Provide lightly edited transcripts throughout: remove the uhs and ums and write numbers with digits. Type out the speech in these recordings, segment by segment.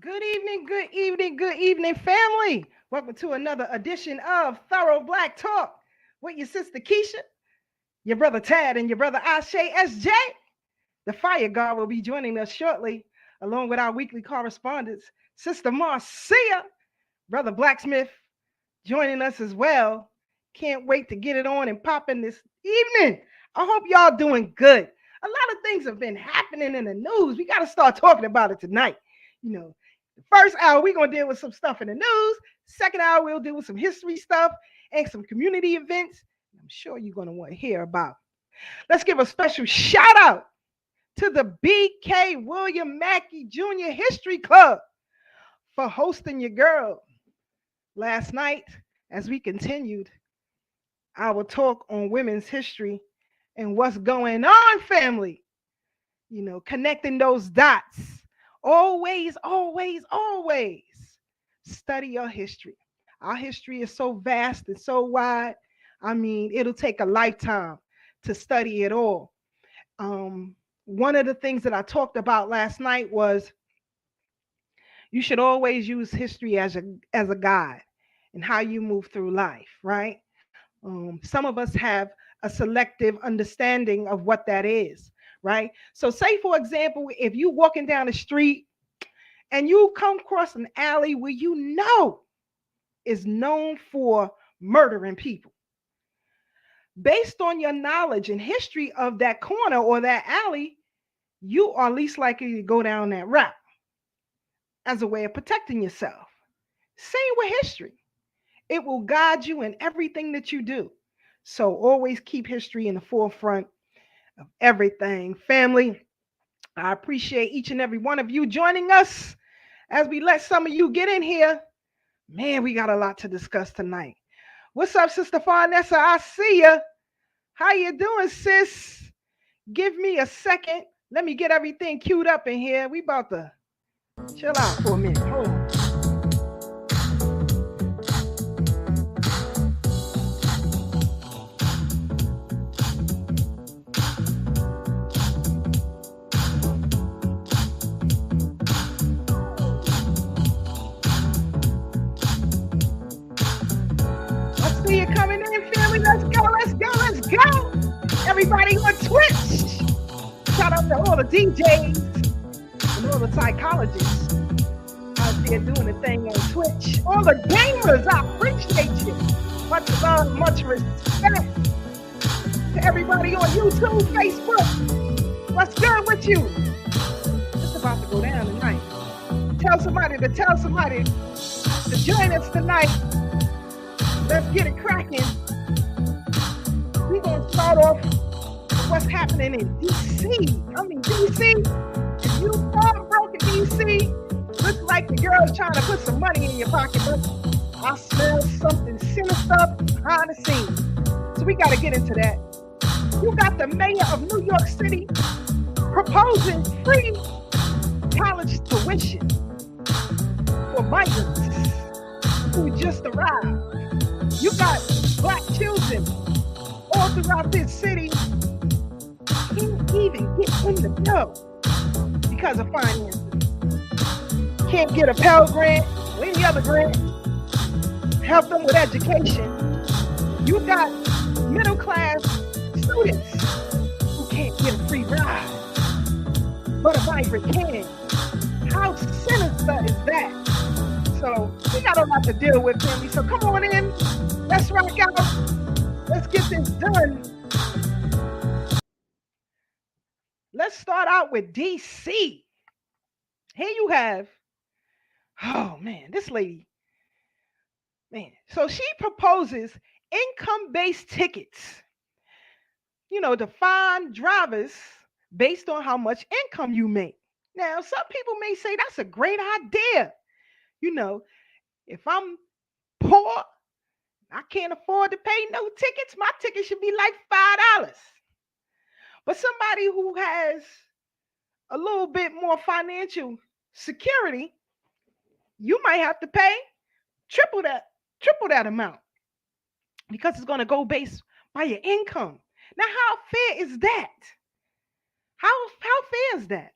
Good evening, family. Welcome to another edition of Thorough Black Talk with your sister Keisha, your brother Tad, and your brother Ashe SJ. The Fire God will be joining us shortly, along with our weekly correspondents, Sister Marcia, brother Blacksmith, joining us as well. Can't wait to get it on and popping this evening. I hope y'all doing good. A lot of things have been happening in the news. We got to start talking about it tonight. You know, the first hour, we're going to deal with some stuff in the news. Second hour, we'll deal with some history stuff and some community events. I'm sure you're going to want to hear about. Let's give a special shout out to the B.K. William Mackey Jr. History Club for hosting your girl last night as we continued our talk on women's history and what's going on, family. Connecting those dots. Always, always, always study your history. Our history is so vast and so wide. I mean, it'll take a lifetime to study it all. One of the things that I talked about last night was you should always use history as a guide in how you move through life, right? Some of us have a selective understanding of what that is, right? So, say for example, if you walking down the street and you come across an alley where you know is known for murdering people, based on your knowledge and history of that corner or that alley, you are least likely to go down that route as a way of protecting yourself. Same with history. It will guide you in everything that you do. So always keep history in the forefront of everything. Family, I appreciate each and every one of you joining us as we let some of you get in here. Man, we got a lot to discuss tonight. What's up, Sister Farnessa? I see ya. How you doing, sis? Give me a second. Let me get everything queued up in here. We about to chill out for a minute. Hold on. Coming in, family. Let's go, let's go, let's go. Everybody on Twitch. Shout out to all the DJs and all the psychologists out there doing the thing on Twitch. All the gamers, I appreciate you. Much love, much respect to everybody on YouTube, Facebook. What's good with you? It's about to go down tonight. Tell somebody to join us tonight. Let's get it cracking. We're going to start off with what's happening in D.C. D.C., if you fall broke in D.C., looks like the girl's trying to put some money in your pocket, but I smell something sinister behind the scenes. So we got to get into that. You got the mayor of New York City proposing free college tuition for migrants who just arrived. You got black children all throughout this city can't even get in the dough because of finances. Can't get a Pell Grant or any other grant. Help them with education. You got middle class students who can't get a free ride, but a migrant can. How sinister is that? So we got a lot to deal with, family. So come on in. Let's rock out. Let's get this done. Let's start out with DC. Here you have, oh man, this lady, man. So she proposes income-based tickets, to find drivers based on how much income you make. Now, some people may say that's a great idea. If I'm poor, I can't afford to pay no tickets. My ticket should be like $5. But somebody who has a little bit more financial security, you might have to pay triple that amount because it's going to go based by your income. Now, how fair is that? How fair is that?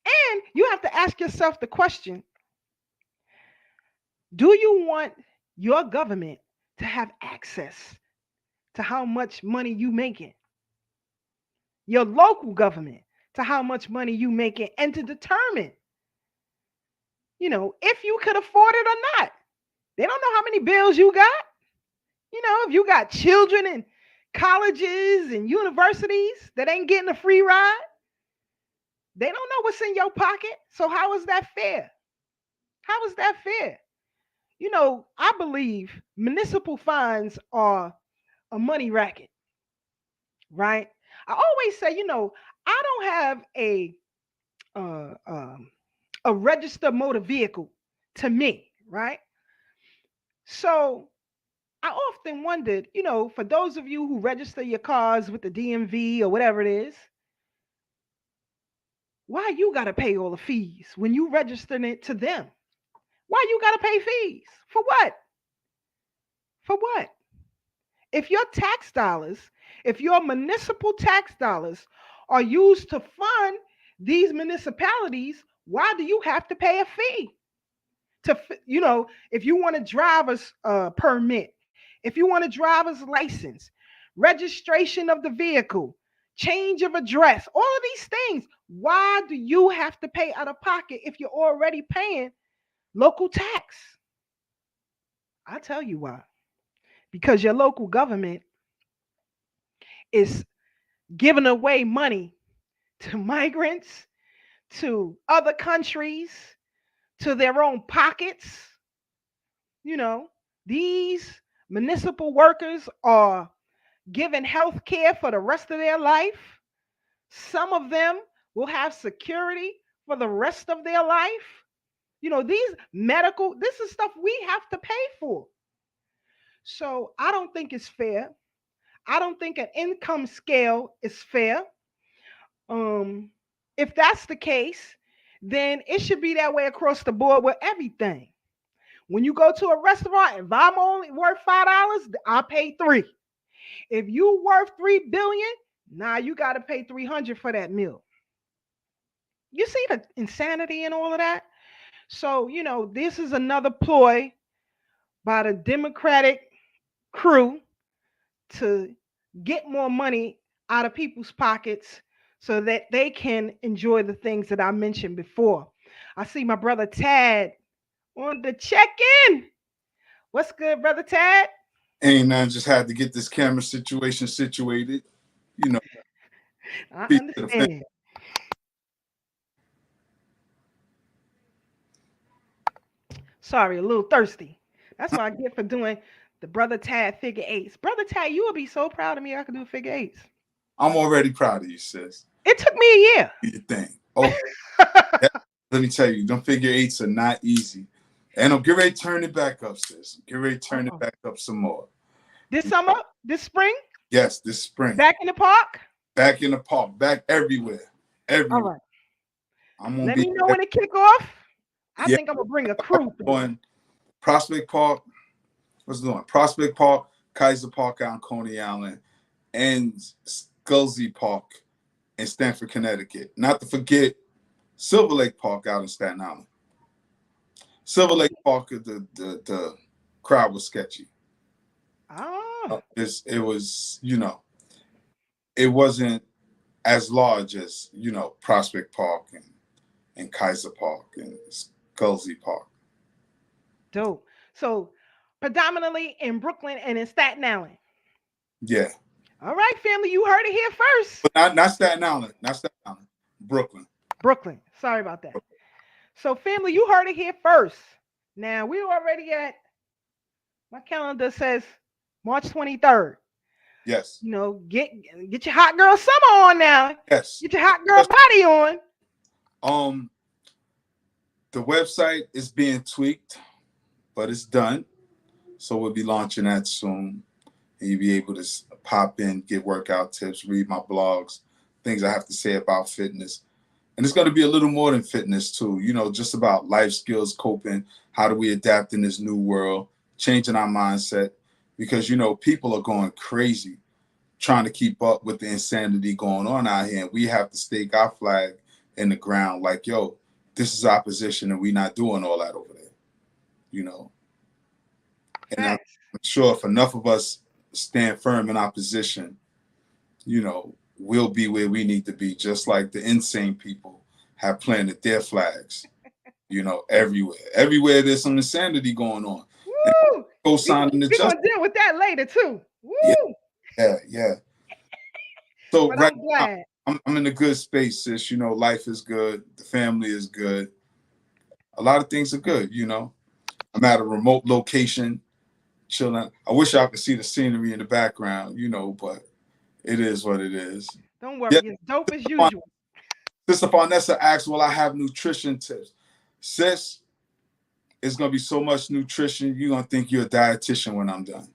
And You have to ask yourself the question, do you want your government to have access to how much money you making? Your local government to how much money you making and to determine, if you could afford it or not. They don't know how many bills you got. If you got children in colleges and universities that ain't getting a free ride, they don't know what's in your pocket. So how is that fair? How is that fair? I believe municipal fines are a money racket, right? I always say, I don't have uh, um, a registered motor vehicle to me, right? So I often wondered, for those of you who register your cars with the DMV or whatever it is, why you got to pay all the fees when you register it to them? Why you got to pay fees? For what? For what? If your tax dollars, if your municipal tax dollars are used to fund these municipalities, why do you have to pay a fee? If you want a driver's permit, if you want a driver's license, registration of the vehicle, change of address, all of these things, why do you have to pay out of pocket if you're already paying local tax? I'll tell you why. Because your local government is giving away money to migrants, to other countries, to their own pockets. These municipal workers are given health care for the rest of their life. Some of them will have security for the rest of their life. These medical, this is stuff we have to pay for. So I don't think it's fair. I don't think an income scale is fair. If that's the case, then it should be that way across the board with everything. When you go to a restaurant, if I'm only worth $5, I'll pay $3. If you worth $3 billion, now you got to pay $300 for that meal. You see the insanity in all of that? So, this is another ploy by the Democratic crew to get more money out of people's pockets so that they can enjoy the things that I mentioned before. I see my brother Tad on the check-in. What's good, brother Tad? Ain't none, just had to get this camera situation situated. I understand. Sorry, a little thirsty. That's what I get for doing the brother Tad figure eights. Brother Tad, you would be so proud of me I could do figure eights. I'm already proud of you, sis. It took me a year. Do your thing. Oh, let me tell you, them figure eights are not easy. And I'm get ready to turn it back up, sis. Get ready to turn it back up some more. This summer? This spring? Yes, this spring. Back in the park? Back in the park. Back everywhere. Everywhere. All right. I'm gonna Let me know when it kick off. I think I'm gonna bring a crew. On Prospect Park. What's it doing? Prospect Park, Kaiser Park out in Coney Island, and Scully Park in Stamford, Connecticut. Not to forget Silver Lake Park out in Staten Island. Silver Lake Park, the crowd was sketchy. It was, it wasn't as large as, Prospect Park and Kaiser Park and Scully Park. Dope. So predominantly in Brooklyn and in Staten Island. Yeah. All right, family, you heard it here first. But not Staten Island. Not Staten Island. Brooklyn. Brooklyn. Sorry about that. So, family, you heard it here first. Now, we're already at, my calendar says March 23rd. Yes. Get your hot girl summer on now. Yes. Get your hot girl body on. The website is being tweaked, but it's done. So we'll be launching that soon. And you'll be able to pop in, get workout tips, read my blogs, things I have to say about fitness. And it's going to be a little more than fitness too, just about life skills, coping, how do we adapt in this new world, changing our mindset, because, people are going crazy trying to keep up with the insanity going on out here. And we have to stake our flag in the ground like, yo, this is our position, and we're not doing all that over there, you know. And I'm Facts. sure if enough of us stand firm in our position, we'll be where we need to be, just like the insane people have planted their flags, everywhere. Everywhere there's some insanity going on. And Woo! co-signing the We're justice. gonna deal with that later too. Yeah, Woo! yeah. So But right I'm now, glad. I'm in a good space, sis. Life is good. The family is good. A lot of things are good, I'm at a remote location, chilling. I wish y'all could see the scenery in the background, but it is what it is. Don't Yeah. worry, it's dope as usual. Sister Farnessa asks, will I have nutrition tips? Sis, it's going to be so much nutrition, you're going to think you're a dietitian when I'm done.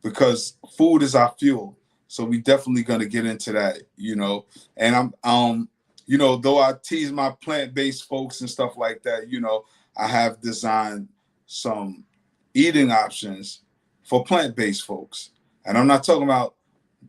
Because food is our fuel. So we definitely going to get into that, And I'm, though I tease my plant-based folks and stuff like that, I have designed some eating options for plant-based folks. And I'm not talking about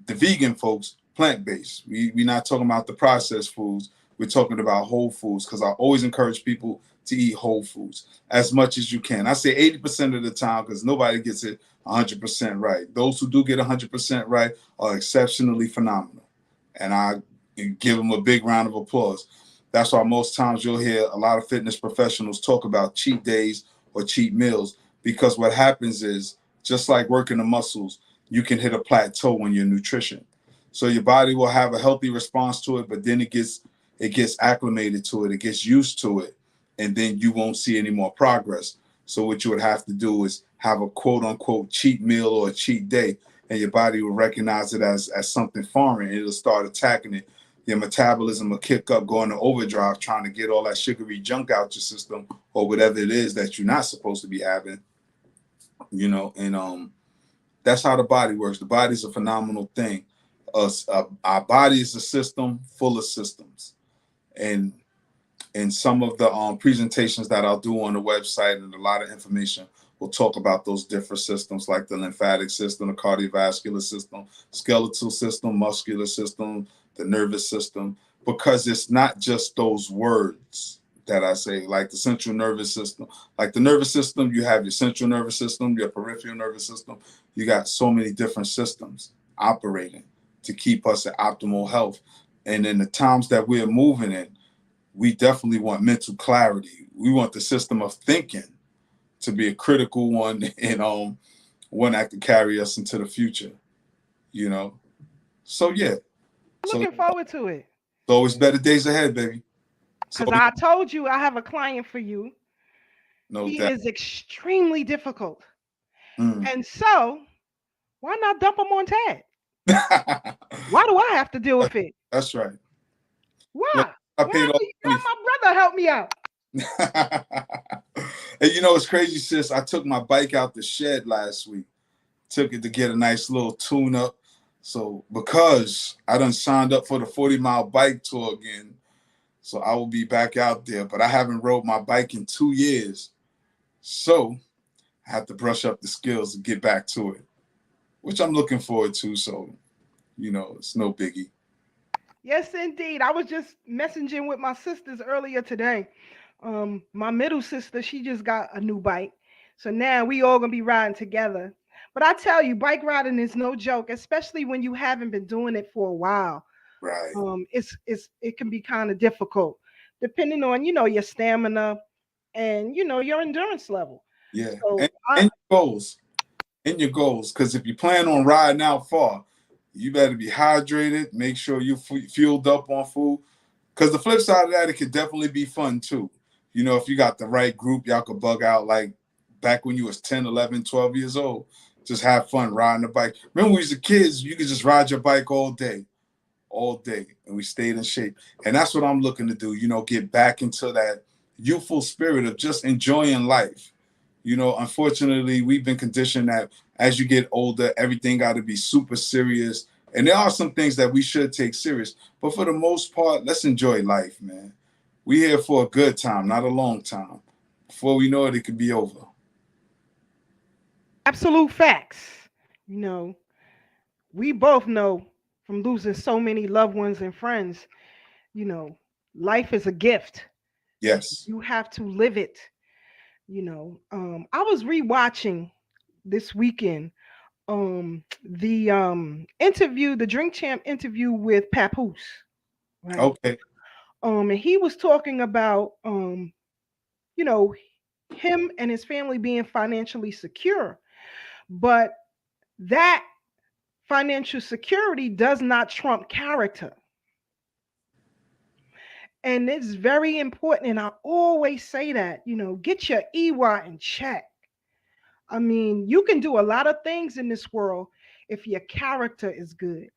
the vegan folks, plant-based. We're not talking about the processed foods. We're talking about whole foods, because I always encourage people to eat whole foods as much as you can. I say 80% of the time, because nobody gets it 100% right. Those who do get 100% right are exceptionally phenomenal. And I give them a big round of applause. That's why most times you'll hear a lot of fitness professionals talk about cheat days or cheat meals, because what happens is, just like working the muscles, you can hit a plateau in your nutrition. So your body will have a healthy response to it, but then it gets acclimated to it, it gets used to it, and then you won't see any more progress. So what you would have to do is have a quote unquote cheat meal or a cheat day, and your body will recognize it as something foreign. It'll start attacking it. Your metabolism will kick up, go into overdrive, trying to get all that sugary junk out your system, or whatever it is that you're not supposed to be having, and that's how the body works. The body's a phenomenal thing. Our body is a system full of systems, and some of the presentations that I'll do on the website, and a lot of information will talk about those different systems, like the lymphatic system, the cardiovascular system, skeletal system, muscular system, the nervous system, because it's not just those words that I say, like the central nervous system. Like the nervous system, you have your central nervous system, your peripheral nervous system. You got so many different systems operating to keep us at optimal health. And in the times that we're moving in, we definitely want mental clarity. We want the system of thinking to be a critical one, and one that could carry us into the future, So yeah. I'm So looking forward to it. it's always better days ahead, baby. So Because I told you I have a client for you. no He doubt. is extremely difficult. Mm. And so, why not dump him on Tad? Why do I have to deal with it? That's right. Look, Why? I Why paid all do you the money. let my brother help me out? And it's crazy, sis. I took my bike out the shed last week. Took it to get a nice little tune up. So because I done signed up for the 40-mile bike tour again, so I will be back out there. But I haven't rode my bike in 2 years. So I have to brush up the skills and get back to it, which I'm looking forward to. So, it's no biggie. Yes, indeed. I was just messaging with my sisters earlier today. My middle sister, she just got a new bike. So now we all gonna be riding together. But I tell you, bike riding is no joke, especially when you haven't been doing it for a while. Right. It can be kind of difficult, depending on your stamina and your endurance level. Yeah. So And your goals. And your goals. Because if you plan on riding out far, you better be hydrated. Make sure you fueled up on food. Because the flip side of that, it could definitely be fun too. If you got the right group, y'all could bug out like back when you was 10, 11, 12 years old. Just have fun riding the bike. Remember when we was kids, you could just ride your bike all day. And we stayed in shape. And that's what I'm looking to do, get back into that youthful spirit of just enjoying life. Unfortunately, we've been conditioned that as you get older, everything got to be super serious. And there are some things that we should take serious. But for the most part, let's enjoy life, man. We here for a good time, not a long time. Before we know it, it could be over. absolute facts. You know, we both know from losing so many loved ones and friends, you know, life is a gift. Yes. You have to live it. I was rewatching this weekend the interview, the Drink Champ interview with Papoose, right? Okay. And he was talking about you know, him and his family being financially secure, but that financial security does not trump character. And it's very important. And I always say that, get your EY in check. I mean, you can do a lot of things in this world if your character is good.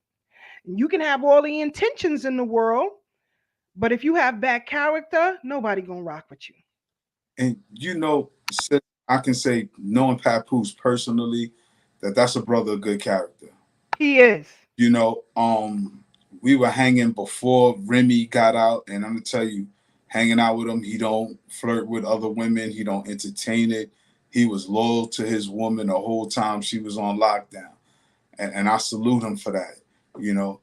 And you can have all the intentions in the world, but if you have bad character, nobody gonna rock with you. And sis, I can say, knowing Papoose personally, that's a brother of good character. He is. You know, we were hanging before Remy got out, and I'm gonna tell you, hanging out with him, he don't flirt with other women, he don't entertain it. He was loyal to his woman the whole time she was on lockdown, and I salute him for that. You know,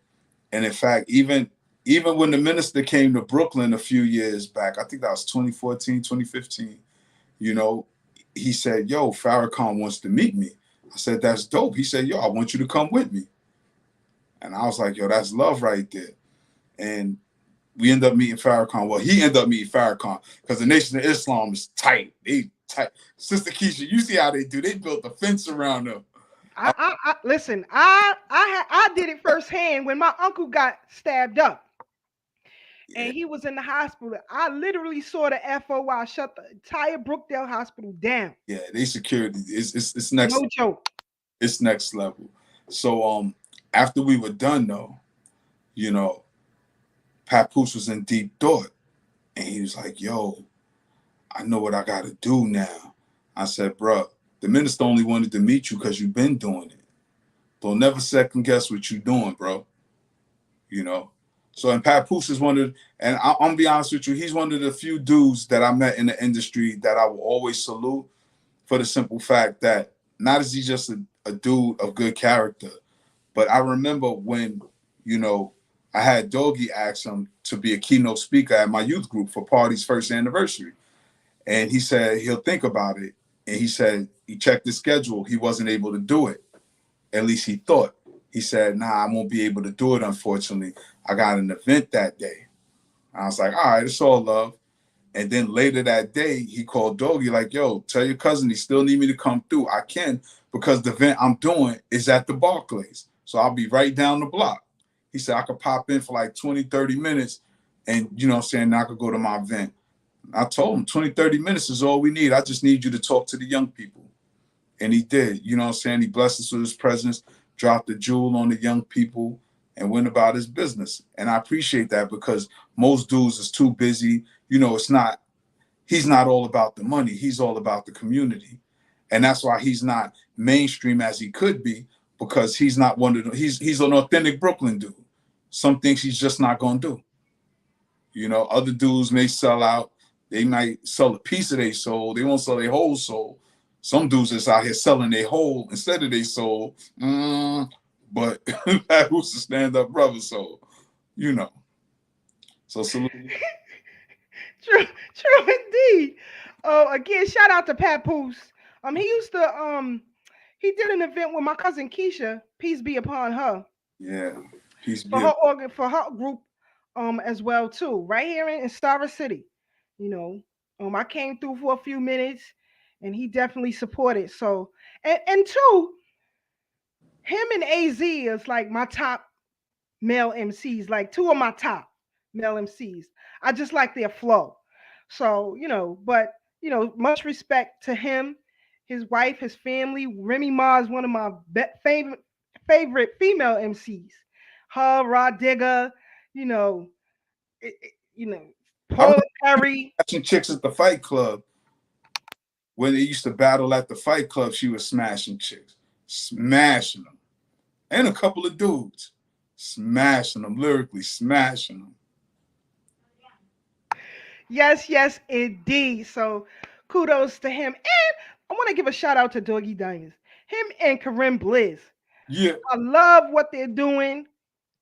and in fact, even when the minister came to Brooklyn a few years back, I think that was 2014, 2015. You know, he said, "Yo, Farrakhan wants to meet me." I said, "That's dope." He said, "Yo, I want you to come with me." And I was like, yo, that's love right there. And we end up meeting Farrakhan. Well, he ended up meeting Farrakhan because the Nation of Islam is tight. They tight. Sister Keisha, you see how they do. They built a fence around them. I listen. I did it firsthand when my uncle got stabbed up Yeah, and he was in the hospital. I literally saw the FOI shut the entire Brookdale Hospital down. yeah, they security. It's next. No joke. It's next level. So after we were done though, you know, Papoose was in deep thought. And he was like, yo, I know what I gotta do now. I said, bruh, the minister only wanted to meet you because you've been doing it. Don't never second guess what you're doing, bro. You know. So and Papoose is one of, and I'm gonna be honest with you, he's one of the few dudes that I met in the industry that I will always salute for the simple fact that not is he just a dude of good character, but I remember when, you know, I had Doggy ask him to be a keynote speaker at my youth group for Party's first anniversary. And he said he'll think about it. And he said he checked his schedule. He wasn't able to do it. At least he thought. He said, nah, I won't be able to do it, unfortunately. I got an event that day. I was like, all right, it's all love. And then later that day, he called Doggy like, yo, tell your cousin he still need me to come through. I can because the event I'm doing is at the Barclays. So I'll be right down the block. He said I could pop in for like 20, 30 minutes and, you know what I'm saying, I could go to my event. I told him 20, 30 minutes is all we need. I just need you to talk to the young people. And he did. You know what I'm saying? He blessed us with his presence, dropped the jewel on the young people, and went about his business. And I appreciate that because most dudes is too busy. You know, he's not all about the money. He's all about the community. And that's why he's not mainstream as he could be, because he's not one of the, he's an authentic Brooklyn dude. Some things he's just not gonna do. You know, other dudes may sell out. They might sell a piece of their soul. They won't sell their whole soul. Some dudes is out here selling their whole instead of their soul. But that who's a stand-up brother, so you know. So salute. True, true indeed. Oh, again, shout out to Papoose. He used to he did an event with my cousin Keisha, peace be upon her, Yeah. Peace for be her upon. for her group as well too, right here in Star City. You know, I came through for a few minutes, and he definitely supported. So, and two, him and Az is like my top male MCs, like two of my top male MCs. I just like their flow. So, but much respect to him, his wife, his family. Remy Ma is one of my favorite female MCs. Her, Rod Digger, you know, it, it- you know, I Paula remember Perry. catching chicks at the Fight Club when they used to battle at the Fight Club. She was smashing chicks, smashing them, and a couple of dudes, smashing them lyrically, smashing them. Yes, yes, indeed. So kudos to him. And I want to give a shout out to Doggy Diners. Him and Corinne Blizz. Yeah, I love what they're doing,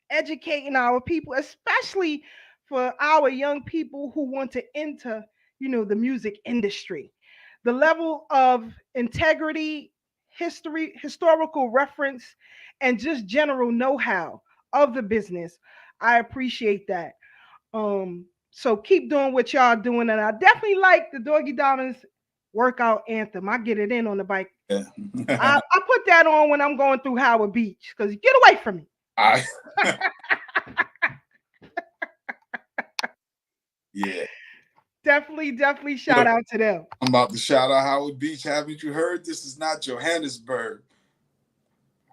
educating our people, especially for our young people who want to enter, the music industry. The level of integrity, history, historical reference, and just general know-how of the business. I appreciate that. So keep doing what y'all doing, and I definitely like the Doggy Diamonds workout anthem. I get it in on the bike. Yeah. I put that on when I'm going through Howard Beach because get away from me. Yeah. Definitely shout out to them. I'm about to shout out Howard Beach. Haven't you heard? This is not Johannesburg.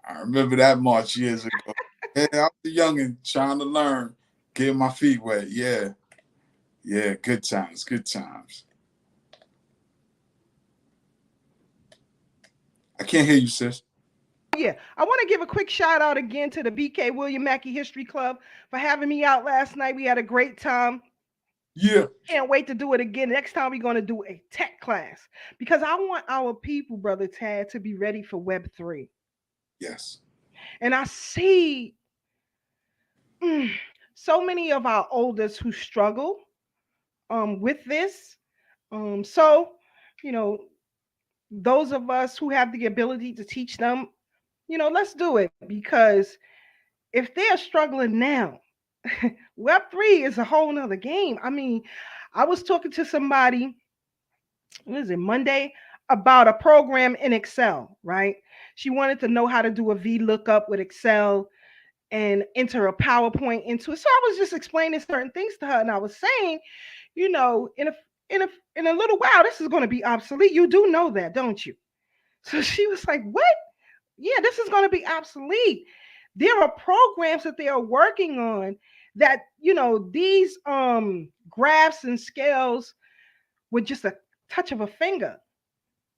I remember that march years ago. Yeah, I was a youngin' trying to learn, getting my feet wet. Yeah. Yeah, good times, good times. I can't hear you, sis. Yeah, I want to give a quick shout out again to the BK William Mackey History Club for having me out last night. We had a great time. Yeah. Can't wait to do it again. Next time we're going to do a tech class because I want our people, Brother Tad, to be ready for Web3. Yes. And I see so many of our oldest who struggle with this. So, you know, those of us who have the ability to teach them, let's do it because if they're struggling now, Web3 is a whole nother game. I mean, I was talking to somebody, what is it, Monday, about a program in Excel, right? She wanted to know how to do a VLOOKUP with Excel and enter a PowerPoint into it. So I was just explaining certain things to her, and I was saying, in a little while, this is going to be obsolete. You do know that, don't you? So she was like, "What? Yeah, this is going to be obsolete." There are programs that they are working on that these graphs and scales with just a touch of a finger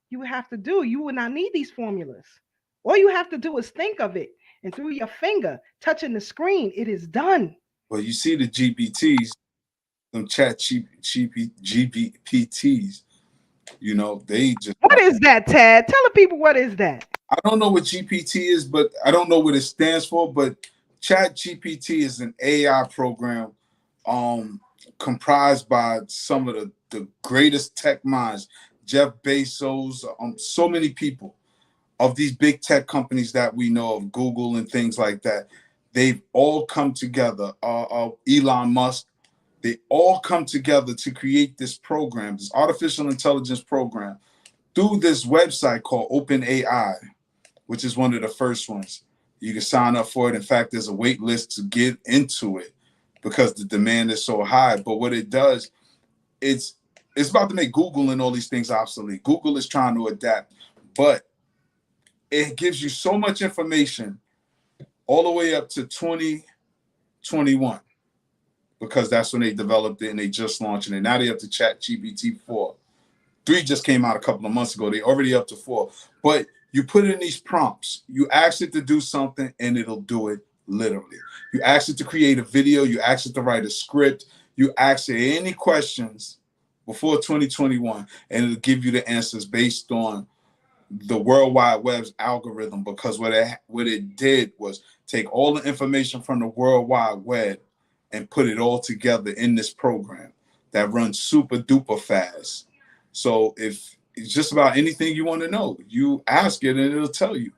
you would have to do. You would not need these formulas. All you have to do is think of it, and through your finger touching the screen, it is done. Well, you see the GPTs, them GPTs, they just. What is that, Tad? Tell the people what is that. I don't know what GPT is, but I don't know what it stands for. But Chat GPT is an AI program comprised by some of the greatest tech minds, Jeff Bezos, so many people of these big tech companies that we know of, Google and things like that. They've all come together. Elon Musk, they all come together to create this program, this artificial intelligence program, through this website called OpenAI, which is one of the first ones. You can sign up for it. In fact, there's a wait list to get into it because the demand is so high. But what it does, it's about to make Google and all these things obsolete. Google is trying to adapt, but it gives you so much information all the way up to 2021 because that's when they developed it and they just launching it. Now they up to Chat GPT 4. 3 just came out a couple of months ago. They already up to 4. But you put in these prompts. You ask it to do something and it'll do it literally. You ask it to create a video. You ask it to write a script. You ask it any questions before 2021 and it'll give you the answers based on the World Wide Web's algorithm, because what it did was take all the information from the World Wide Web and put it all together in this program that runs super duper fast. So if it's just about anything you want to know, you ask it and it'll tell you.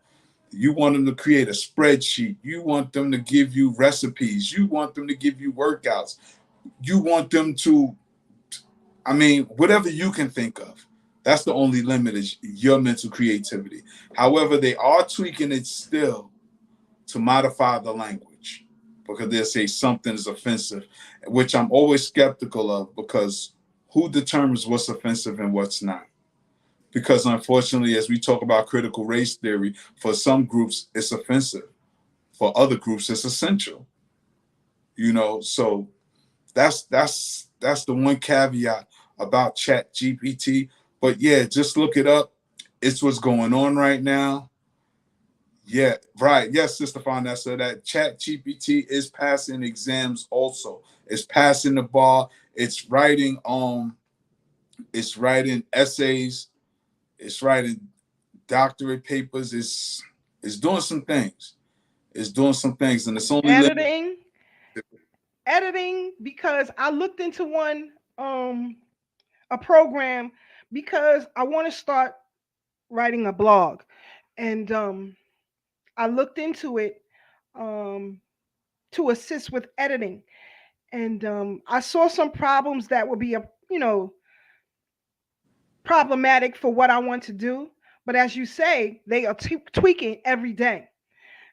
You want them to create a spreadsheet. You want them to give you recipes. You want them to give you workouts. You want them to, whatever you can think of. That's the only limit is your mental creativity. However, they are tweaking it still to modify the language because they'll say something is offensive, which I'm always skeptical of because who determines what's offensive and what's not? Because unfortunately, as we talk about critical race theory, for some groups, it's offensive. For other groups, it's essential. So that's the one caveat about Chat GPT. But yeah, just look it up. It's what's going on right now. Yeah, right. Yes, Sister Vanessa, that Chat GPT is passing exams also. It's passing the bar. It's writing essays. It's writing doctorate papers. It's doing some things. It's doing some things, and it's only Editing. editing because I looked into one a program because I want to start writing a blog. And I looked into it um to assist with editing. And I saw some problems that would be a problematic for what I want to do. But as you say, they are tweaking every day.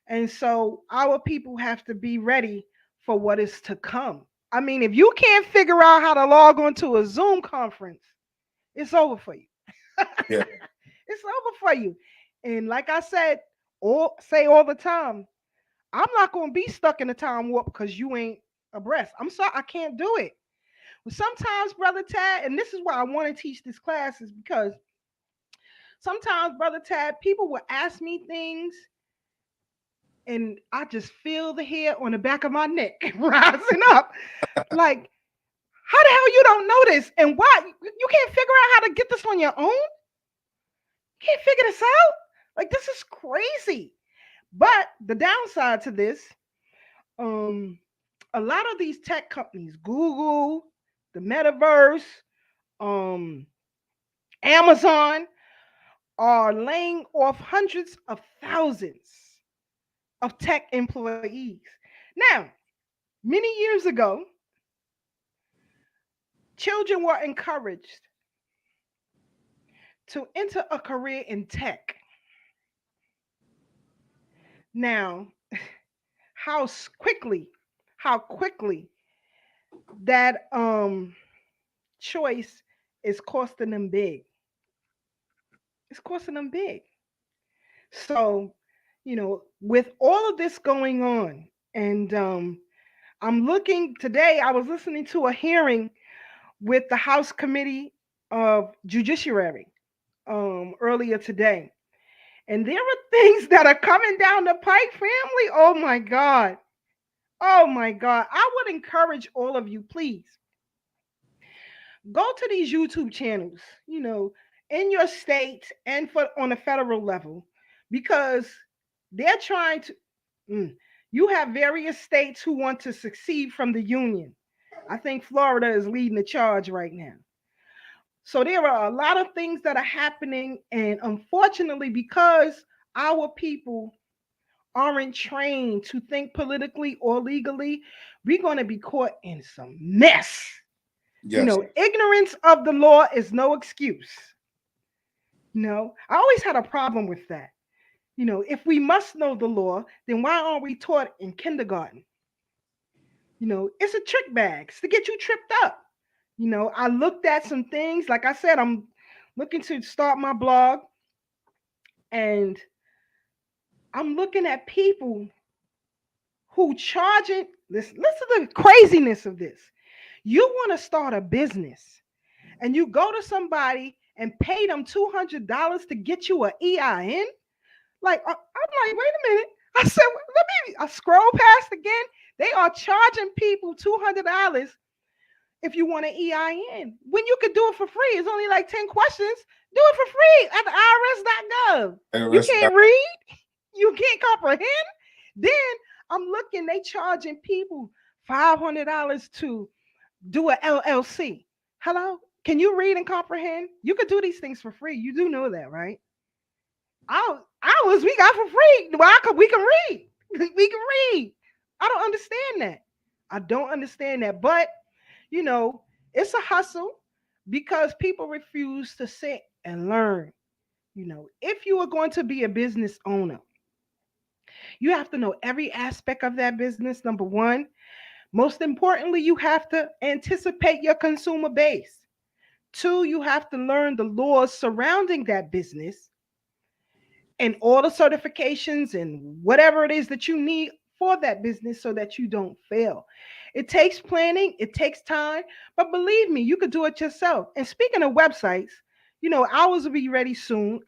And so our people have to be ready for what is to come. I mean, if you can't figure out how to log on to a Zoom conference, it's over for you. Yeah. It's over for you. And like I said, all the time, I'm not gonna be stuck in the time warp because you ain't abreast. I'm sorry, I can't do it. But sometimes, brother Tad, and this is why I want to teach this class, is because sometimes, brother Tad, people will ask me things and I just feel the hair on the back of my neck rising up. Like, how the hell you don't know this? And why you can't figure out how to get this on your own? Can't figure this out? Like, this is crazy. But the downside to this, um, a lot of these tech companies, Google, the metaverse, um, Amazon, are laying off hundreds of thousands of tech employees. Now, many years ago, children were encouraged to enter a career in tech. Now, how quickly, how quickly that choice is costing them big. It's costing them big. So, with all of this going on, and I'm looking today, I was listening to a hearing with the House Committee of Judiciary earlier today. And there are things that are coming down the pike, family. Oh my God. Oh my God. I would encourage all of you, please go to these YouTube channels, in your state and for on a federal level, because they're trying to. mm, you have various states who want to succeed from the union. I think Florida is leading the charge right now. So there are a lot of things that are happening, and unfortunately, because our people aren't trained to think politically or legally, we're going to be caught in some mess. Yes. Ignorance of the law is no excuse. No, I always had a problem with that. If we must know the law, then why aren't we taught in kindergarten? It's a trick bag. It's to get you tripped up. I looked at some things. Like I said, I'm looking to start my blog, and I'm looking at people who charging this. Listen to the craziness of this. You want to start a business, and you go to somebody and pay them $200 to get you an EIN. Like, I'm like, wait a minute. I said, let me. I scroll past again. They are charging people $200 if you want an EIN. When you could do it for free, it's only like 10 questions. Do it for free at the IRS.gov. You can't read, you can't comprehend. Then I'm looking, they charging people $500 to do an LLC. Hello? Can you read and comprehend? You could do these things for free. You do know that, right? Hours we got for free. We can read. We can read. I don't understand that. I don't understand that. But you know, it's a hustle because people refuse to sit and learn. If you are going to be a business owner, you have to know every aspect of that business. Number one, most importantly, you have to anticipate your consumer base. Two, you have to learn the laws surrounding that business and all the certifications and whatever it is that you need for that business so that you don't fail. It takes planning, it takes time, but believe me, you could do it yourself. And speaking of websites, ours will be ready soon.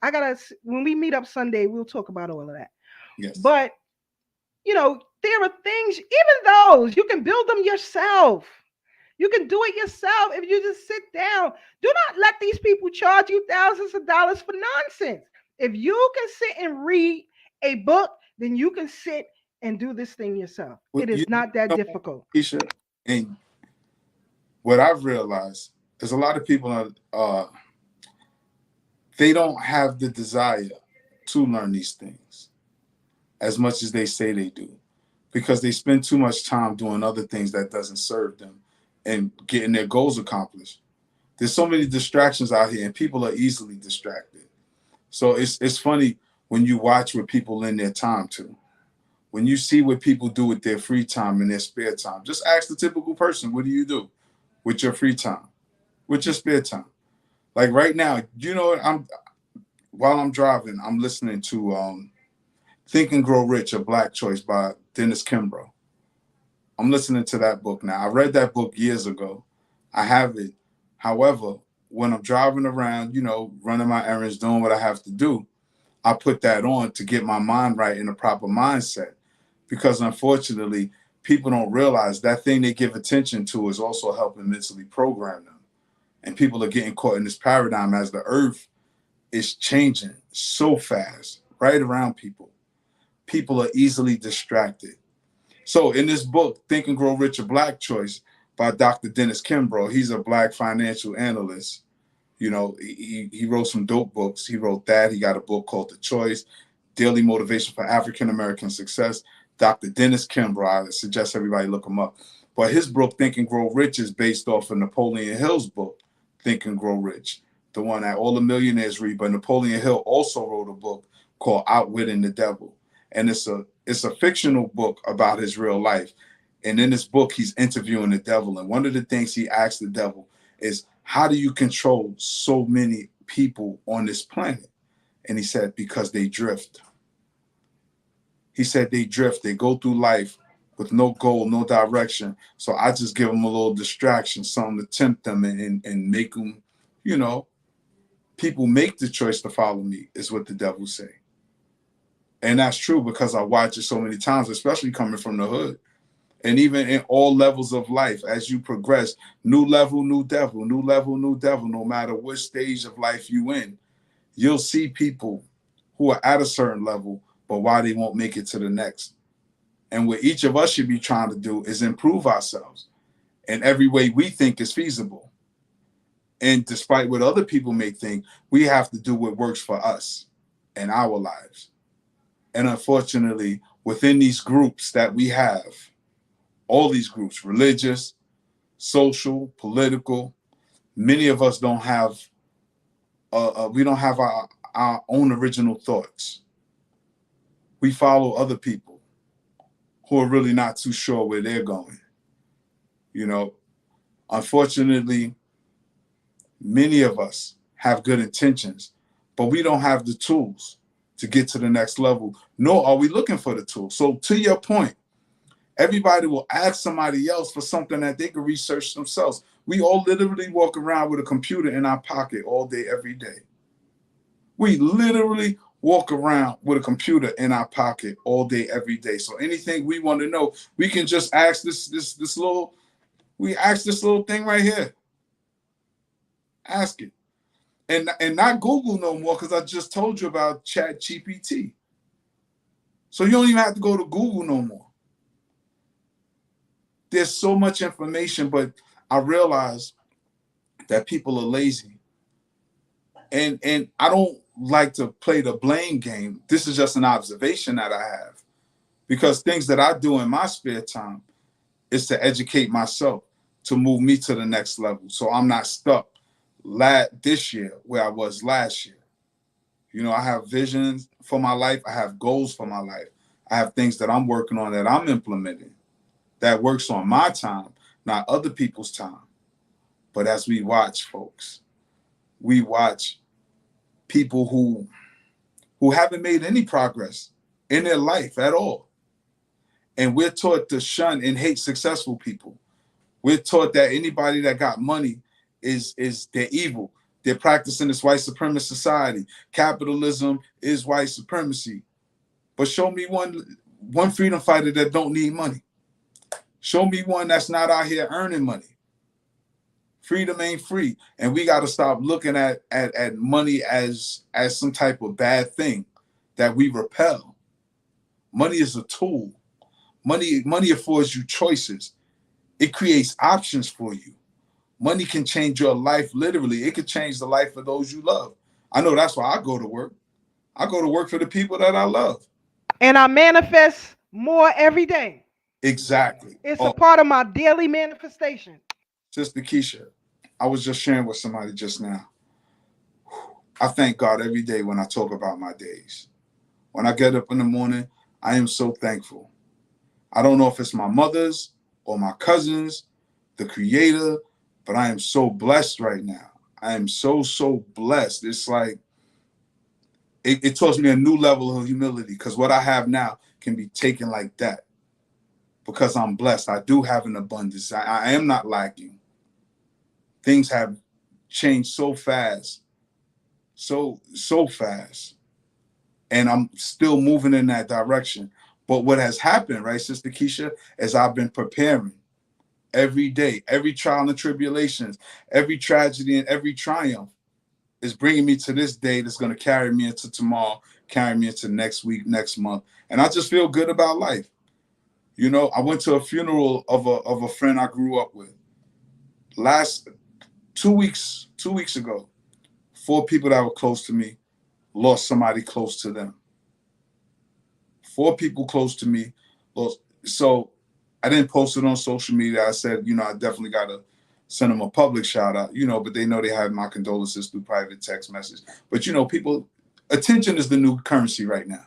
When we meet up Sunday, we'll talk about all of that. Yes. But, there are things, even those, you can build them yourself. You can do it yourself if you just sit down. Do not let these people charge you thousands of dollars for nonsense. If you can sit and read a book, then you can sit and do this thing yourself. Well, It is not that difficult. Keisha, And what I've realized is a lot of people are, they don't have the desire to learn these things as much as they say they do, because they spend too much time doing other things that doesn't serve them and getting their goals accomplished. There's so many distractions out here, and people are easily distracted. So it's funny when you watch what people lend their time to. When you see what people do with their free time and their spare time, just ask the typical person, what do you do with your free time, with your spare time? Like right now, you know, while I'm driving, I'm listening to Think and Grow Rich, A Black Choice by Dennis Kimbro. I'm listening to that book now. I read that book years ago. I have it. However, when I'm driving around, you know, running my errands, doing what I have to do, I put that on to get my mind right in the proper mindset. Because unfortunately, people don't realize that thing they give attention to is also helping mentally program them. And people are getting caught in this paradigm as the earth is changing so fast right around people. People are easily distracted. So in this book, Think and Grow Rich, A Black Choice by Dr. Dennis Kimbro, he's a Black financial analyst. You know, he wrote some dope books. He wrote that. He got a book called The Choice, Daily Motivation for African American Success. Dr. Dennis Kimbro, I suggest everybody look him up. But his book, Think and Grow Rich, is based off of Napoleon Hill's book, Think and Grow Rich, the one that all the millionaires read. But Napoleon Hill also wrote a book called Outwitting the Devil. And it's a fictional book about his real life. And in this book, he's interviewing the devil. And one of the things he asked the devil is, how do you control so many people on this planet? And he said, because they drift. He said they drift. They go through life with no goal, no direction. So I just give them a little distraction, something to tempt them and make them, you know, people make the choice to follow me, is what the devil say. And that's true because I watch it so many times, especially coming from the hood. And even in all levels of life, as you progress, new level, new devil, new level, new devil, no matter which stage of life you in, you'll see people who are at a certain level, but why they won't make it to the next. And what each of us should be trying to do is improve ourselves in every way we think is feasible. And despite what other people may think, we have to do what works for us and our lives. And unfortunately, within these groups that we have, all these groups, religious, social, political, many of us don't have, we don't have our own original thoughts. We follow other people who are really not too sure where they're going. You know, unfortunately, many of us have good intentions, but we don't have the tools to get to the next level, nor are we looking for the tools. So to your point, everybody will ask somebody else for something that they can research themselves. We all literally walk around with a computer in our pocket all day, every day. We literally walk around with a computer in our pocket all day, every day. So anything we want to know, we can just ask this little thing right here. Ask it. And not Google no more, because I just told you about Chat GPT. So you don't even have to go to Google no more. There's so much information, but I realize that people are lazy. And I don't like to play the blame game. This is just an observation that I have. Because things that I do in my spare time is to educate myself, to move me to the next level. So I'm not stuck this year where I was last year. You know, I have visions for my life. I have goals for my life. I have things that I'm working on, that I'm implementing, that works on my time, not other people's time. But as we watch, folks, we watch people who haven't made any progress in their life at all. And we're taught to shun and hate successful people. We're taught that anybody that got money is they're evil. They're practicing this white supremacist society. Capitalism is white supremacy. But show me one freedom fighter that don't need money. Show me one that's not out here earning money. Freedom ain't free. And we got to stop looking at money as some type of bad thing that we repel. Money is a tool. Money affords you choices. it creates options for you. Money can change your life literally. It could change the life of those you love. I know that's why I go to work. I go to work for the people that I love. And I manifest more every day. Exactly. It's a Oh, part of my daily manifestation. Sister Keisha, I was just sharing with somebody just now. I thank God every day when I talk about my days. When I get up in the morning, I am so thankful. I don't know if it's my mother's or my cousins, the creator, but I am so blessed right now. I am so, so blessed. It's like, it taught me a new level of humility because what I have now can be taken like that because I'm blessed. I do have an abundance. I am not lacking. Things have changed so fast, so fast. And I'm still moving in that direction. But what has happened, right, Sister Keisha, is I've been preparing every day, every trial and tribulations, every tragedy and every triumph is bringing me to this day that's going to carry me into tomorrow, carry me into next week, next month. And I just feel good about life. You know, I went to a funeral of a friend I grew up with. Last 2 weeks ago, 4 people that were close to me lost somebody close to them. 4 people close to me lost. So I didn't post it on social media. I said, you know, I definitely got to send them a public shout out, you know, but they know they have my condolences through private text message. But, you know, people, attention is the new currency right now.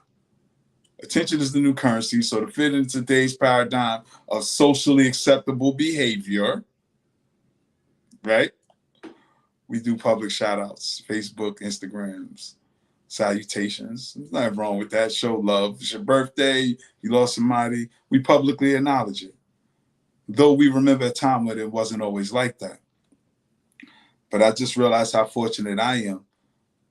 Attention is the new currency. So to fit in today's paradigm of socially acceptable behavior, right? We do public shout outs, Facebook, Instagrams, salutations. There's nothing wrong with that. Show love. It's your birthday. You lost somebody. We publicly acknowledge it. Though we remember a time when it wasn't always like that. But I just realized how fortunate I am.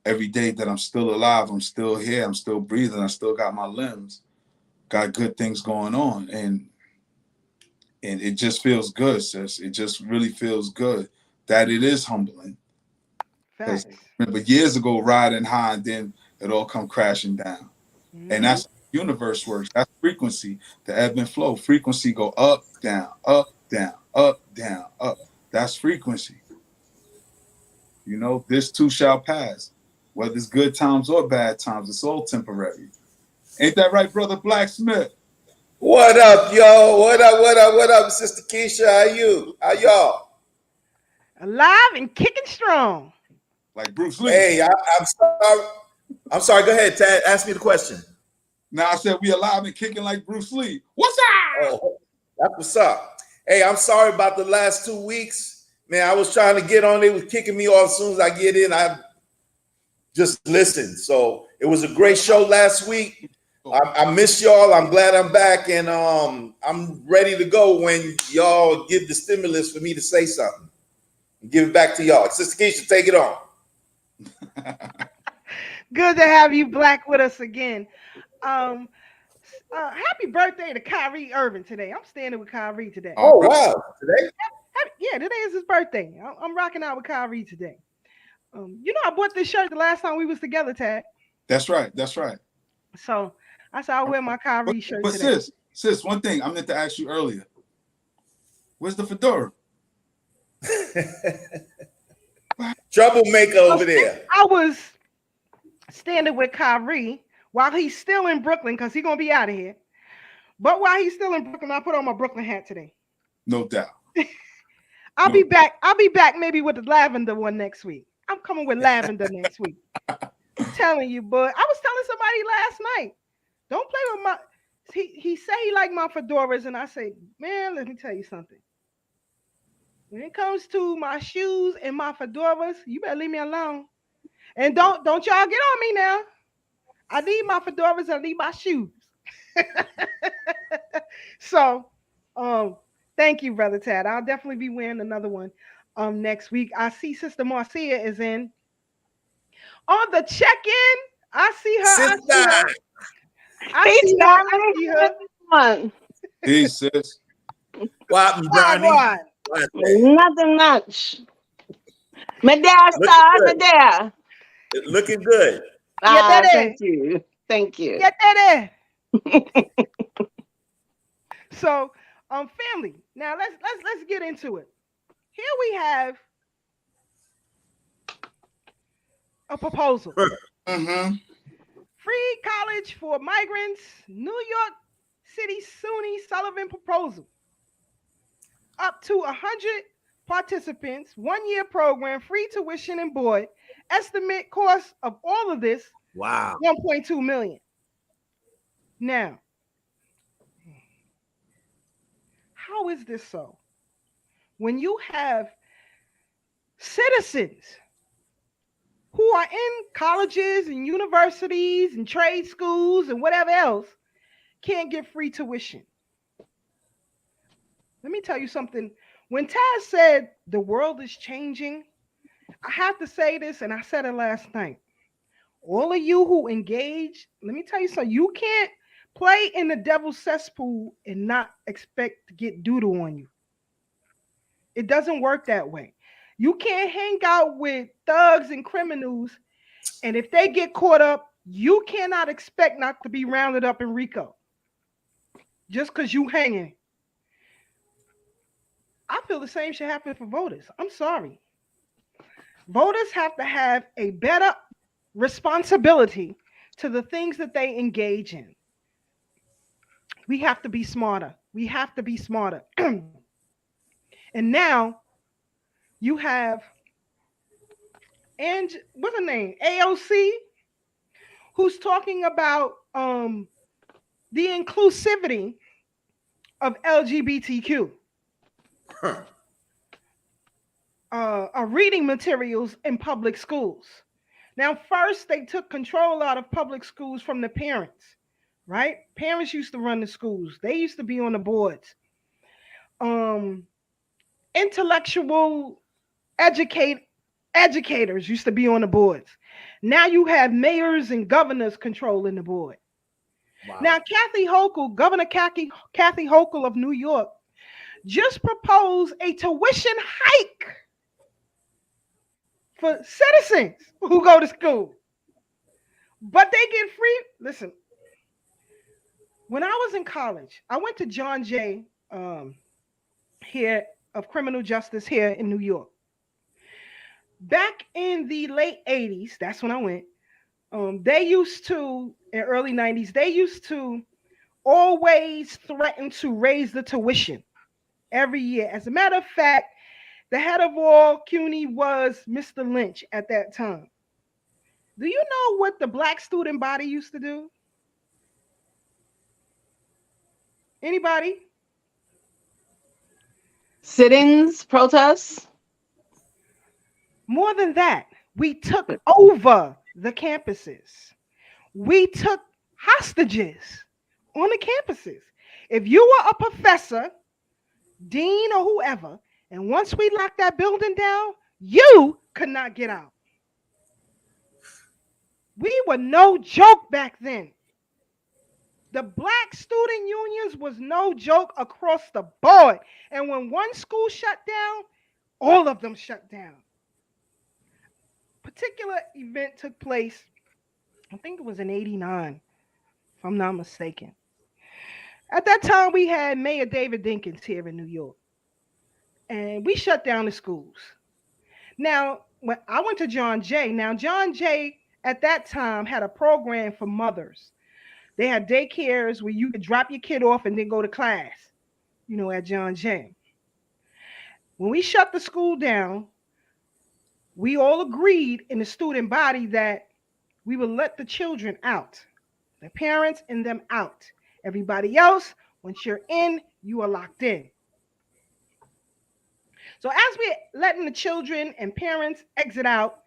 Every day that I'm still alive, I'm still here, I'm still breathing, I still got my limbs, got good things going on. And it just feels good, sis. It just really feels good that it is humbling. Because Facts. remember years ago, riding high and then it all come crashing down. And that's how the universe works. That's frequency, the ebb and flow. Frequency go up, down, up, down, up, down, up. That's frequency. You know, this too shall pass. Whether it's good times or bad times, it's all temporary. Ain't that right, Brother Blacksmith? What up, yo? What up, what up, what up, Sister Keisha? How you? How y'all? Alive and kicking strong. Like Bruce Lee. Hey, I'm sorry. I'm sorry. Go ahead, Tad. Ask me the question. Now I said we alive and kicking like Bruce Lee. What's up? Oh, that's what's up. Hey, I'm sorry about the last 2 weeks. Man, I was trying to get on. They was kicking me off as soon as I get in. I just listened. So it was a great show last week. I miss y'all. I'm glad I'm back, and I'm ready to go when y'all give the stimulus for me to say something. Give it back to y'all. Sister Keisha, take it on. Good to have you Black with us again. Happy birthday to Kyrie Irving today. I'm standing with Kyrie today. Oh, wow. Today? Yeah, today is his birthday. I'm rocking out with Kyrie today. You know, I bought this shirt the last time we was together, Tad. That's right. That's right. So I said I'll wear my Kyrie shirt but today. sis, one thing I meant to ask you earlier. Where's the fedora? Troublemaker over there. I was standing with Kyrie while he's still in Brooklyn because he's gonna be out of here. But while he's still in Brooklyn, I put on my Brooklyn hat today. No doubt. I'll be back. I'll be back maybe with the lavender one next week. I'm coming with lavender next week. I'm telling you, but I was telling somebody last night, don't play with my. He said he liked my fedoras, and I say, man, let me tell you something. When it comes to my shoes and my fedoras, you better leave me alone. And don't y'all get on me now. I need my fedoras. I need my shoes. So, thank you, Brother Tad. I'll definitely be wearing another one next week. I see Sister Marcia is in. On the check-in, I see her. Sister. I see her. Hey, sis. What, Brownie? Nothing much. Medea. Looking good. Thank you. Thank you. Get that in. So, Family. Now let's get into it. Here we have a proposal. Mm-hmm. Free college for migrants. New York City SUNY Sullivan proposal. Up to 100 participants, 1-year program, free tuition and board. Estimate cost of all of this, Wow. 1.2 million. Now, how is this so? When you have citizens who are in colleges and universities and trade schools and whatever else can't get free tuition. Let me tell you something. When Taz said the world is changing, I have to say this, and I said it last night. All of you who engage, let me tell you something. You can't play in the devil's cesspool and not expect to get doodle on you. It doesn't work that way. You can't hang out with thugs and criminals, and if they get caught up, you cannot expect not to be rounded up in RICO just because you hanging. I feel the same should happen for voters. I'm sorry. Voters have to have a better responsibility to the things that they engage in. We have to be smarter. We have to be smarter. And now you have, and what's her name? AOC, who's talking about the inclusivity of LGBTQ. Reading materials in public schools. Now, first, they took control out of public schools from the parents, right? Parents used to run the schools. They used to be on the boards. Intellectual educators used to be on the boards. Now you have mayors and governors controlling the board. Wow. Now, Governor Kathy Hochul of New York just proposed a tuition hike for citizens who go to school. But they get free. Listen, when I was in college, I went to John Jay here of criminal justice here in New York. Back in the late 80s, that's when I went. They used to, in early 90s, they used to always threaten to raise the tuition every year. As a matter of fact, the head of all CUNY was Mr. Lynch at that time. Do you know what the black student body used to do? Anybody? Sit-ins, protests? More than that, we took over the campuses. We took hostages on the campuses. If you were a professor, dean, or whoever, and once we locked that building down, you could not get out. We were no joke back then. The black student unions was no joke across the board. And when one school shut down, all of them shut down. Particular event took place, I think it was in 89, if I'm not mistaken. At that time, we had Mayor David Dinkins here in New York. And we shut down the schools. Now, when I went to John Jay, John Jay at that time had a program for mothers. They had daycares where you could drop your kid off and then go to class, at John Jay. When we shut the school down, we all agreed in the student body that we would let the children out, the parents and them out. Everybody else, once you're in, you are locked in. So as we're letting the children and parents exit out,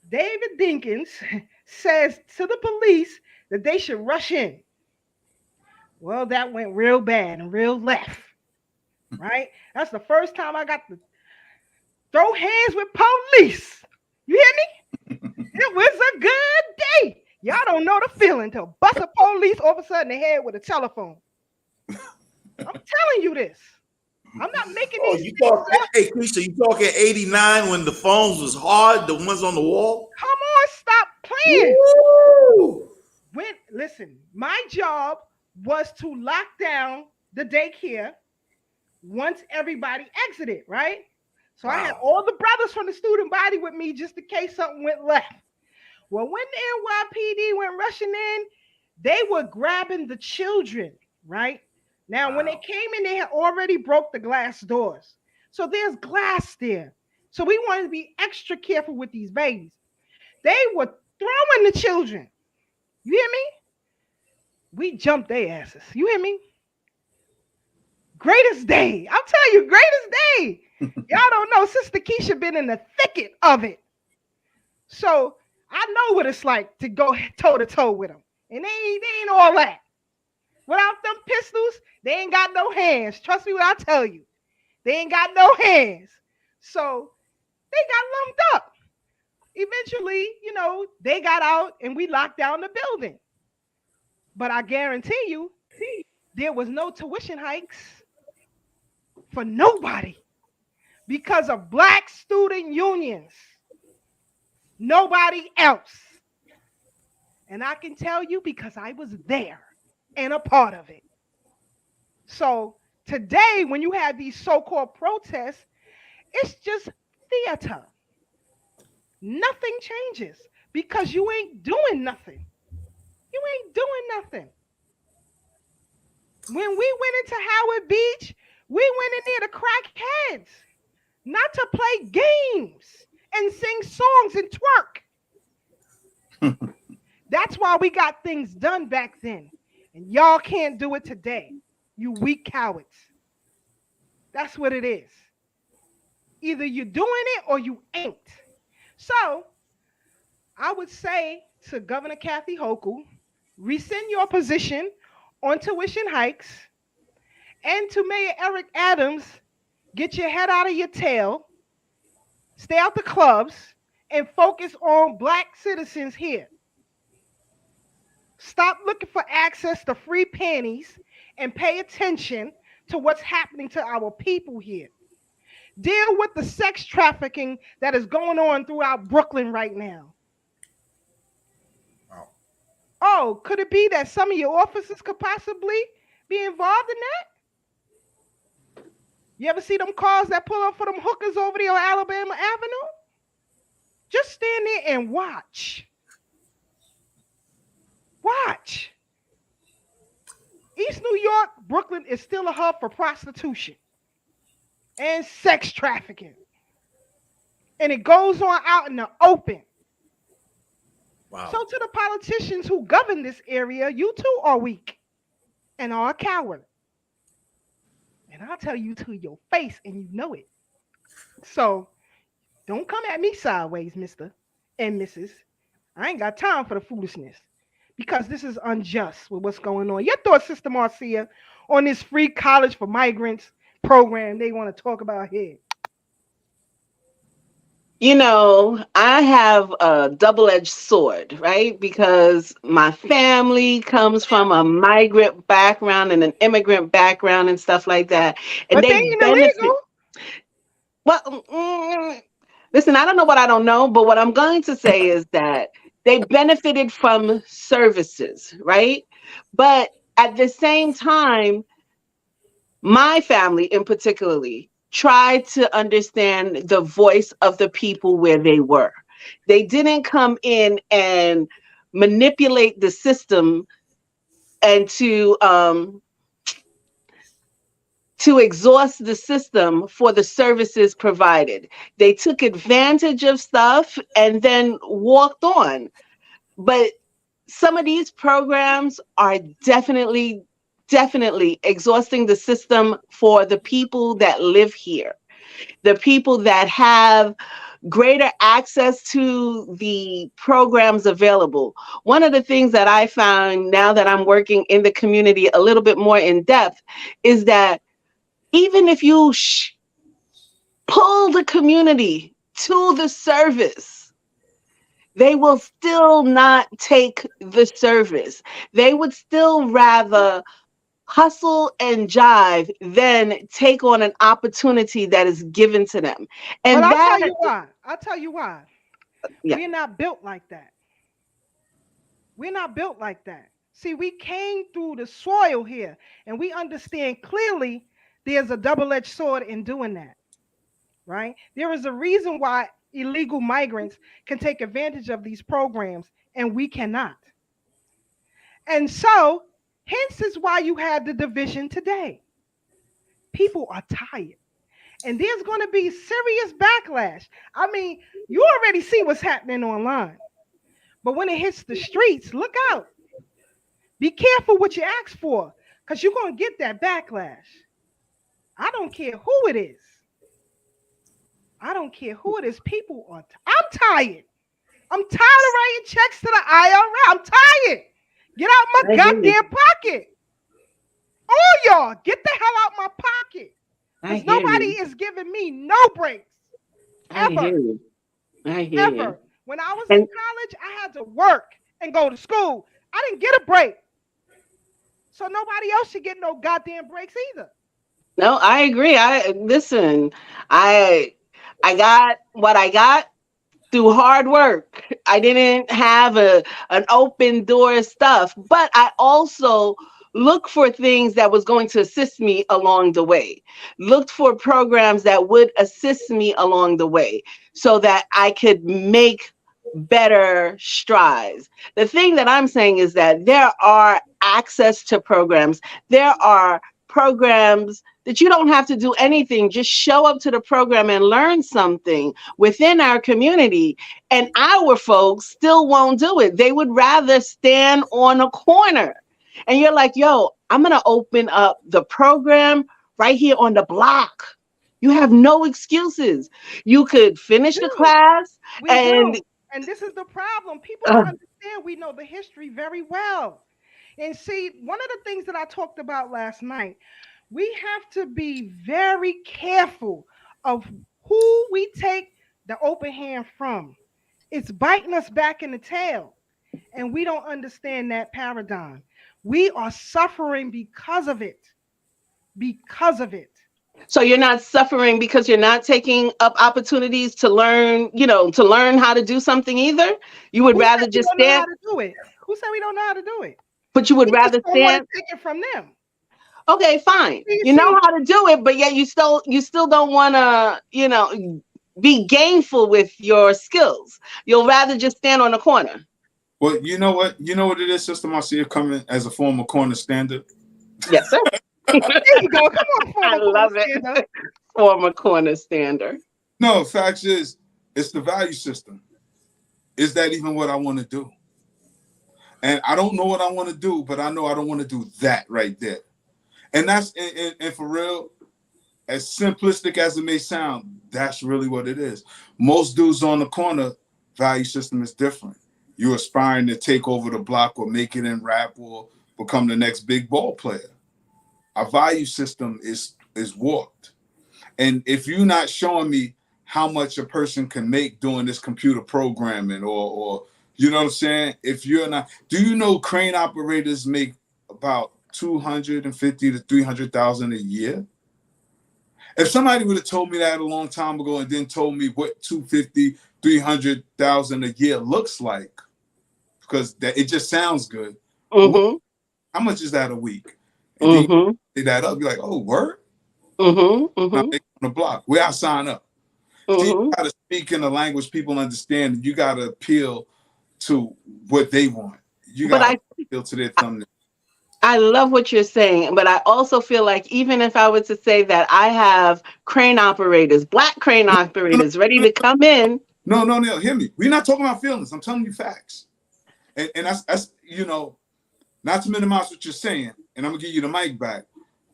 David Dinkins says to the police that they should rush in. Well, that went real bad and real left, right? That's the first time I got to throw hands with police. You hear me? It was a good day. Y'all don't know the feeling to bust a police all of a sudden in the head with a telephone. I'm telling you this. I'm not making these. Hey, Keisha, you talking 89 when the phones was hard, the ones on the wall? Come on, stop playing. Woo! Listen, my job was to lock down the daycare once everybody exited, right? So I had Wow. all the brothers from the student body with me just in case something went left. Well, when the NYPD went rushing in, they were grabbing the children, right? Now, when they Wow. came in, they had already broke the glass doors. So there's glass there. So we wanted to be extra careful with these babies. They were throwing the children. You hear me? We jumped their asses. You hear me? Greatest day. I'm telling you, greatest day. Y'all don't know. Sister Keisha been in the thicket of it. So I know what it's like to go toe to toe with them. And they ain't all that. Without them pistols, they ain't got no hands. Trust me when I tell you. They ain't got no hands. So they got lumped up. Eventually, they got out and we locked down the building. But I guarantee you, there was no tuition hikes for nobody because of black student unions. Nobody else. And I can tell you because I was there and a part of it. So today, when you have these so-called protests, it's just theater. Nothing changes because you ain't doing nothing. You ain't doing nothing. When we went into Howard Beach, we went in there to crack heads, not to play games and sing songs and twerk. That's why we got things done back then. And y'all can't do it today. You weak cowards. That's what it is. Either you're doing it or you ain't. So I would say to Governor Kathy Hochul, rescind your position on tuition hikes. And to Mayor Eric Adams, get your head out of your tail, stay out the clubs, and focus on black citizens here. Stop looking for access to free panties and pay attention to what's happening to our people here. Deal with the sex trafficking that is going on throughout Brooklyn right now. Wow. Oh, could it be that some of your officers could possibly be involved in that? You ever see them cars that pull up for them hookers over there on Alabama Avenue? Just stand there and watch. Watch. East New York, Brooklyn is still a hub for prostitution and sex trafficking. And it goes on out in the open. Wow. So to the politicians who govern this area, you too are weak and are a coward. And I'll tell you to your face, and you know it. So don't come at me sideways, Mr. and Mrs. I ain't got time for the foolishness because this is unjust with what's going on. Your thoughts, Sister Marcia, on this free college for migrants program they want to talk about here? I have a double-edged sword, right? Because my family comes from a migrant background and an immigrant background and stuff like that. And But they they ain't benefit. illegal. Well, listen, I don't know what I don't know, but what I'm going to say is that they benefited from services, right? But at the same time, my family in particularly tried to understand the voice of the people where they were. They didn't come in and manipulate the system and to exhaust the system for the services provided. They took advantage of stuff and then walked on. But some of these programs are definitely exhausting the system for the people that live here, the people that have greater access to the programs available. One of the things that I found now that I'm working in the community a little bit more in depth is that even if you pull the community to the service, they will still not take the service. They would still rather hustle and jive than take on an opportunity that is given to them. But And I'll that, tell you why. I'll tell you why. yeah, We're not built like that. We're not built like that. See, we came through the soil here and we understand clearly there's a double-edged sword in doing that, right? There is a reason why illegal migrants can take advantage of these programs and we cannot. And so, hence is why you had the division today. People are tired. And there's going to be serious backlash. I mean, you already see what's happening online. But when it hits the streets, look out. Be careful what you ask for, because you're going to get that backlash. I don't care who it is. I don't care who it is. People are I'm tired. I'm tired of writing checks to the IRS. I'm tired. Get out my goddamn pocket. All y'all, get the hell out my pocket. Because nobody is giving me no breaks. Ever. I hear Ever. You. When I was in college, I had to work and go to school. I didn't get a break. So nobody else should get no goddamn breaks either. No, I agree. Listen, I got what I got through hard work. I didn't have an open door stuff, but I also looked for things that was going to assist me along the way. Looked for programs that would assist me along the way so that I could make better strides. The thing that I'm saying is that there are access to programs. There are programs that you don't have to do anything. Just show up to the program and learn something within our community. And our folks still won't do it. They would rather stand on a corner. And you're like, yo, I'm going to open up the program right here on the block. You have no excuses. You could finish the class. And this is the problem. People don't understand we know the history very well. And see, one of the things that I talked about last night, we have to be very careful of who we take the open hand from. It's biting us back in the tail. And we don't understand that paradigm. We are suffering because of it. Because of it. So you're not suffering because you're not taking up opportunities to learn, to learn how to do something either? You would rather just stand. Know how to do it? Who said we don't know how to do it? But you would rather stand. Take it from them. Okay, fine. You know how to do it, but yet you still don't want to, be gainful with your skills. You'll rather just stand on the corner. Well, you know what? You know what it is, Sister Marcia, coming as a former corner stander? Yes, sir. There you go. Come on, former I love it. Former corner stander. No, facts is, it's the value system. Is that even what I want to do? And I don't know what I want to do, but I know I don't want to do that right there. And that's, and for real, as simplistic as it may sound, that's really what it is. Most dudes on the corner, value system is different. You're aspiring to take over the block or make it in rap or become the next big ball player. Our value system is warped. And if you're not showing me how much a person can make doing this computer programming or you know what I'm saying? If you're not, do you know crane operators make about 250 to 300,000 a year? If somebody would have told me that a long time ago and then told me what 250, 300,000 a year looks like, because it just sounds good. Mm-hmm. How much is that a week? And then you say that up, you're like, oh, word? Mm-hmm. I'm on the block. Where I sign up. Mm-hmm. So you got to speak in a language people understand. You got to appeal to what they want. You got to appeal to their thumbnail. I love what you're saying, but I also feel like even if I were to say that I have crane operators, black crane operators ready to come in. No, hear me. We're not talking about feelings. I'm telling you facts. And that's not to minimize what you're saying, and I'm going to give you the mic back,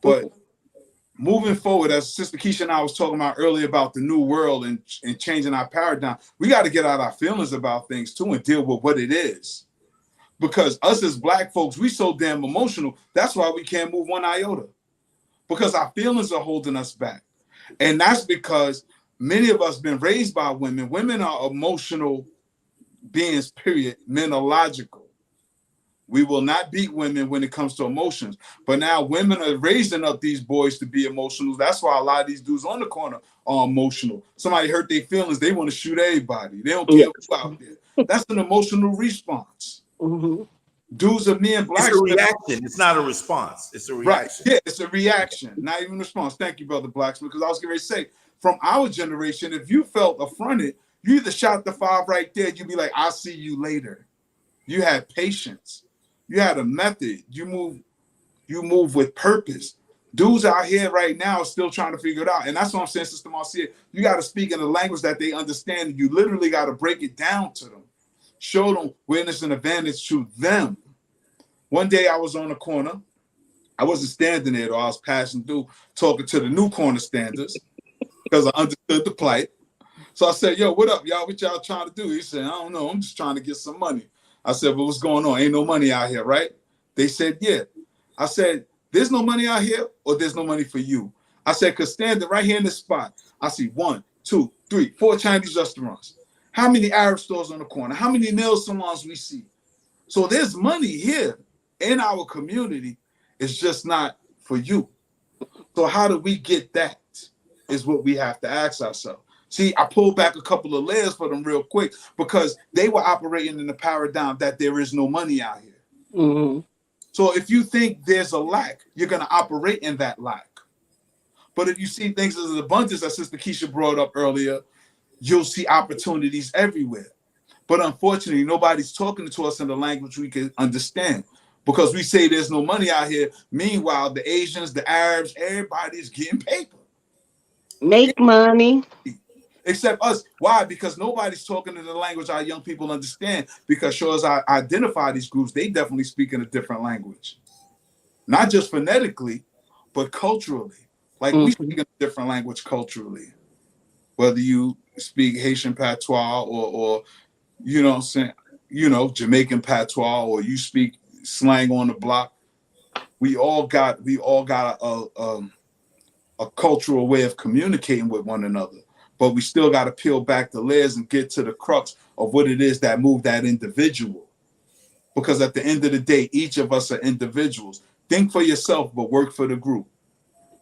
but moving forward, as Sister Keisha and I was talking about earlier about the new world and changing our paradigm, we got to get out our feelings about things too and deal with what it is. Because us as black folks, we so damn emotional. That's why we can't move one iota. Because our feelings are holding us back. And that's because many of us been raised by women. Women are emotional beings, period. Men are logical. We will not beat women when it comes to emotions. But now women are raising up these boys to be emotional. That's why a lot of these dudes on the corner are emotional. Somebody hurt their feelings, they want to shoot everybody. They don't care who out there. That's an emotional response. Mm-hmm. Dudes are me and blacks. It's a reaction. It's not a response. It's a reaction. Right. Yeah, it's a reaction, not even a response. Thank you, Brother Blacksmith, because I was going to say, from our generation, if you felt affronted, you either shot the 5 right there, you'd be like, I'll see you later. You had patience. You had a method. You move with purpose. Dudes out here right now are still trying to figure it out. And that's what I'm saying, Sister Marcia. You got to speak in a language that they understand. You literally got to break it down to them. Show them when it's an advantage to them. One day I was on the corner. I wasn't standing there, though. I was passing through, talking to the new corner standers because I understood the plight. So I said, yo, what up, y'all? What y'all trying to do? He said, I don't know. I'm just trying to get some money. I said, well, what's going on? Ain't no money out here, right? They said, yeah. I said, there's no money out here or there's no money for you. I said, because standing right here in this spot, I see 1, 2, 3, 4 Chinese restaurants. How many Arab stores on the corner? How many nail salons we see? So there's money here in our community. It's just not for you. So how do we get that is what we have to ask ourselves. See, I pulled back a couple of layers for them real quick because they were operating in the paradigm that there is no money out here. Mm-hmm. So if you think there's a lack, you're going to operate in that lack. But if you see things as an abundance, as Sister Keisha brought up earlier, you'll see opportunities everywhere. But unfortunately, nobody's talking to us in the language we can understand because we say there's no money out here. Meanwhile, the Asians, the Arabs, everybody's getting paper. Make money. Except us. Why? Because nobody's talking in the language our young people understand. Because sure as I identify these groups, they definitely speak in a different language. Not just phonetically, but culturally. Like we speak in a different language culturally. Whether you speak Haitian patois or you know what I'm saying, you know, Jamaican patois, or you speak slang on the block. We all got a cultural way of communicating with one another. But we still got to peel back the layers and get to the crux of what it is that moved that individual. Because at the end of the day, each of us are individuals. Think for yourself, but work for the group.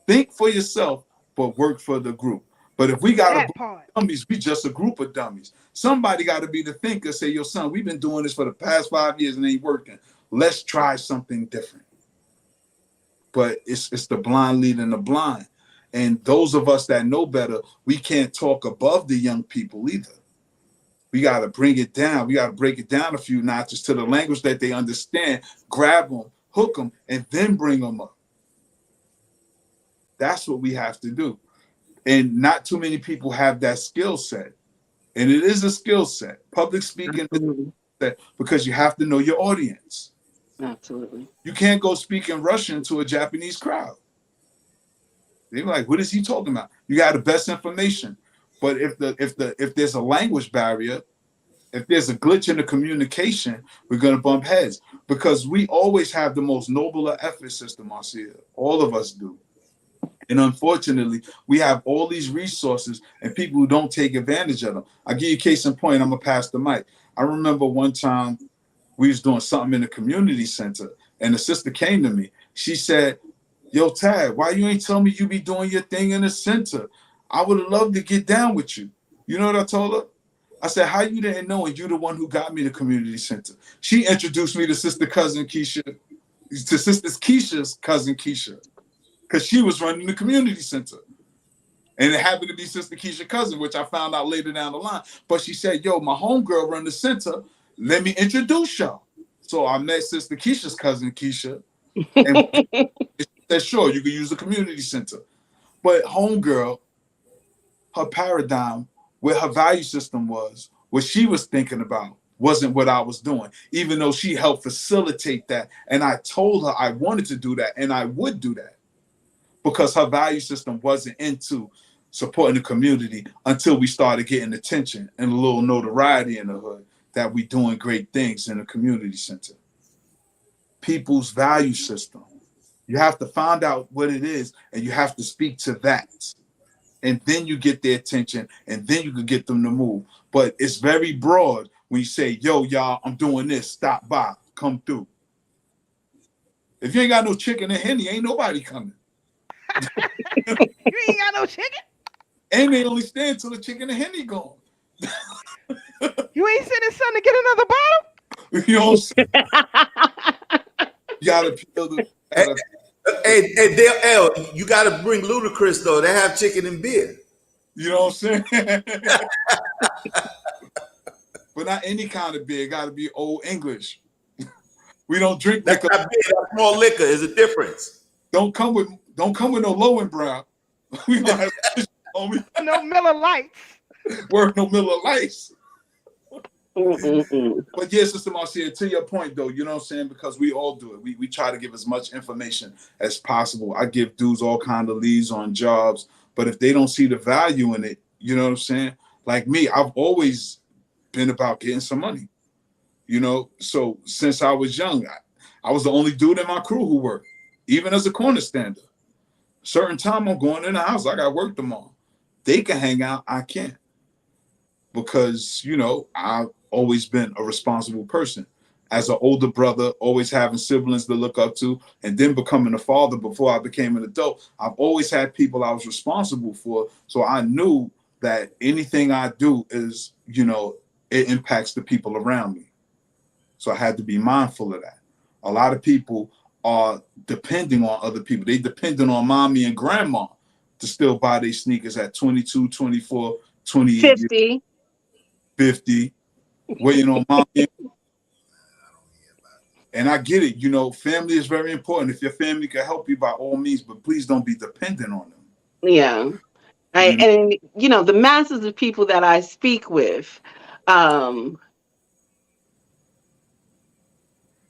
Think for yourself, but work for the group. But if we got dummies, we just a group of dummies. Somebody got to be the thinker, say, yo, son, we've been doing this for the past 5 years and it ain't working. Let's try something different. But it's the blind leading the blind. And those of us that know better, we can't talk above the young people either. We got to bring it down. We got to break it down a few notches to the language that they understand, grab them, hook them, and then bring them up. That's what we have to do. And not too many people have that skill set. And it is a skill set. Public speaking is a skill set because you have to know your audience. Absolutely. You can't go speak in Russian to a Japanese crowd. They're like, what is he talking about? You got the best information. But if there's a language barrier, if there's a glitch in the communication, we're gonna bump heads. Because we always have the most nobler effort system, Marcia. All of us do. And unfortunately, we have all these resources and people who don't take advantage of them. I'll give you a case in point. I'm gonna pass the mic. I remember one time we was doing something in the community center and the sister came to me. She said, yo, Tad, why you ain't tell me you be doing your thing in the center? I would have loved to get down with you. You know what I told her? I said, how you didn't know and you the one who got me the community center? She introduced me to Sister Cousin Keisha, to Sister Keisha's cousin Keisha, because she was running the community center. And it happened to be Sister Keisha's cousin, which I found out later down the line. But she said, yo, my homegirl run the center. Let me introduce y'all. So I met Sister Keisha's cousin Keisha. And she said, sure, you can use the community center. But homegirl, her paradigm, where her value system was, what she was thinking about wasn't what I was doing, even though she helped facilitate that. And I told her I wanted to do that and I would do that because her value system wasn't into supporting the community until we started getting attention and a little notoriety in the hood that we doing great things in the community center. People's value system. You have to find out what it is and you have to speak to that. And then you get their attention and then you can get them to move. But it's very broad when you say, yo, y'all, I'm doing this, stop by, come through. If you ain't got no chicken and Henny, ain't nobody coming. You ain't got no chicken? And they only stand till the chicken and Henny gone. You ain't sending son to get another bottle? You know what I'm saying? gotta peel the. Hey, Dale L, you gotta bring Ludacris though. They have chicken and beer. You know what I'm saying? But not any kind of beer. It gotta be Old English. We don't drink That's liquor. not beer. That's more liquor. There's a difference. Don't come with no low and brown. We don't have No Miller Lights. Word, no Miller Lights. Mm-mm-mm. But yeah, Sister Marcia, to your point though, you know what I'm saying? Because we all do it. We try to give as much information as possible. I give dudes all kind of leads on jobs, but if they don't see the value in it, you know what I'm saying? Like me, I've always been about getting some money. You know, so since I was young, I was the only dude in my crew who worked, even as a corner stander. Certain time I'm going in the house, I got work tomorrow. They can hang out, I can't. Because, you know, I've always been a responsible person. As an older brother, always having siblings to look up to, and then becoming a father before I became an adult, I've always had people I was responsible for. So I knew that anything I do is, you know, it impacts the people around me. So I had to be mindful of that. A lot of people are depending on other people. They depending on mommy and grandma to still buy their sneakers at 22, 24, 28, 50. 50, waiting on mommy. And I get it. You know, family is very important. If your family can help you, by all means, but please don't be dependent on them. Yeah. And, you know, the masses of people that I speak with,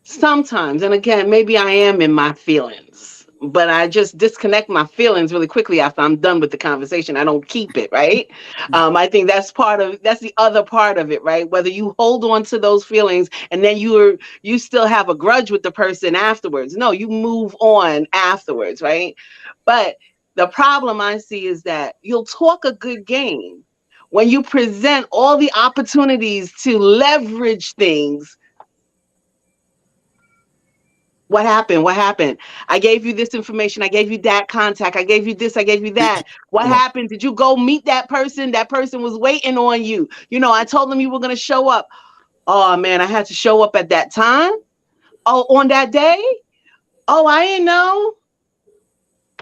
sometimes, and again, maybe I am in my feelings, but I just disconnect my feelings really quickly after I'm done with the conversation. I don't keep it, right? I think that's the other part of it, right? Whether you hold on to those feelings and then you still have a grudge with the person afterwards. No, you move on afterwards, right? But the problem I see is that you'll talk a good game when you present all the opportunities to leverage things. What happened? What happened? I gave you this information. I gave you that contact. I gave you this. I gave you that. What happened? Did you go meet that person? That person was waiting on you. You know, I told them you were going to show up. Oh, man, I had to show up at that time. Oh, on that day? Oh, I didn't know.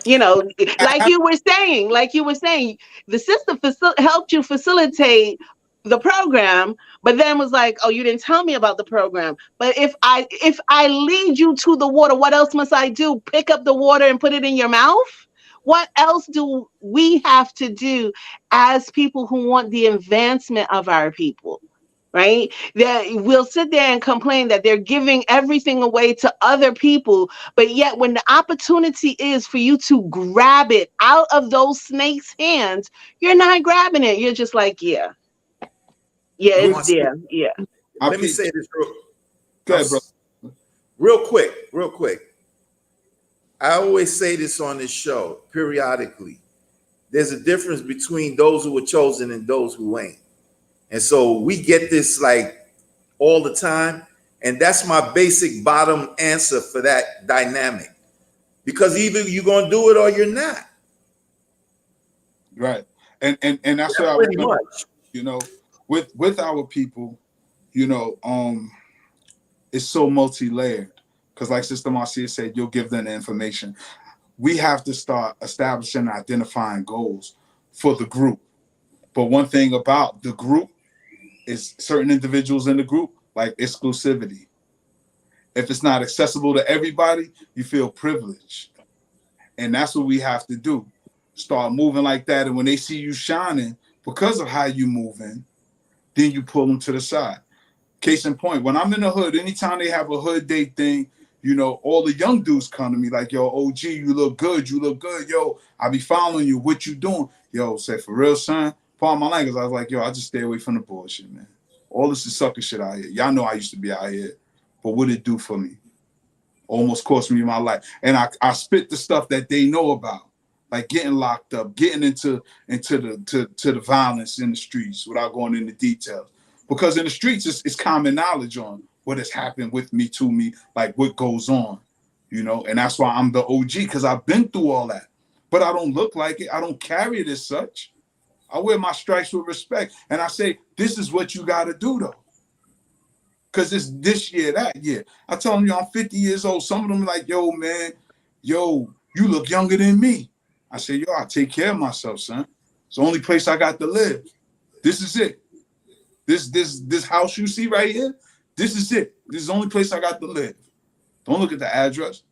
You know, like you were saying, the system helped you facilitate the program, but then was like, oh, you didn't tell me about the program. But if I lead you to the water, what else must I do? Pick up the water and put it in your mouth? What else do we have to do as people who want the advancement of our people? Right? That we'll sit there and complain that they're giving everything away to other people, but yet when the opportunity is for you to grab it out of those snakes' hands, you're not grabbing it. You're just like, yeah, it's there. Yeah. Let me say this real quick. I always say this on this show periodically. There's a difference between those who were chosen and those who ain't. And so we get this like all the time. And that's my basic bottom answer for that dynamic. Because either you're going to do it or you're not. Right. And that's what I pretty much. You know, with our people, you know, it's so multi-layered. Because like Sister Marcia said, you'll give them the information. We have to start establishing and identifying goals for the group. But one thing about the group is certain individuals in the group like exclusivity. If it's not accessible to everybody, you feel privileged. And that's what we have to do. Start moving like that. And when they see you shining because of how you moving, then you pull them to the side. Case in point, when I'm in the hood, anytime they have a hood day thing, you know, all the young dudes come to me like, yo, OG, you look good. Yo, I be following you. What you doing? Yo, say, for real, son? Part of my language, I was like, yo, I just stay away from the bullshit, man. All this is sucker shit out here. Y'all know I used to be out here, but what it do for me? Almost cost me my life. And I spit the stuff that they know about, like getting locked up, getting into the violence in the streets without going into details. Because in the streets, it's common knowledge on what has happened with me, to me, like what goes on, you know? And that's why I'm the OG, because I've been through all that. But I don't look like it. I don't carry it as such. I wear my stripes with respect. And I say, this is what you got to do, though. because it's this year, that year. I tell them, yo, I'm 50 years old. Some of them like, yo, man, yo, you look younger than me. I say, yo, I take care of myself, son. It's the only place I got to live. This is it. This house you see right here, this is it. This is the only place I got to live. Don't look at the address.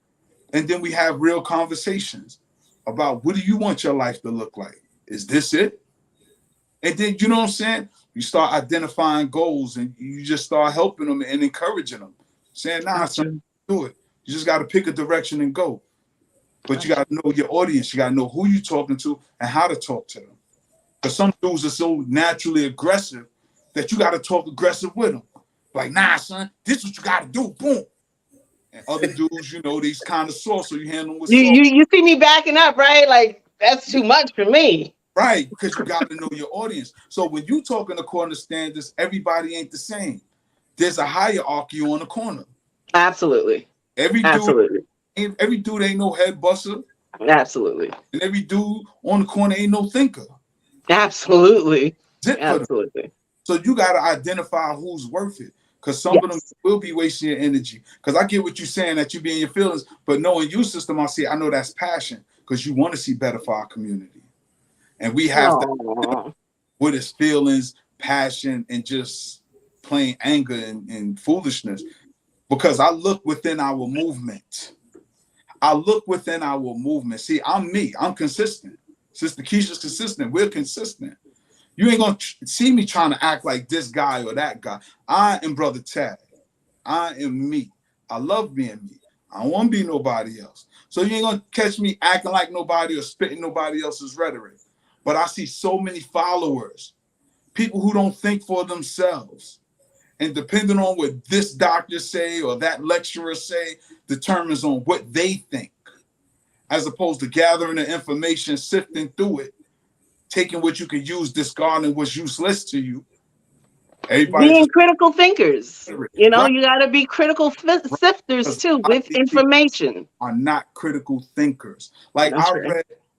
And then we have real conversations about what do you want your life to look like? Is this it? And then, you know what I'm saying? You start identifying goals and you just start helping them and encouraging them. Saying, nah, son, do it. You just got to pick a direction and go. But you got to know your audience. You got to know who you're talking to and how to talk to them. Because some dudes are so naturally aggressive that you got to talk aggressive with them. Like, nah, son, this is what you got to do. Boom. And other dudes, you know, these kind of soft, so you handle them with soft. You see me backing up, right? Like, that's too much for me. Right, because you got to know your audience. So when you talking according to standards, everybody ain't the same. There's a hierarchy on the corner. Absolutely. Every dude ain't no head buster. Absolutely. And every dude on the corner ain't no thinker. Absolutely. Absolutely. So you got to identify who's worth it. Because some of them will be wasting your energy. Because I get what you're saying, that you be in your feelings, but knowing you, system, I know that's passion because you want to see better for our community. And we have to, with his feelings, passion, and just plain anger and foolishness. Because I look within our movement. See, I'm me. I'm consistent. Sister Keisha's consistent. We're consistent. You ain't going to see me trying to act like this guy or that guy. I am Brother Tad. I am me. I love being me. I don't want to be nobody else. So you ain't going to catch me acting like nobody or spitting nobody else's rhetoric. But I see so many followers, people who don't think for themselves. And depending on what this doctor say or that lecturer say determines on what they think, as opposed to gathering the information, sifting through it, taking what you can use, discarding what's useless to you. Everybody being critical thinkers. You know, you got to be critical sifters too with information. Are not critical thinkers. Like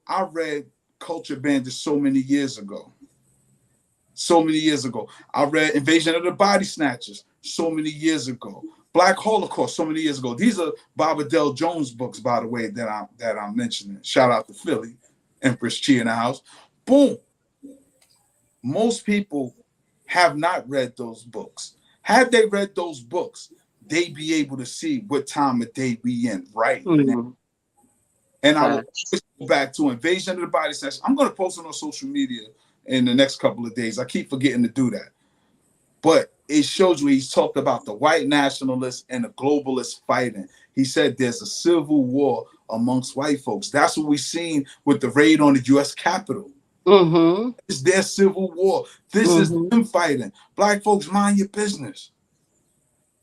I read Culture Bandit so many years ago. I read Invasion of the Body Snatchers so many years ago. Black Holocaust so many years ago. These are Bob Adele Jones books, by the way, that I'm mentioning. Shout out to Philly, Empress Chi in the house. Boom. Most people have not read those books. Had they read those books, they'd be able to see what time of day we in right now. And I will go back to Invasion of the Body Snatchers. I'm going to post it on social media in the next couple of days. I keep forgetting to do that. But it shows you he's talked about the white nationalists and the globalists fighting. He said there's a civil war amongst white folks. That's what we've seen with the raid on the U.S. Capitol. It's their civil war. This is them fighting. Black folks, mind your business.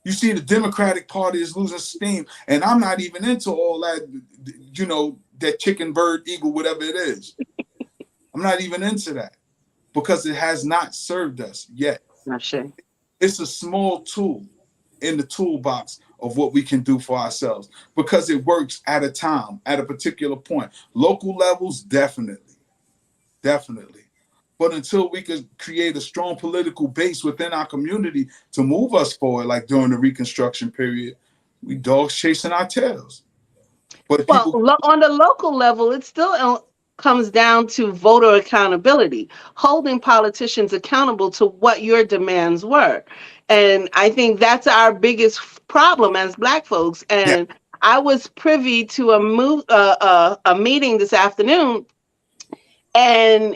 You see the Democratic Party is losing steam. And I'm not even into all that, you know, that chicken, bird, eagle, whatever it is. I'm not even into that because it has not served us yet. Not sure. It's a small tool in the toolbox of what we can do for ourselves because it works at a time, at a particular point. Local levels, definitely. But until we could create a strong political base within our community to move us forward, like during the Reconstruction period, we dogs chasing our tails. But on the local level, it still comes down to voter accountability, holding politicians accountable to what your demands were. And I think that's our biggest problem as Black folks. And I was privy to a meeting this afternoon, and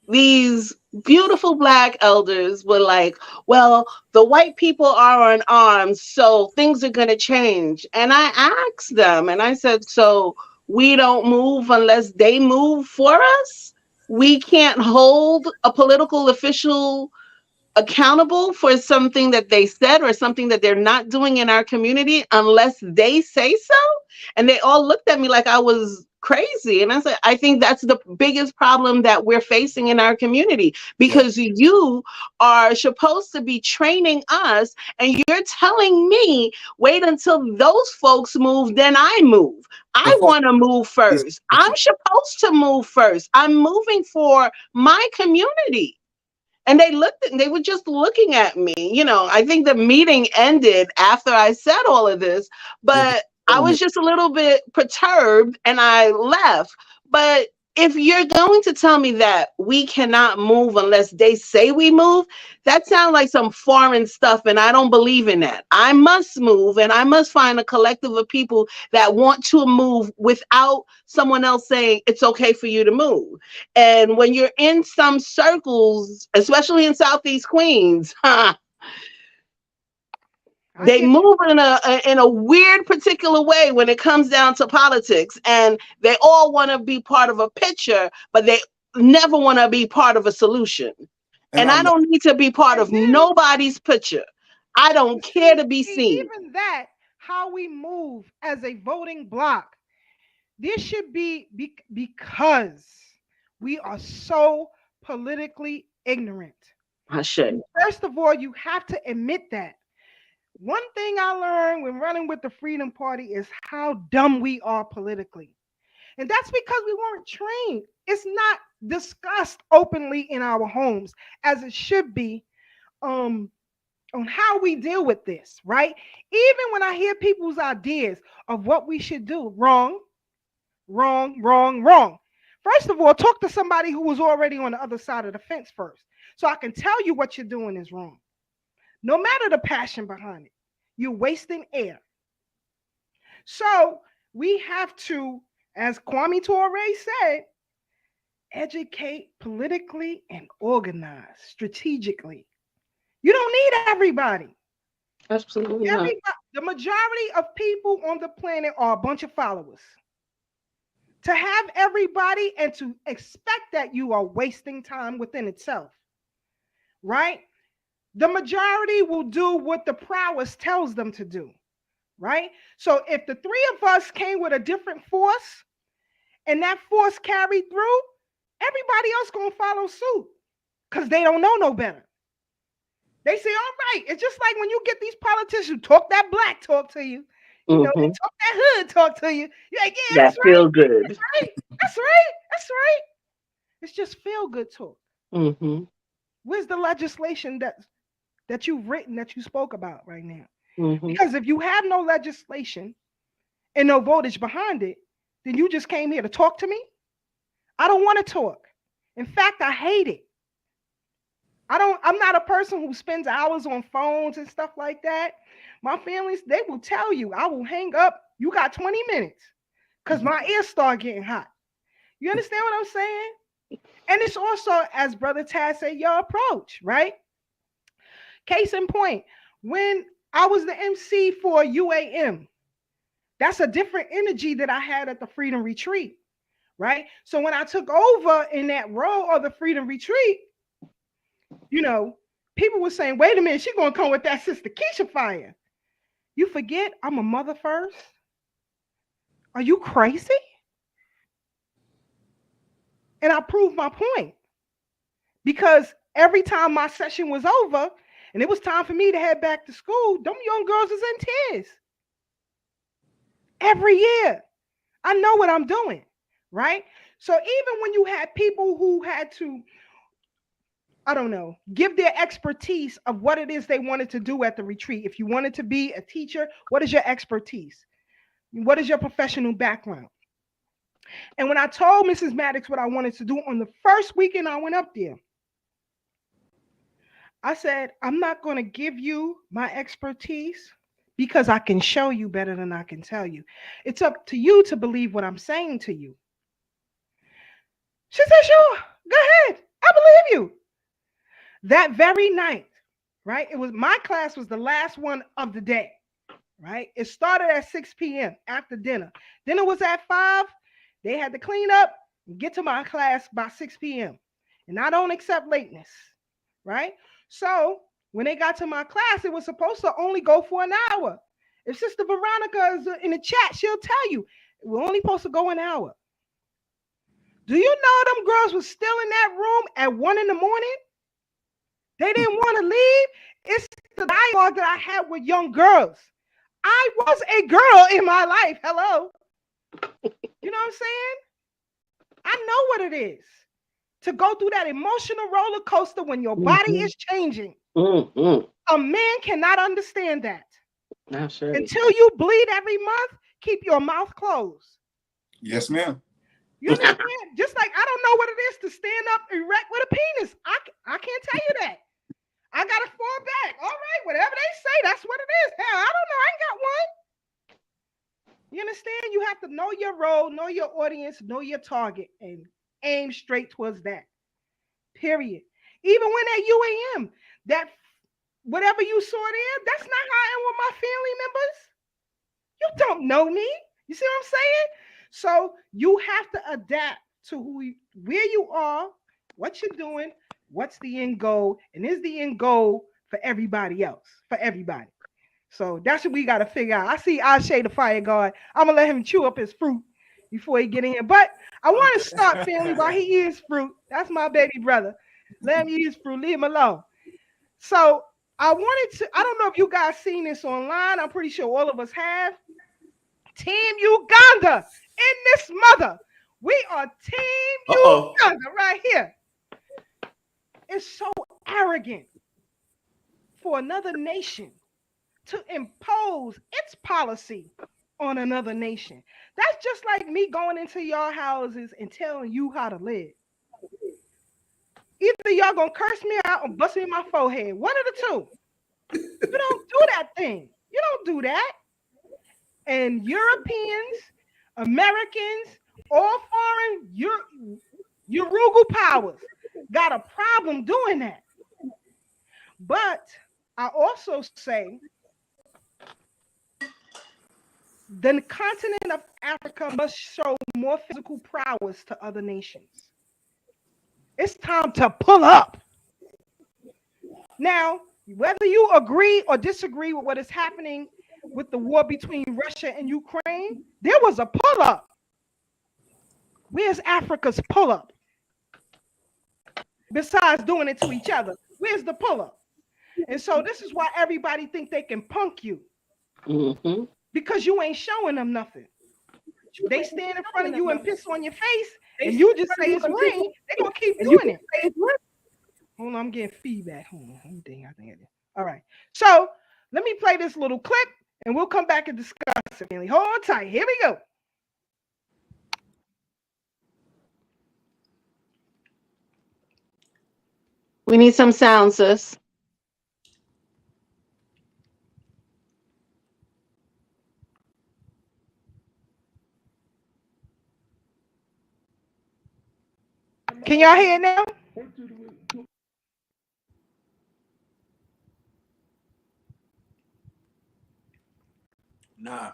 these beautiful Black elders were like, well, the white people are in arms, so things are going to change. And I asked them, and I said, so we don't move unless they move for us? We can't hold a political official accountable for something that they said or something that they're not doing in our community unless they say so? And they all looked at me like I was crazy. And I said, I think that's the biggest problem that we're facing in our community, because you are supposed to be training us and you're telling me, wait until those folks move, then I move. I want to move first. I'm supposed to move first. I'm moving for my community. And they were just looking at me. I think the meeting ended after I said all of this, but I was just a little bit perturbed and I left. But if you're going to tell me that we cannot move unless they say we move, that sounds like some foreign stuff, and I don't believe in that. I must move, and I must find a collective of people that want to move without someone else saying it's okay for you to move. And when you're in some circles, especially in Southeast Queens, they move in a weird particular way when it comes down to politics, and they all want to be part of a picture, but they never want to be part of a solution. And I don't need to be part of nobody's picture. I don't care to be seen. Even that, how we move as a voting bloc, this should be because we are so politically ignorant. I should. First of all, you have to admit that. One thing I learned when running with the Freedom Party is how dumb we are politically. And that's because we weren't trained. It's not discussed openly in our homes as it should be on how we deal with this, right? Even when I hear people's ideas of what we should do, wrong. First of all, talk to somebody who was already on the other side of the fence first, so I can tell you what you're doing is wrong. No matter the passion behind it, you're wasting air. So we have to, as Kwame Ture said, educate politically and organize strategically. You don't need everybody. Absolutely not. The majority of people on the planet are a bunch of followers. To have everybody and to expect that, you are wasting time within itself, right? The majority will do what the prowess tells them to do, right? So if the three of us came with a different force and that force carried through, everybody else gonna follow suit because they don't know no better. They say, all right, it's just like when you get these politicians who talk that black talk to you, you know, they talk that hood talk to you. You're like, yeah, that's right. Feel good. That's right. That's right. That's right. It's just feel good talk. Where's the legislation that you've written that you spoke about right now? Because if you have no legislation and no voltage behind it, then you just came here to talk to me. I don't want to talk. In fact, I hate it. I'm not a person who spends hours on phones and stuff like that. My families, they will tell you, I will hang up. You got 20 minutes because my ears start getting hot. You understand what I'm saying? And it's also, as Brother Taz said, your approach, right? Case in point, when I was the MC for UAM, that's a different energy that I had at the Freedom Retreat, right? So when I took over in that role of the Freedom Retreat, you know, people were saying, wait a minute, she's going to come with that Sister Keisha fire. You forget I'm a mother first? Are you crazy? And I proved my point. Because every time my session was over and it was time for me to head back to school, them young girls was in tears. Every year. I know what I'm doing, right? So even when you had people who had to, I don't know, give their expertise of what it is they wanted to do at the retreat. If you wanted to be a teacher, what is your expertise? What is your professional background? And when I told Mrs. Maddox what I wanted to do on the first weekend I went up there, I said, I'm not going to give you my expertise because I can show you better than I can tell you. It's up to you to believe what I'm saying to you. She said, sure, go ahead. I believe you. That very night, right? My class was the last one of the day, right? It started at 6 p.m. after dinner. Dinner was at 5. They had to clean up and get to my class by 6 p.m. And I don't accept lateness, right? So when they got to my class, it was supposed to only go for an hour. If Sister Veronica is in the chat, she'll tell you, we're only supposed to go an hour. Do you know them girls were still in that room at 1 in the morning? They didn't want to leave. It's the dialogue that I had with young girls. I was a girl in my life. Hello. You know what I'm saying? I know what it is to go through that emotional roller coaster when your body is changing. A man cannot understand that. Until you bleed every month, keep your mouth closed. Yes, ma'am. You understand? Just like I don't know what it is to stand up erect with a penis. I can't tell you that. I gotta fall back. All right, whatever they say, that's what it is. Hell, I don't know. I ain't got one. You understand? You have to know your role, know your audience, know your target, and aim straight towards that. Period. Even when at UAM, that whatever you saw there, that's not how I am with my family members. You don't know me. You see what I'm saying? So you have to adapt to where you are, what you're doing, what's the end goal, and is the end goal for everybody else, for everybody. So that's what we got to figure out. I see Ashe the fire guard. I'm going to let him chew up his fruit before he get in here. But I want to start, family, while he eats fruit. That's my baby brother. Let him eat his fruit. Leave him alone. So I don't know if you guys seen this online. I'm pretty sure all of us have. Team Uganda in this mother. We are Team Uganda right here. It's so arrogant for another nation to impose its policy on another nation. That's just like me going into your houses and telling you how to live. Either y'all gonna curse me out or bust me in my forehead. One of the two. You don't do that thing. You don't do that. And Europeans, Americans, all foreign Urugu powers got a problem doing that. But I also say the continent of Africa must show more physical prowess to other nations. It's time to pull up. Now, whether you agree or disagree with what is happening with the war between Russia and Ukraine, there was a pull-up. Where's Africa's pull-up? Besides doing it to each other, where's the pull-up? And so this is why everybody think they can punk you. Because you ain't showing them nothing. They stand in front of you and piss on your face, and you just say it's rain, they're going to keep doing it. Hold on, I'm getting feedback. Hold on, I think it is. All right. So let me play this little clip, and we'll come back and discuss it. Hold on tight. Here we go. We need some sound, sis. Can y'all hear it now? Nah.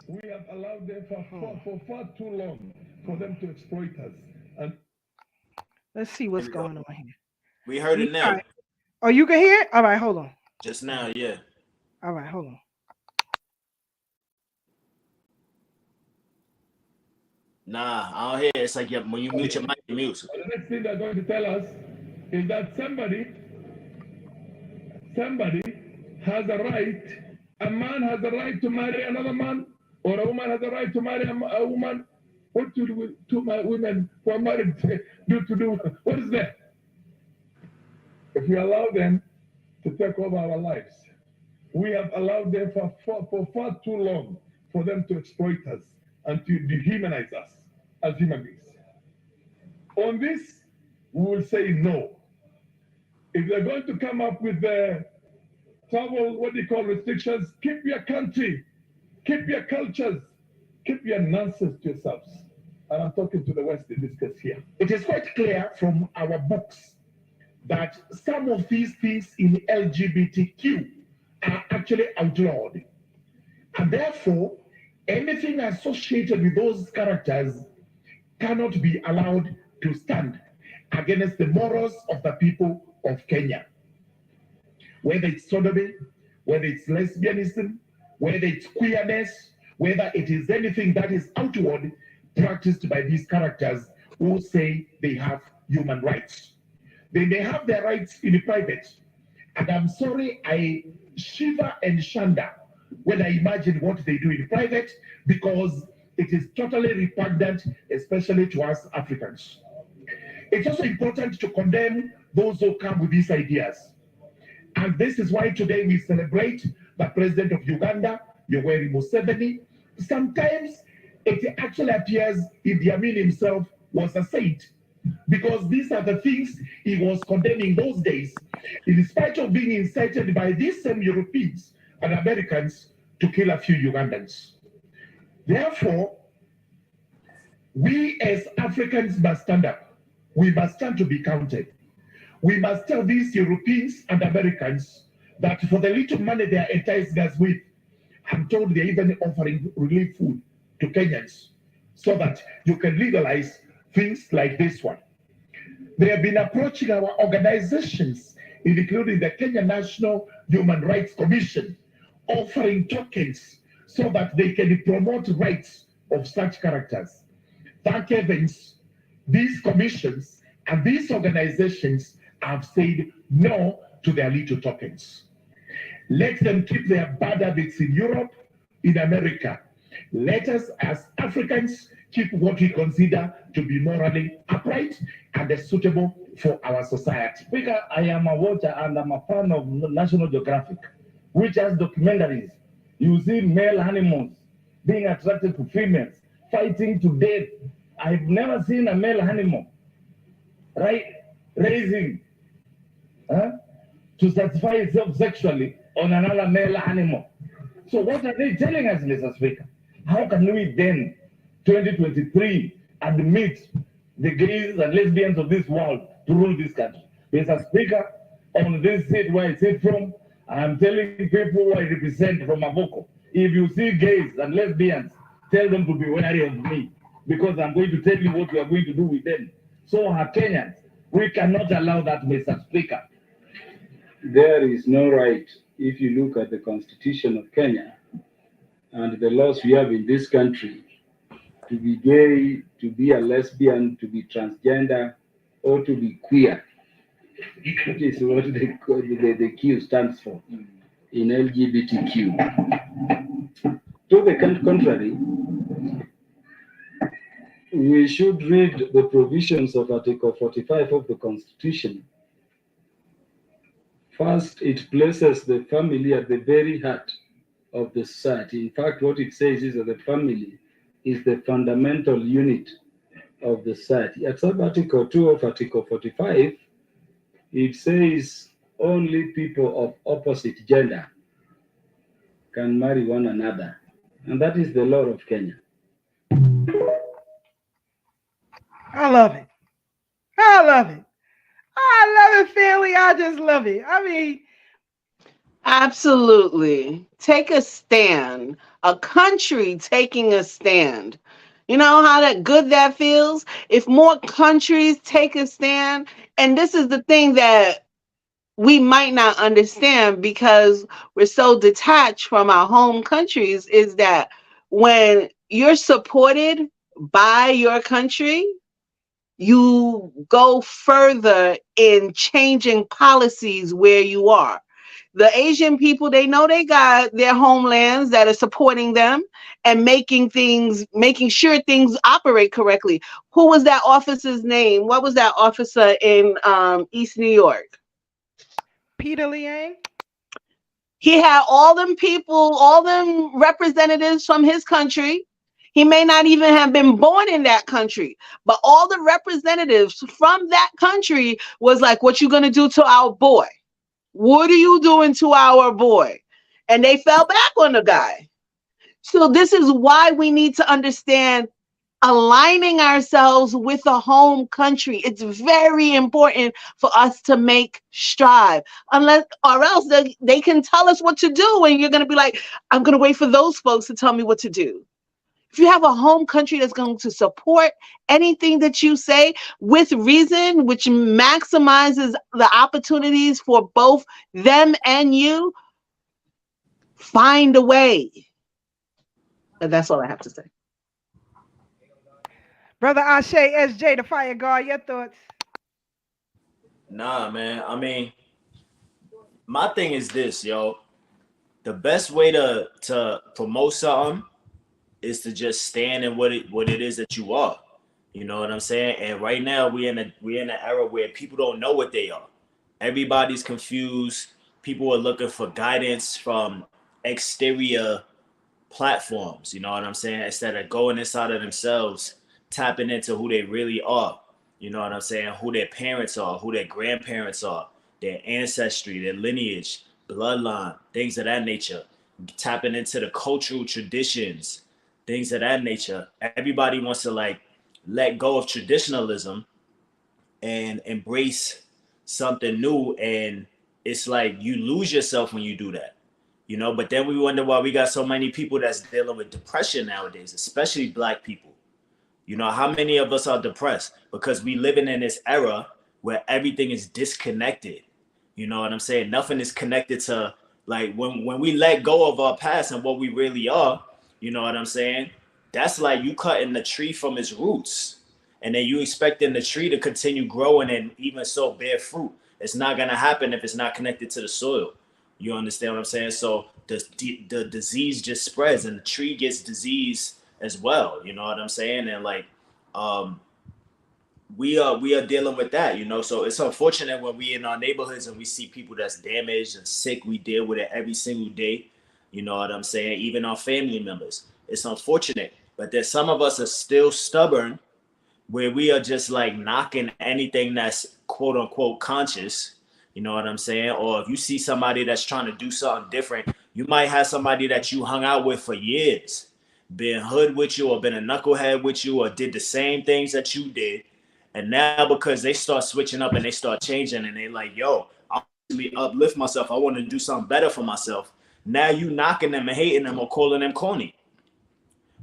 We have allowed them for far too long for them to exploit us. And let's see what's going on here. We heard it now. Right. Oh, you can hear it? All right, hold on. Just now, yeah. All right, hold on. Nah, I don't hear it. It's like when you mute your mic, you mute. The next thing they're going to tell us is that somebody has a right, a man has a right to marry another man, or a woman has a right to marry a woman. What do two women who are married do? What is that? If we allow them to take over our lives, we have allowed them for far too long for them to exploit us and to dehumanize us as human beings. On this, we will say no. If they're going to come up with the travel, what they call restrictions, keep your country, keep your cultures, keep your nonsense to yourselves. And I'm talking to the West in this case here. It is quite clear from our books that some of these things in LGBTQ are actually outlawed. And therefore, anything associated with those characters cannot be allowed to stand against the morals of the people of Kenya. Whether it's sodomy, whether it's lesbianism, whether it's queerness, whether it is anything that is outward practiced by these characters who say they have human rights. They may have their rights in private. And I'm sorry, I shiver and shudder when I imagine what they do in private, because it is totally repugnant, especially to us Africans. it's also important to condemn those who come with these ideas. And this is why today we celebrate the president of Uganda, Yoweri Museveni. Sometimes it actually appears Idi Amin himself was a saint, because these are the things he was condemning those days, in spite of being incited by these same Europeans and Americans to kill a few Ugandans. Therefore, we as Africans must stand up. We must stand to be counted. We must tell these Europeans and Americans that for the little money they are enticing us with, I'm told they're even offering relief food to Kenyans so that you can legalize things like this one. They have been approaching our organizations, including the Kenya National Human Rights Commission, offering tokens so that they can promote rights of such characters. Thank heavens, these commissions and these organizations have said no to their little tokens. Let them keep their bad habits in Europe, in America. Let us, as Africans, keep what we consider to be morally upright and suitable for our society. Speaker, I am a watcher and I'm a fan of National Geographic, which has documentaries. You see male animals being attracted to females, fighting to death. I've never seen a male animal, right, raising to satisfy itself sexually on another male animal. So what are they telling us, Mr. Speaker? How can we then, 2023, admit the gays and lesbians of this world to rule this country? Mr. Speaker, on this seat where I sit from, I'm telling people who I represent from Maboko, if you see gays and lesbians, tell them to be wary of me, because I'm going to tell you what we are going to do with them. So our Kenyans, we cannot allow that, Mr. Speaker. There is no right, if you look at the Constitution of Kenya and the laws we have in this country, to be gay, to be a lesbian, to be transgender, or to be queer. That is what the Q stands for in LGBTQ. To the contrary, we should read the provisions of Article 45 of the Constitution. First, it places the family at the very heart of the society. In fact, what it says is that the family is the fundamental unit of the society. At Article 2 of Article 45, it says only people of opposite gender can marry one another. And that is the law of Kenya. I love it. I love it. I love it, family. I just love it. I mean, Absolutely. Take a stand. A country taking a stand. You know how good that feels? If more countries take a stand, and this is the thing that we might not understand because we're so detached from our home countries, is that when you're supported by your country, you go further in changing policies where you are. The Asian people, they know they got their homelands that are supporting them and making sure things operate correctly. Who was that officer's name? What was that officer in East New York? Peter Liang. He had all them people, all them representatives from his country. He may not even have been born in that country, but all the representatives from that country was like, what you gonna do to our boy? What are you doing to our boy? And they fell back on the guy. So this is why we need to understand aligning ourselves with a home country. It's very important for us to make strive, or else they can tell us what to do. And you're going to be like, I'm going to wait for those folks to tell me what to do. If you have a home country that's going to support anything that you say with reason, which maximizes the opportunities for both them and you, find a way. And that's all I have to say. Brother Ashe, SJ, the fire guard, your thoughts? Nah, man. I mean, my thing is this, yo. The best way to promote something is to just stand in what it is that you are. You know what I'm saying? And right now we're in an era where people don't know what they are. Everybody's confused. People are looking for guidance from exterior platforms. You know what I'm saying? Instead of going inside of themselves, tapping into who they really are. You know what I'm saying? Who their parents are, who their grandparents are, their ancestry, their lineage, bloodline, things of that nature. Tapping into the cultural traditions, things of that nature. Everybody wants to like let go of traditionalism and embrace something new. And it's like you lose yourself when you do that, you know. But then we wonder why we got so many people that's dealing with depression nowadays, especially Black people. You know, how many of us are depressed? Because we living in this era where everything is disconnected. You know what I'm saying? Nothing is connected to, like, when we let go of our past and what we really are, you know what I'm saying? That's like you cutting the tree from its roots. And then you expecting the tree to continue growing and even so bear fruit. It's not gonna happen if it's not connected to the soil. You understand what I'm saying? So the disease just spreads and the tree gets disease as well. You know what I'm saying? And like um we are dealing with that, you know. So it's unfortunate when we in our neighborhoods and we see people that's damaged and sick. We deal with it every single day. You know what I'm saying? Even our family members. It's unfortunate. But there's some of us are still stubborn where we are just like knocking anything that's quote unquote conscious. You know what I'm saying? Or if you see somebody that's trying to do something different, you might have somebody that you hung out with for years, been hood with you or been a knucklehead with you or did the same things that you did. And now because they start switching up and they start changing and they like, yo, I want to uplift myself. I want to do something better for myself. Now you knocking them and hating them or calling them corny.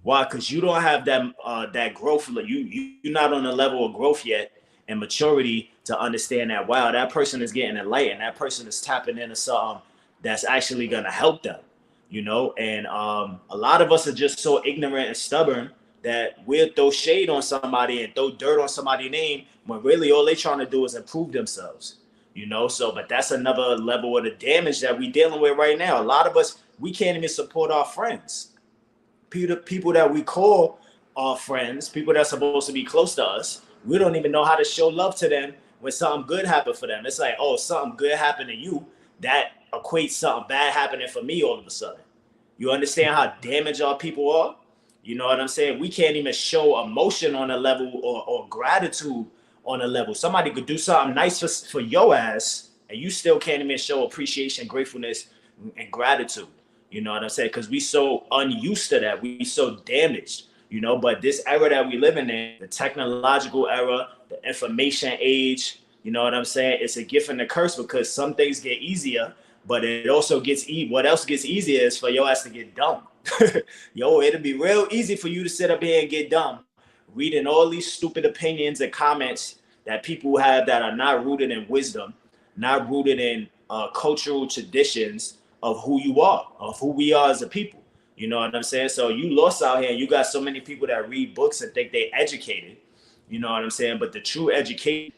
Why? Because you don't have that growth. You're not on the level of growth yet and maturity to understand that, wow, that person is getting enlightened. That person is tapping into something that's actually going to help them, you know? And a lot of us are just so ignorant and stubborn that we'll throw shade on somebody and throw dirt on somebody's name when really all they're trying to do is improve themselves, you know? So, but that's another level of the damage that we're dealing with right now. A lot of us, we can't even support our friends. People that we call our friends, people that's supposed to be close to us, we don't even know how to show love to them when something good happened for them. It's like, oh, something good happened to you, that equates something bad happening for me all of a sudden. You understand how damaged our people are? You know what I'm saying? We can't even show emotion on a level or gratitude on a level. Somebody could do something nice for your ass, and you still can't even show appreciation, gratefulness, and gratitude. You know what I'm saying? Because we so unused to that. We so damaged, you know. But this era that we living in, the technological era, the information age, you know what I'm saying? It's a gift and a curse because some things get easier, but it also gets what else gets easier is for your ass to get dumb. Yo, it'll be real easy for you to sit up here and get dumb, reading all these stupid opinions and comments that people have that are not rooted in wisdom, not rooted in cultural traditions of who you are, of who we are as a people. You know what I'm saying? So you lost out here and you got so many people that read books and think they educated. You know what I'm saying? But the true education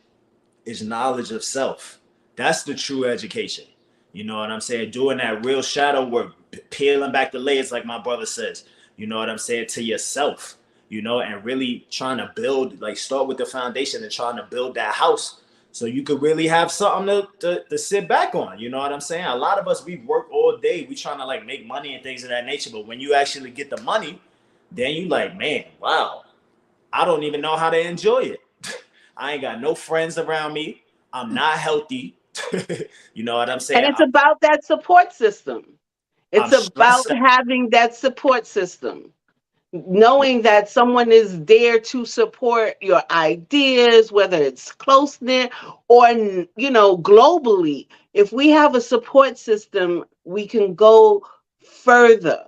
is knowledge of self. That's the true education. You know what I'm saying? Doing that real shadow work, peeling back the layers, like my brother says, you know what I'm saying, to yourself, you know, and really trying to build, like start with the foundation and trying to build that house so you could really have something to sit back on. You know what I'm saying? A lot of us, we work all day. We trying to like make money and things of that nature. But when you actually get the money, then you like, man, wow, I don't even know how to enjoy it. I ain't got no friends around me. I'm not healthy. You know what I'm saying? And it's about that support system. It's about stressed out. having that support system, knowing that someone is there to support your ideas, whether it's close knit or, you know, globally. If we have a support system, we can go further.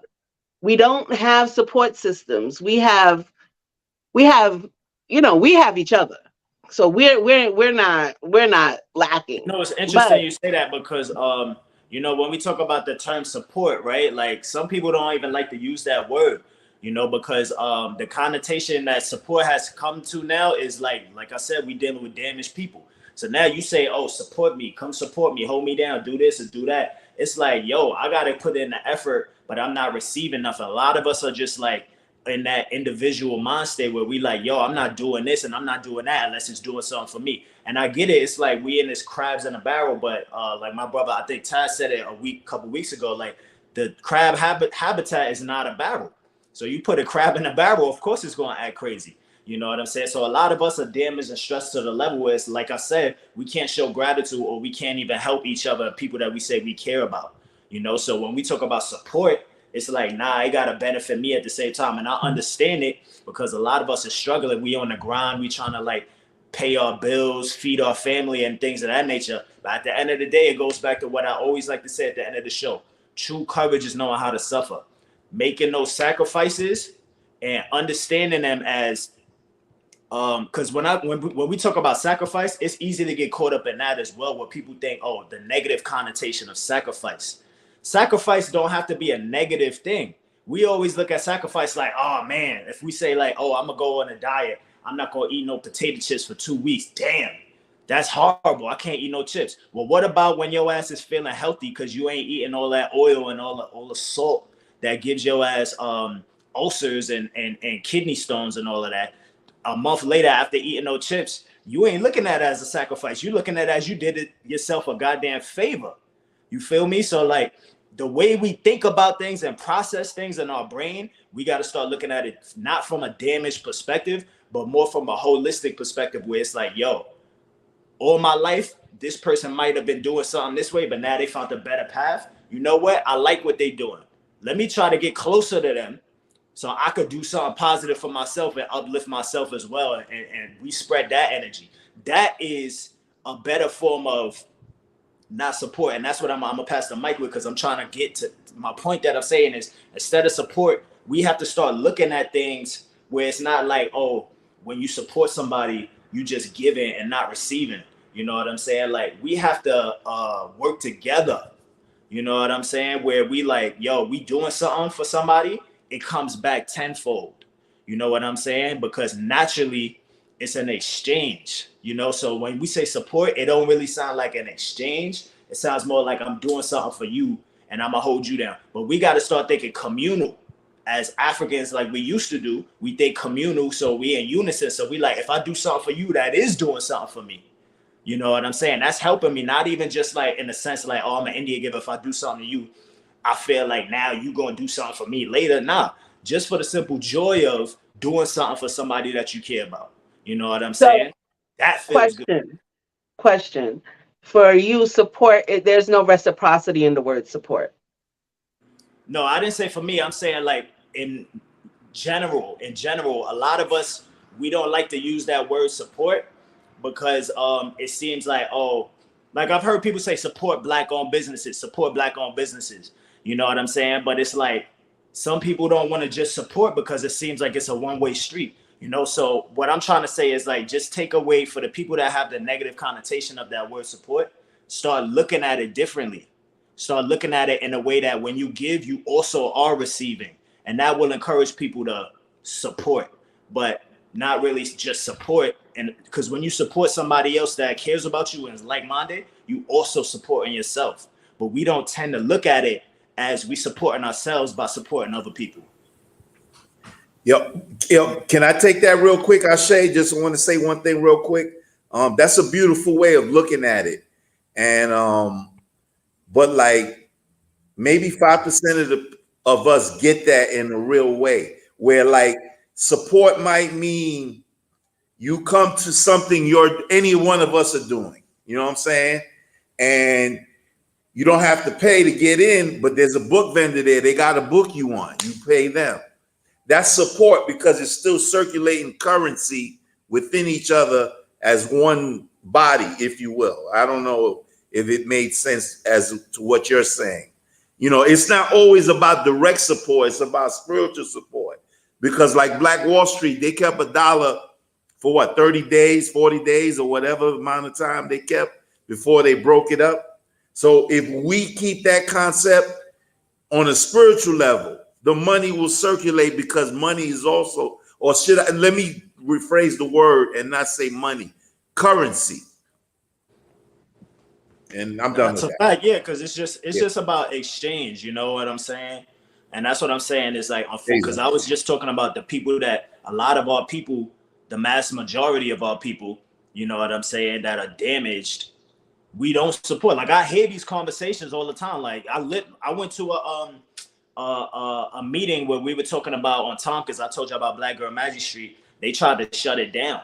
We don't have support systems. We have, you know, we have each other. So we're not lacking. No, it's But interesting you say that because you know, when we talk about the term support, right? Like some people don't even like to use that word, you know, because the connotation that support has come to now is like I said, we dealing with damaged people. So now you say, oh, support me, come support me, hold me down, do this and do that. It's like, yo, I gotta put in the effort, but I'm not receiving nothing. A lot of us are just like in that individual mind state where we like, yo, I'm not doing this and I'm not doing that unless it's doing something for me. And I get it. It's like we in this crabs in a barrel, but like my brother, I think Ty said it couple weeks ago, like the crab habitat is not a barrel. So you put a crab in a barrel, of course it's going to act crazy. You know what I'm saying? So a lot of us are damaged and stressed to the level where it's, like I said, we can't show gratitude or we can't even help each other, people that we say we care about. You know, so when we talk about support, it's like, nah, it gotta benefit me at the same time. And I understand it because a lot of us are struggling. We on the grind, we trying to like pay our bills, feed our family and things of that nature. But at the end of the day, it goes back to what I always like to say at the end of the show. True courage is knowing how to suffer. Making those sacrifices and understanding them as because when we talk about sacrifice, it's easy to get caught up in that as well, where people think, oh, the negative connotation of sacrifice. Sacrifice don't have to be a negative thing. We always look at sacrifice like, oh man, if we say like, oh, I'm gonna go on a diet, I'm not gonna eat no potato chips for 2 weeks. Damn, that's horrible. I can't eat no chips. Well, what about when your ass is feeling healthy because you ain't eating all that oil and all the salt that gives your ass ulcers and kidney stones and all of that? A month later, after eating no chips, you ain't looking at it as a sacrifice. You looking at it as you did it yourself a goddamn favor. You feel me? So like the way we think about things and process things in our brain, we got to start looking at it not from a damaged perspective, but more from a holistic perspective where it's like, yo, all my life, this person might have been doing something this way, but now they found a better path. You know what? I like what they're doing. Let me try to get closer to them so I could do something positive for myself and uplift myself as well. And we spread that energy. That is a better form of not support. And that's what I'm gonna pass the mic with, because I'm trying to get to my point that I'm saying is, instead of support, we have to start looking at things where it's not like, oh, when you support somebody, you just giving and not receiving. You know what I'm saying? Like we have to work together. You know what I'm saying? Where we like, yo, we doing something for somebody, it comes back tenfold. You know what I'm saying? Because naturally it's an exchange, you know? So when we say support, it don't really sound like an exchange. It sounds more like I'm doing something for you and I'm gonna hold you down. But we got to start thinking communal. As Africans, like we used to do, we think communal, so we in unison. So we like, if I do something for you, that is doing something for me. You know what I'm saying? That's helping me, not even just like in the sense like, oh, I'm an India giver. If I do something to you, I feel like now you gonna do something for me later. Nah, just for the simple joy of doing something for somebody that you care about. You know what I'm saying? That feels good. Question. For you, support, there's no reciprocity in the word support. No, I didn't say for me. I'm saying like in general, a lot of us, we don't like to use that word support because it seems like, oh, like I've heard people say support Black-owned businesses. You know what I'm saying? But it's like some people don't want to just support because it seems like it's a one-way street. You know, so what I'm trying to say is like, just take away for the people that have the negative connotation of that word support, start looking at it differently. Start looking at it in a way that when you give, you also are receiving. And that will encourage people to support, but not really just support. And because when you support somebody else that cares about you and is like-minded, you also supporting yourself. But we don't tend to look at it as we supporting ourselves by supporting other people. Yep. Can I take that real quick, Ashay? Just want to say one thing real quick. That's a beautiful way of looking at it. And but like maybe 5% of us get that in a real way, where like support might mean you come to something any one of us are doing. You know what I'm saying? And you don't have to pay to get in, but there's a book vendor there. They got a book you want. You pay them. That's support because it's still circulating currency within each other as one body, if you will. I don't know if it made sense as to what you're saying. You know, it's not always about direct support. It's about spiritual support. Because like Black Wall Street, they kept $1 for what, 30 days, 40 days, or whatever amount of time they kept before they broke it up. So if we keep that concept on a spiritual level, the money will circulate, because money is also, or let me rephrase the word and not say money, currency. And I'm done with that. Yeah, because it's just about exchange. You know what I'm saying? And that's what I'm saying is like, because I was just talking about the people that a lot of our people, the mass majority of our people, you know what I'm saying, that are damaged, we don't support. Like I hear these conversations all the time. Like I went to a meeting where we were talking about on Tompkins. I told you about Black Girl Magic Street. They tried to shut it down.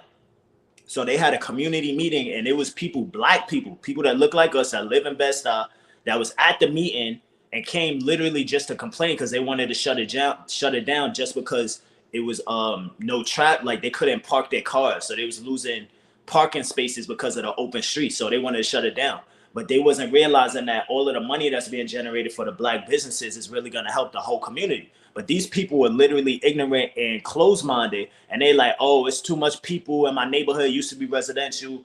So they had a community meeting, and it was people, Black people, people that look like us that live in Bed-Stuy, that was at the meeting and came literally just to complain because they wanted to shut it down just because it was no trap, like they couldn't park their cars, so they was losing parking spaces because of the open street, so they wanted to shut it down. But they wasn't realizing that all of the money that's being generated for the Black businesses is really going to help the whole community. But these people were literally ignorant and closed-minded, and they like, oh, it's too much people in my neighborhood. It used to be residential.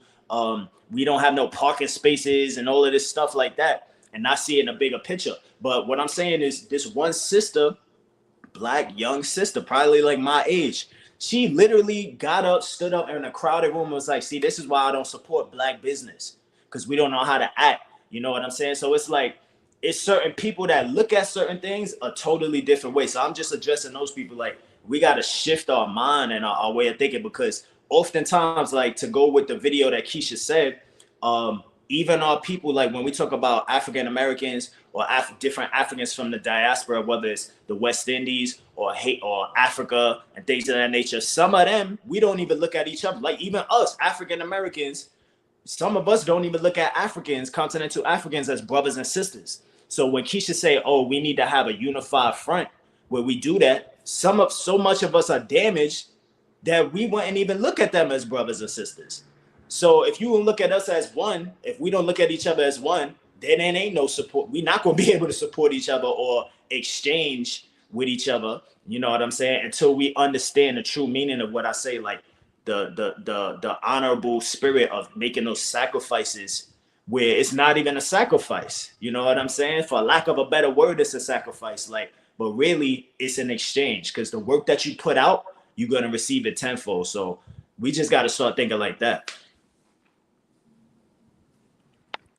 We don't have no parking spaces and all of this stuff like that, and not seeing a bigger picture. But what I'm saying is this one sister, Black young sister, probably like my age, she literally got up, stood up in a crowded room and was like, see, this is why I don't support Black business, because we don't know how to act. You know what I'm saying? So it's like, it's certain people that look at certain things a totally different way. So I'm just addressing those people. Like, we got to shift our mind and our way of thinking, because oftentimes, like, to go with the video that Keisha said, even our people, like when we talk about African Americans or different Africans from the diaspora, whether it's the West Indies or Africa and things of that nature, some of them, we don't even look at each other. Like even us, African Americans, some of us don't even look at Africans, continental Africans, as brothers and sisters. So when Keisha say, oh, we need to have a unified front where we do that, so much of us are damaged that we wouldn't even look at them as brothers and sisters. So if you don't look at us as one, if we don't look at each other as one, then there ain't no support. We're not going to be able to support each other or exchange with each other. You know what I'm saying? Until we understand the true meaning of what I say, like the honorable spirit of making those sacrifices where it's not even a sacrifice. You know what I'm saying? For lack of a better word, it's a sacrifice. Like, but really it's an exchange, because the work that you put out, you're going to receive it tenfold. So we just got to start thinking like that.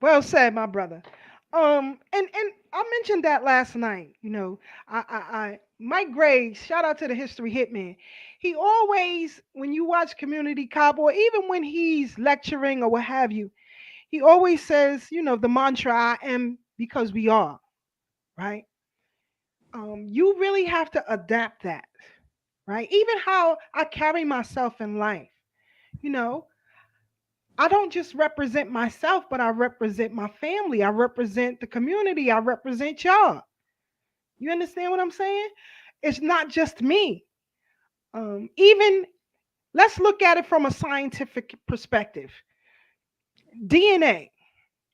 Well said, my brother. And I mentioned that last night. You know, I Mike Gray, shout out to the history hitman. He always, when you watch Community Cop, or even when he's lecturing or what have you, he always says, you know, the mantra, I am because we are, right? You really have to adapt that, right? Even how I carry myself in life, you know, I don't just represent myself, but I represent my family. I represent the community. I represent y'all. You understand what I'm saying? It's not just me. Even let's look at it from a scientific perspective. DNA,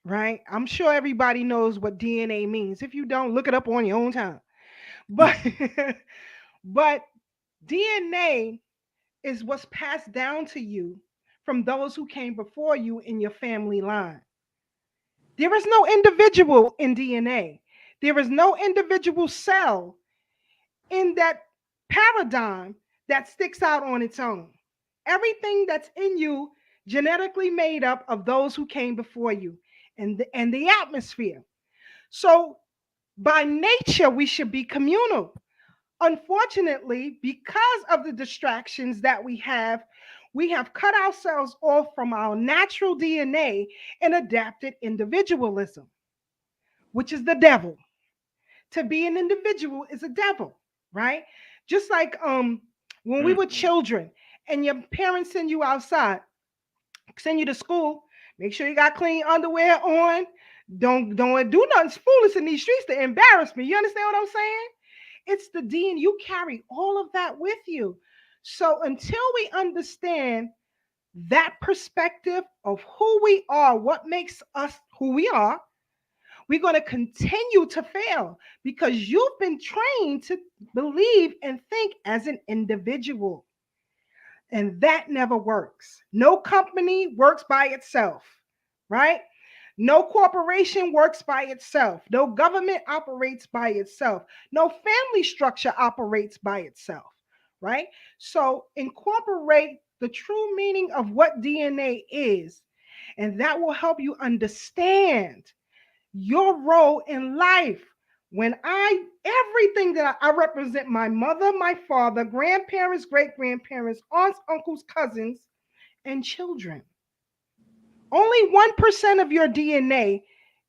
right? I'm sure everybody knows what DNA means. If you don't, look it up on your own time. But but DNA is what's passed down to you from those who came before you in your family line. There is no individual in DNA. There is no individual cell in that paradigm that sticks out on its own. Everything that's in you genetically made up of those who came before you and the atmosphere. So by nature, we should be communal. Unfortunately, because of the distractions that we have cut ourselves off from our natural DNA and adapted individualism, which is the devil. To be an individual is a devil, right? Just like when we were children and your parents send you outside, send you to school, make sure you got clean underwear on. Don't do nothing foolish in these streets to embarrass me. You understand what I'm saying? It's the DNA. You carry all of that with you. So until we understand that perspective of who we are, what makes us who we are, we're going to continue to fail because you've been trained to believe and think as an individual. And that never works. No company works by itself, right? No corporation works by itself. No government operates by itself. No family structure operates by itself, right? So incorporate the true meaning of what DNA is, and that will help you understand your role in life. when everything that I represent my mother, my father, grandparents, great-grandparents, aunts, uncles, cousins, and children. Only 1% of your DNA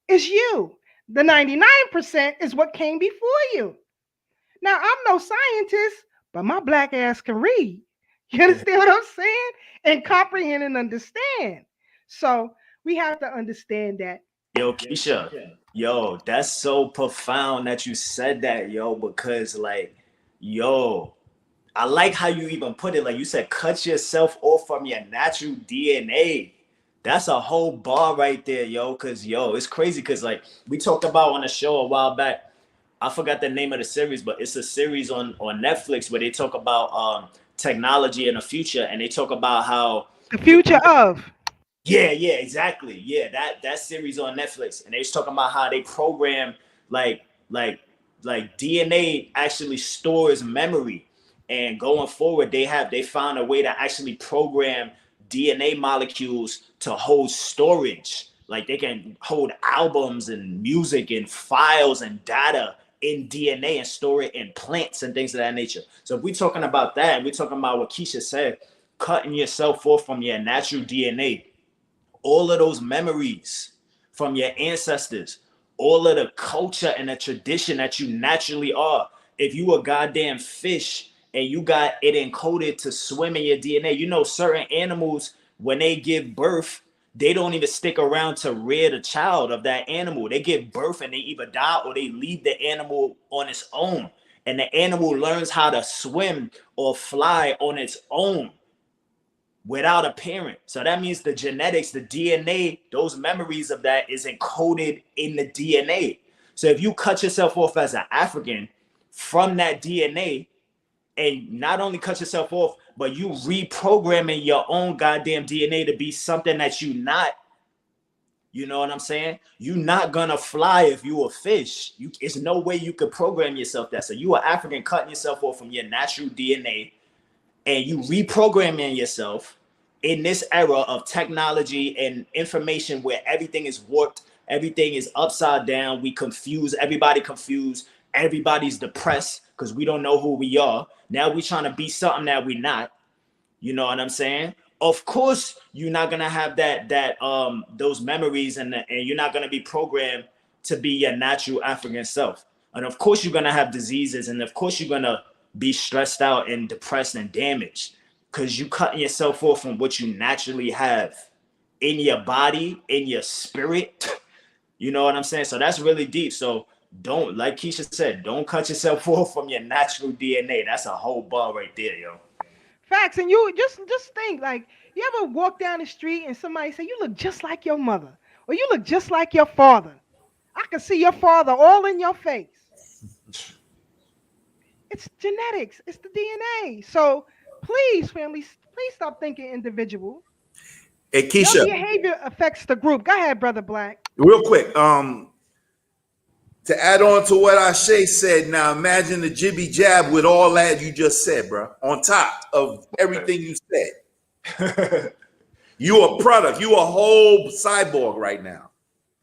is you. The 99% is what came before you. Now, I'm no scientist, but my black ass can read. You understand what I'm saying? And comprehend and understand. So we have to understand that. Yo, Keisha, yo, that's so profound that you said that, yo, because like, yo, I like how you even put it. Like you said, cut yourself off from your natural DNA. That's a whole bar right there, yo. Cause yo, it's crazy. Cause like we talked about on a show a while back. I forgot the name of the series, but it's a series on Netflix where they talk about technology in the future, and they talk about how The future of. yeah, exactly. Yeah, that series on Netflix, and they was talking about how they program like like DNA actually stores memory, and going forward they found a way to actually program DNA molecules to hold storage. Like they can hold albums and music and files and data in DNA and store it in plants and things of that nature. So if we're talking about that, and we're talking about what Keisha said, cutting yourself off from your natural DNA, all of those memories from your ancestors, all of the culture and the tradition that you naturally are. If you a goddamn fish and you got it encoded to swim in your DNA, you know certain animals, when they give birth, they don't even stick around to rear the child of that animal. They give birth and they either die or they leave the animal on its own. And the animal learns how to swim or fly on its own without a parent. So that means the genetics, the DNA, those memories of that is encoded in the DNA. So if you cut yourself off as an African from that DNA, and not only cut yourself off, but you reprogramming your own goddamn DNA to be something that you not, you know what I'm saying? You're not gonna fly if you a fish. It's no way you could program yourself that. So you are African cutting yourself off from your natural DNA, and you reprogramming yourself in this era of technology and information where everything is warped, everything is upside down, we confuse, everybody confused, everybody's depressed because we don't know who we are. Now we trying to be something that we're not. You know what I'm saying? Of course, you're not gonna have that those memories, and you're not gonna be programmed to be your natural African self. And of course, you're gonna have diseases, and of course, you're gonna be stressed out and depressed and damaged because you cutting yourself off from what you naturally have in your body, in your spirit. You know what I'm saying? So that's really deep. So don't, like Keisha said, don't cut yourself off from your natural DNA. That's a whole bar right there, yo. Facts. And you just think, like, you ever walk down the street and somebody say, you look just like your mother, or you look just like your father. I can see your father all in your face. It's genetics. It's the DNA. So please, families, please stop thinking individual. Hey, Your Keisha, behavior affects the group. Go ahead, Brother Black. real quick, to add on to what Ashe said, now imagine the jibby jab with all that you just said, bro. On top of everything you said, you a product. You a whole cyborg right now.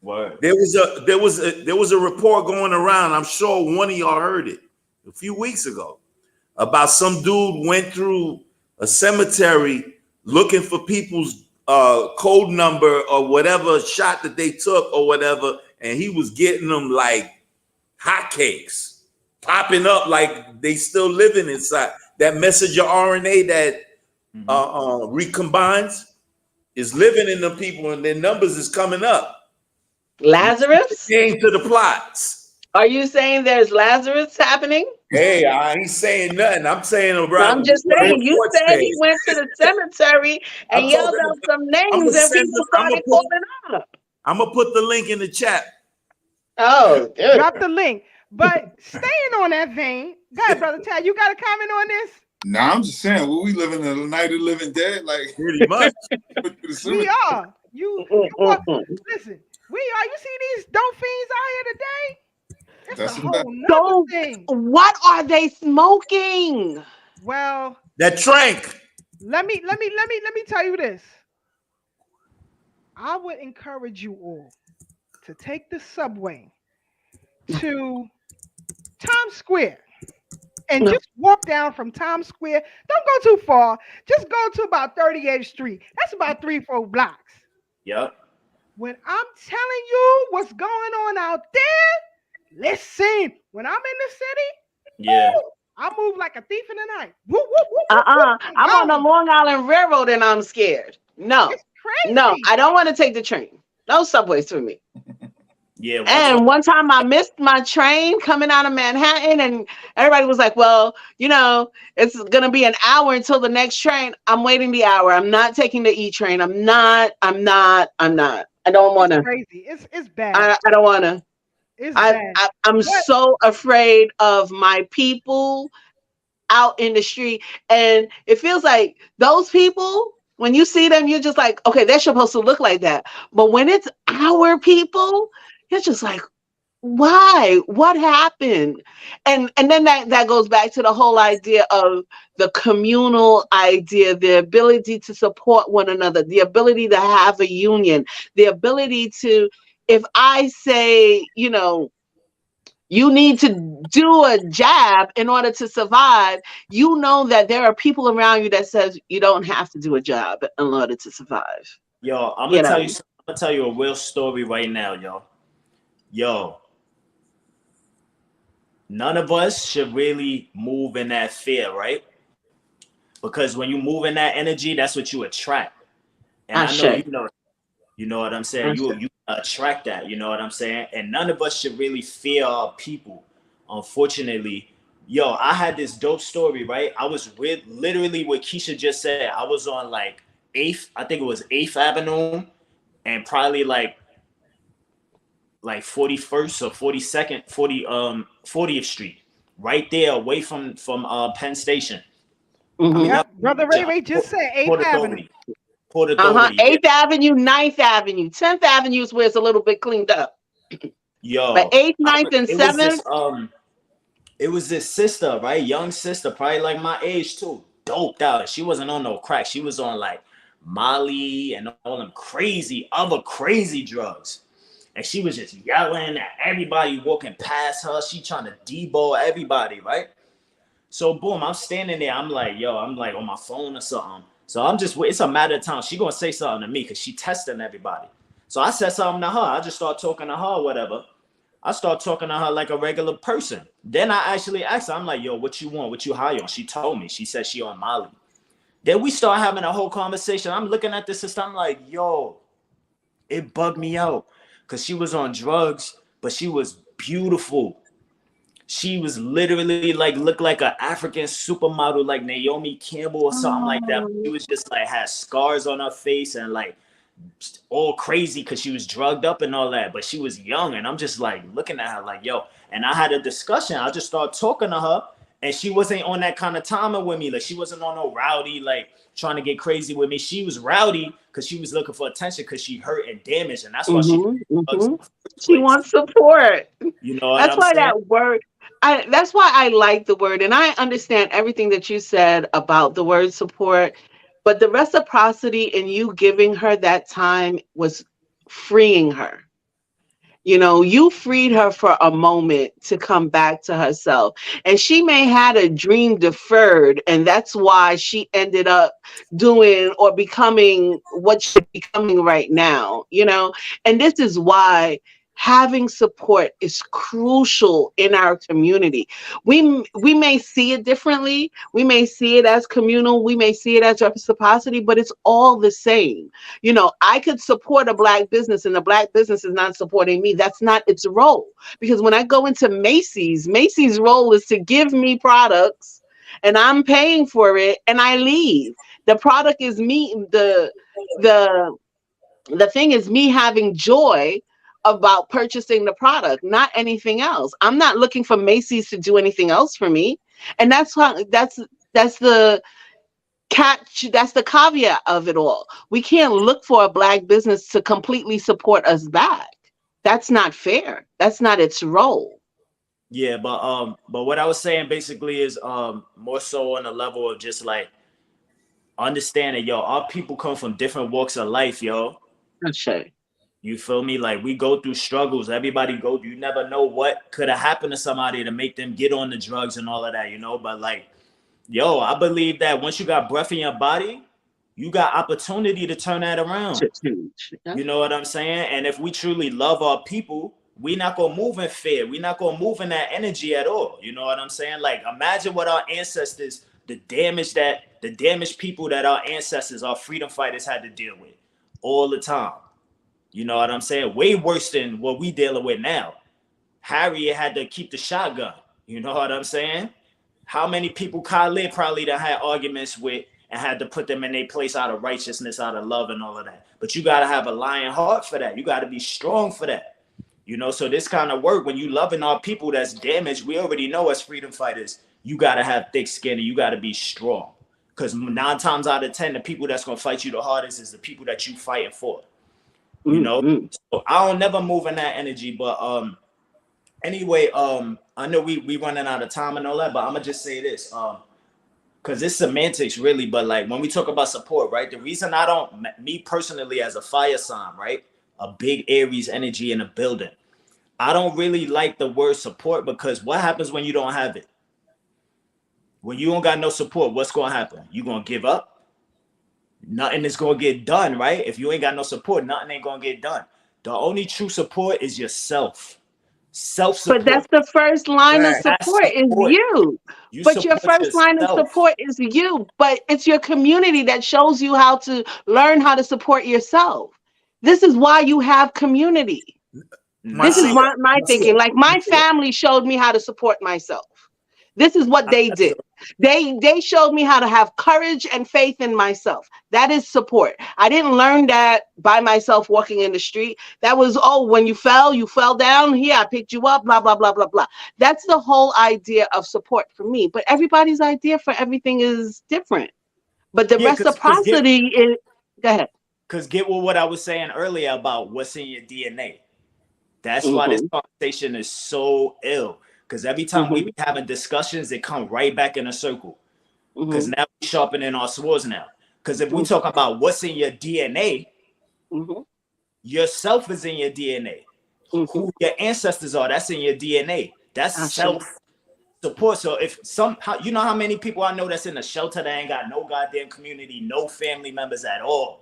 What? There was a report going around. I'm sure one of y'all heard it a few weeks ago about some dude went through a cemetery looking for people's code number or whatever shot that they took or whatever, and he was getting them like hotcakes, popping up like they still living inside. That messenger RNA that recombines is living in the people, and their numbers is coming up. Lazarus? Came to the plots. Are you saying there's Lazarus happening? Hey, I ain't saying nothing. I'm saying I'm just saying, you said he went to the cemetery and yelled out some names and people started calling up. I'm gonna put the link in the chat. Oh, dude. Drop the link. But staying on that vein, go ahead, Brother Tad. You got a comment on this? Nah, I'm just saying, we living in the night of the living dead, like pretty much. We are. You walk, listen. We are. You see these dope fiends out here today? It's a whole nother thing. What are they smoking? Well, that trank. Let me tell you this. I would encourage you all to take the subway to Times Square and just walk down from Times Square. Don't go too far. Just go to about 38th Street. That's about 3-4 blocks. Yep. When I'm telling you what's going on out there, listen. When I'm in the city, Yeah. woo, I move like a thief in the night. Woo, woo, woo, woo, woo, I'm on the gone. Long Island Railroad and I'm scared. No, It's crazy. no, I don't want to take the train. No subways for me. Yeah. And one time I missed my train coming out of Manhattan, and everybody was like, well, you know, it's going to be an hour until the next train. I'm waiting the hour. I'm not taking the E train. I'm not. I don't want to. Crazy. It's bad. I don't want to. It's bad. I'm so afraid of my people out in the street. And it feels like those people, when you see them, you're just like, okay, they're supposed to look like that. But when it's our people, you're just like, why? What happened? And then that goes back to the whole idea of the communal idea, the ability to support one another, the ability to have a union, the ability to, if I say, you know, you need to do a jab in order to survive, you know that there are people around you that says you don't have to do a job in order to survive. Yo, I'm gonna tell you something. I'm gonna tell you a real story right now, yo. Yo, none of us should really move in that fear, right? Because when you move in that energy, that's what you attract. And I know you know what I'm saying. You attract that, you know what I'm saying. And none of us should really fear our people. Unfortunately, yo, I had this dope story, right? I was literally what Keisha just said. I was on like 8th, I think it was 8th Avenue, and probably like 41st or 42nd, 40th Street, right there, away from Penn Station. Mm-hmm. Yep. Brother Ray just said 8th Avenue. 8th Avenue, 9th Avenue, 10th Avenue is where it's a little bit cleaned up. Yo, but 8th, 9th, and 7th. It was this sister, right? Young sister, probably like my age too. Doped out. She wasn't on no crack. She was on like Molly and all them other crazy drugs. And she was just yelling at everybody walking past her. She trying to debo everybody, right? So boom, I'm standing there. I'm like on my phone or something. So it's a matter of time. She gonna say something to me because she testing everybody. So I said something to her. I just start talking to her or whatever. I start talking to her like a regular person. Then I actually asked her, I'm like, yo, what you want? What you high on? She told me. She said she on Molly. Then we start having a whole conversation. I'm looking at this system. I'm like, yo, it bugged me out. Because she was on drugs, but she was beautiful. She was literally like, looked like an African supermodel, like Naomi Campbell or something like that. She was just like, had scars on her face and like all crazy because she was drugged up and all that. But she was young. And I'm just like looking at her like, yo. And I had a discussion. I just started talking to her. And she wasn't on that kind of timing with me. Like she wasn't on no rowdy, like trying to get crazy with me. She was rowdy because she was looking for attention because she hurt and damaged. And that's why she wants support. You know, that's why that word. That's why I like the word, and I understand everything that you said about the word support, but the reciprocity in you giving her that time was freeing her. You know, you freed her for a moment to come back to herself, and she may had a dream deferred, and that's why she ended up doing or becoming what she's becoming right now, you know, and this is why having support is crucial in our community. We may see it differently. We may see it as communal. We may see it as reciprocity, but it's all the same. You know, I could support a Black business and the Black business is not supporting me. That's not its role. Because when I go into Macy's role is to give me products and I'm paying for it and I leave. The product is me. The thing is me having joy about purchasing the product, not anything else. I'm not looking for Macy's to do anything else for me. And that's the catch, that's the caveat of it all. We can't look for a Black business to completely support us back. That's not fair. That's not its role. Yeah, but what I was saying basically is more so on a level of just like understanding, yo, our people come from different walks of life, yo. That's right. You feel me? Like, we go through struggles. Everybody go. You never know what could have happened to somebody to make them get on the drugs and all of that, you know? But like, yo, I believe that once you got breath in your body, you got opportunity to turn that around. You know what I'm saying? And if we truly love our people, we're not gonna move in fear. We're not gonna move in that energy at all. You know what I'm saying? Like, imagine what our ancestors, the damaged people that our ancestors, our freedom fighters had to deal with all the time. You know what I'm saying? Way worse than what we dealing with now. Harriet had to keep the shotgun. You know what I'm saying? How many people Khalid probably done had arguments with and had to put them in their place out of righteousness, out of love and all of that. But you got to have a lion heart for that. You got to be strong for that. You know, so this kind of work, when you loving our people that's damaged, we already know as freedom fighters, you got to have thick skin and you got to be strong. Because 9 times out of 10, the people that's going to fight you the hardest is the people that you fighting for. You know, so I don't never move in that energy. But anyway, I know we running out of time and all that, but I'm going to just say this. Because it's semantics really, but like when we talk about support, right? The reason I don't, me personally as a fire sign, right? A big Aries energy in a building. I don't really like the word support because what happens when you don't have it? When you don't got no support, what's going to happen? You going to give up? Nothing is going to get done, right? If you ain't got no support, nothing ain't going to get done. The only true support is yourself. Self-support. But that's the first line of support is you. But your first line of support is you. But it's your community that shows you how to learn how to support yourself. This is why you have community. This is my thinking. Like, my family showed me how to support myself. This is what they did. They showed me how to have courage and faith in myself. That is support. I didn't learn that by myself walking in the street. That was, oh, when you fell down. Here, I picked you up, blah, blah, blah, blah, blah. That's the whole idea of support for me. But everybody's idea for everything is different. But the reciprocity is, go ahead. Because get what I was saying earlier about what's in your DNA. That's why this conversation is so ill. Because every time we be having discussions, they come right back in a circle. Because now we're sharpening our swords now. Because if we talk about what's in your DNA, yourself is in your DNA. Who your ancestors are, that's in your DNA. That's self-support. So if you know how many people I know that's in a shelter that ain't got no goddamn community, no family members at all.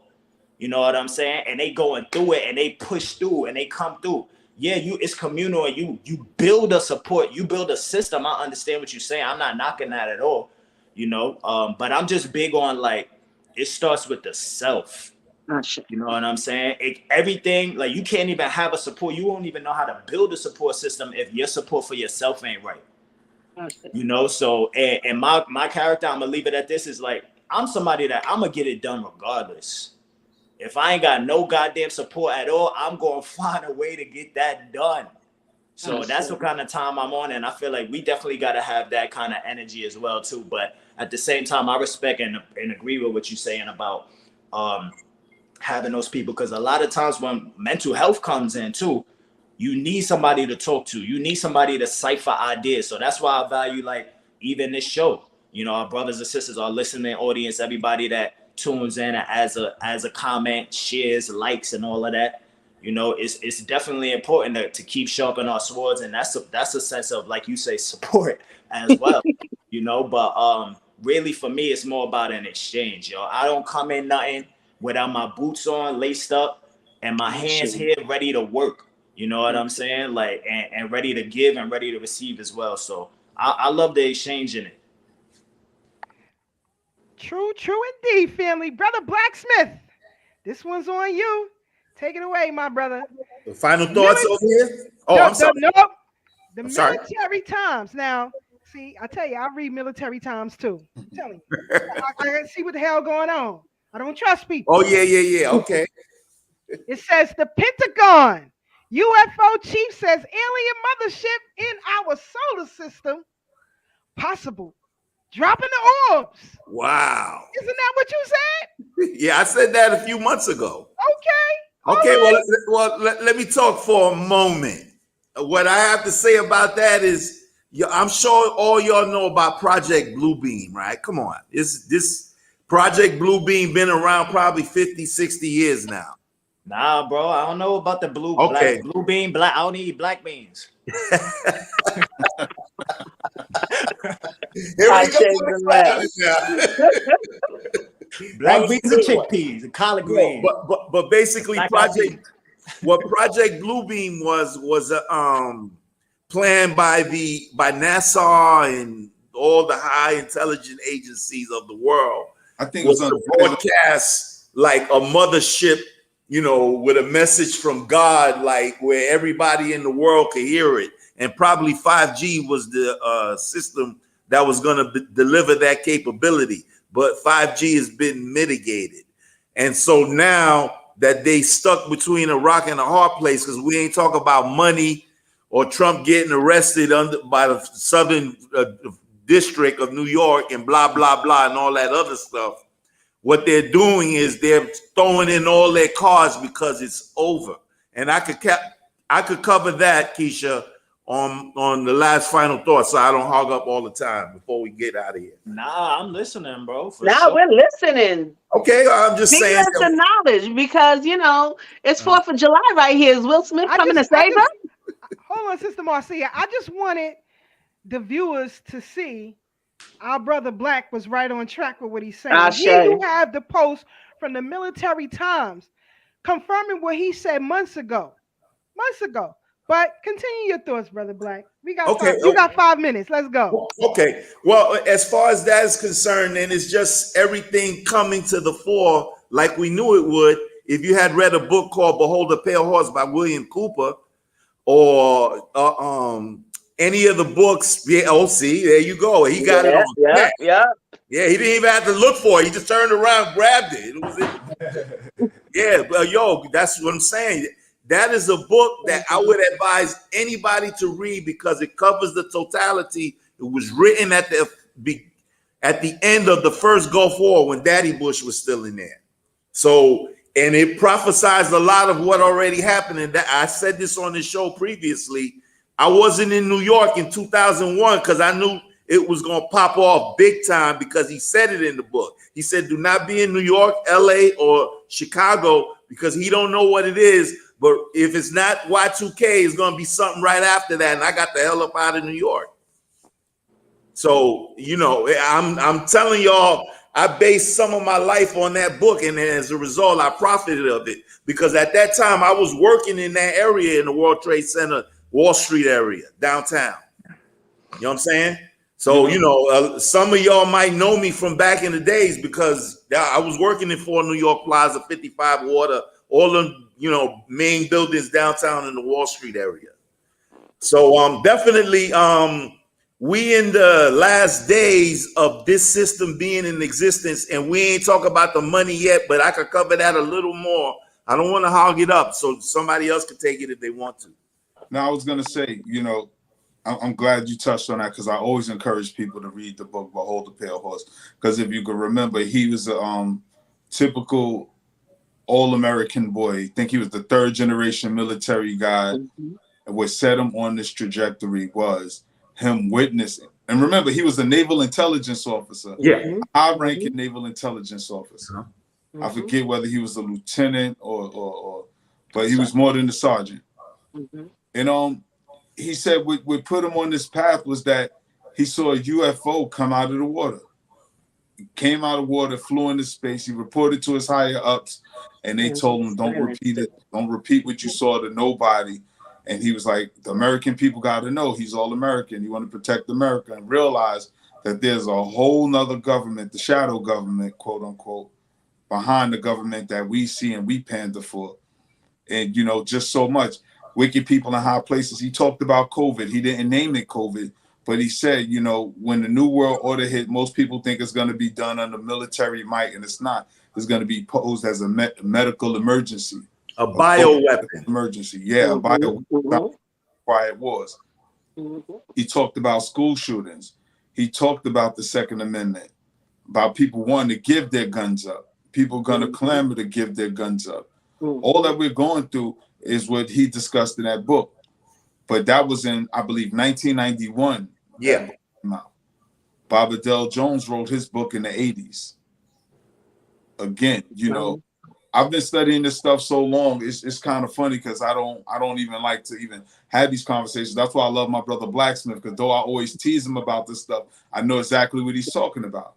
You know what I'm saying? And they going through it and they push through and they come through. Yeah, it's communal and you build a support, you build a system. I understand what you're saying. I'm not knocking that at all, you know. But I'm just big on, like, it starts with the self. You know what I'm saying? Everything, like, you can't even have a support. You won't even know how to build a support system if your support for yourself ain't right. You know, so and my character, I'm gonna leave it at this, is like, I'm somebody that I'm gonna get it done regardless. If I ain't got no goddamn support at all, I'm going to find a way to get that done. So that's what kind of time I'm on. And I feel like we definitely got to have that kind of energy as well, too. But at the same time, I respect and agree with what you're saying about having those people. Because a lot of times when mental health comes in, too, you need somebody to talk to. You need somebody to cipher ideas. So that's why I value, like, even this show. You know, our brothers and sisters, our listening audience, everybody that tunes in as a comment, shares, likes, and all of that. You know, it's definitely important to keep sharpening our swords, and that's a sense of, like you say, support as well. You know, but really for me, it's more about an exchange. Yo, I don't come in nothing without my boots on, laced up, and my hands here ready to work. You know what I'm saying? Like, and ready to give and ready to receive as well. So I love the exchange in it. True indeed, family. Brother Blacksmith, this one's on you. Take it away, my brother. The final thoughts over here? Oh, I'm sorry. The Military Times. Now, see, I tell you, I read Military Times too. I'm telling you. I can see what the hell going on. I don't trust people. Oh, yeah. Okay. It says the Pentagon UFO chief says alien mothership in our solar system. Possible. Dropping the orbs. Wow. Isn't that what you said? Yeah, I said that a few months ago. Okay. Right. Well, let me talk for a moment. What I have to say about that is, I'm sure all y'all know about Project Bluebeam, right? Come on. This Project Bluebeam been around probably 50, 60 years now. Nah, bro, I don't know about the blue Okay. blue bean black. I don't eat black beans. Here I we go. changed the left. Black beans and chickpeas and collard greens. But basically, Black Project Bluebeam was planned by NASA and all the high intelligence agencies of the world. I think it was on broadcast like a mothership, you know, with a message from God, like where everybody in the world could hear it. And probably 5G was the system that was going to deliver that capability. But 5G has been mitigated. And so now that they stuck between a rock and a hard place, because we ain't talking about money or Trump getting arrested by the Southern District of New York and blah, blah, blah, and all that other stuff. What they're doing is they're throwing in all their cards because it's over. And I could cover that, Keisha, on the last final thought, so I don't hog up all the time before we get out of here. Nah, I'm listening, bro. We're listening. Okay, I'm just saying. That's the knowledge, because you know it's 4th of July right here. Is Will Smith coming to save us? Hold on, Sister Marcia. I just wanted the viewers to see our brother Black was right on track with what he's saying. Here you have the post from the Military Times confirming what he said months ago. But continue your thoughts, Brother Black. You got 5 minutes. Let's go. Okay. Well, as far as that is concerned, then it's just everything coming to the fore like we knew it would. If you had read a book called Behold the Pale Horse by William Cooper, or any of the books, see, there you go. He got it on. Yeah, he didn't even have to look for it. He just turned around, grabbed it. It was it. That's what I'm saying. That is a book that I would advise anybody to read because it covers the totality. It was written at the end of the first Gulf War when Daddy Bush was still in there. So, and it prophesies a lot of what already happened. And that I said this on the show previously. I wasn't in New York in 2001 because I knew it was going to pop off big time because he said it in the book. He said, do not be in New York, LA, or Chicago because he don't know what it is. But if it's not Y2K, it's going to be something right after that. And I got the hell up out of New York. So, you know, I'm telling y'all, I based some of my life on that book. And as a result, I profited of it because at that time I was working in that area in the World Trade Center, Wall Street area, downtown. You know what I'm saying? So, you know, some of y'all might know me from back in the days because I was working in 4 New York Plaza, 55 Water, all the, you know, main buildings downtown in the Wall Street area. So definitely we in the last days of this system being in existence, and we ain't talk about the money yet, but I could cover that a little more. I don't want to hog it up, so somebody else could take it if they want to. Now, I was going to say, you know, I'm glad you touched on that because I always encourage people to read the book Behold the Pale Horse, because if you can remember, he was a typical all-American boy. I think he was the 3rd generation military guy. And what set him on this trajectory was him witnessing. And remember, he was a naval intelligence officer. Yeah. High-ranking naval intelligence officer. I forget whether he was a lieutenant or but he was more than a sergeant. And he said what put him on this path was that he saw a UFO come out of the water. He came out of water, flew into space. He reported to his higher ups, and they told him, don't repeat it. Don't repeat what you saw to nobody. And he was like, the American people got to know he's all American. You want to protect America and realize that there's a whole nother government, the shadow government, quote unquote, behind the government that we see and we pander for. And, you know, just so much. Wicked people in high places. He talked about COVID. He didn't name it COVID, but he said, you know, when the New World Order hit, most people think it's going to be done under military might, and it's not. It's going to be posed as a medical emergency. A bioweapon. Emergency. Yeah, a bioweapon. Why it was. He talked about school shootings. He talked about the Second Amendment, about people wanting to give their guns up. People going to clamor to give their guns up. All that we're going through is what he discussed in that book. But that was in, I believe, 1991. Yeah. Bob Adele Jones wrote his book in the 80s. Again, you know, I've been studying this stuff so long. It's kind of funny because I don't even like to even have these conversations. That's why I love my brother Blacksmith, because though I always tease him about this stuff, I know exactly what he's talking about.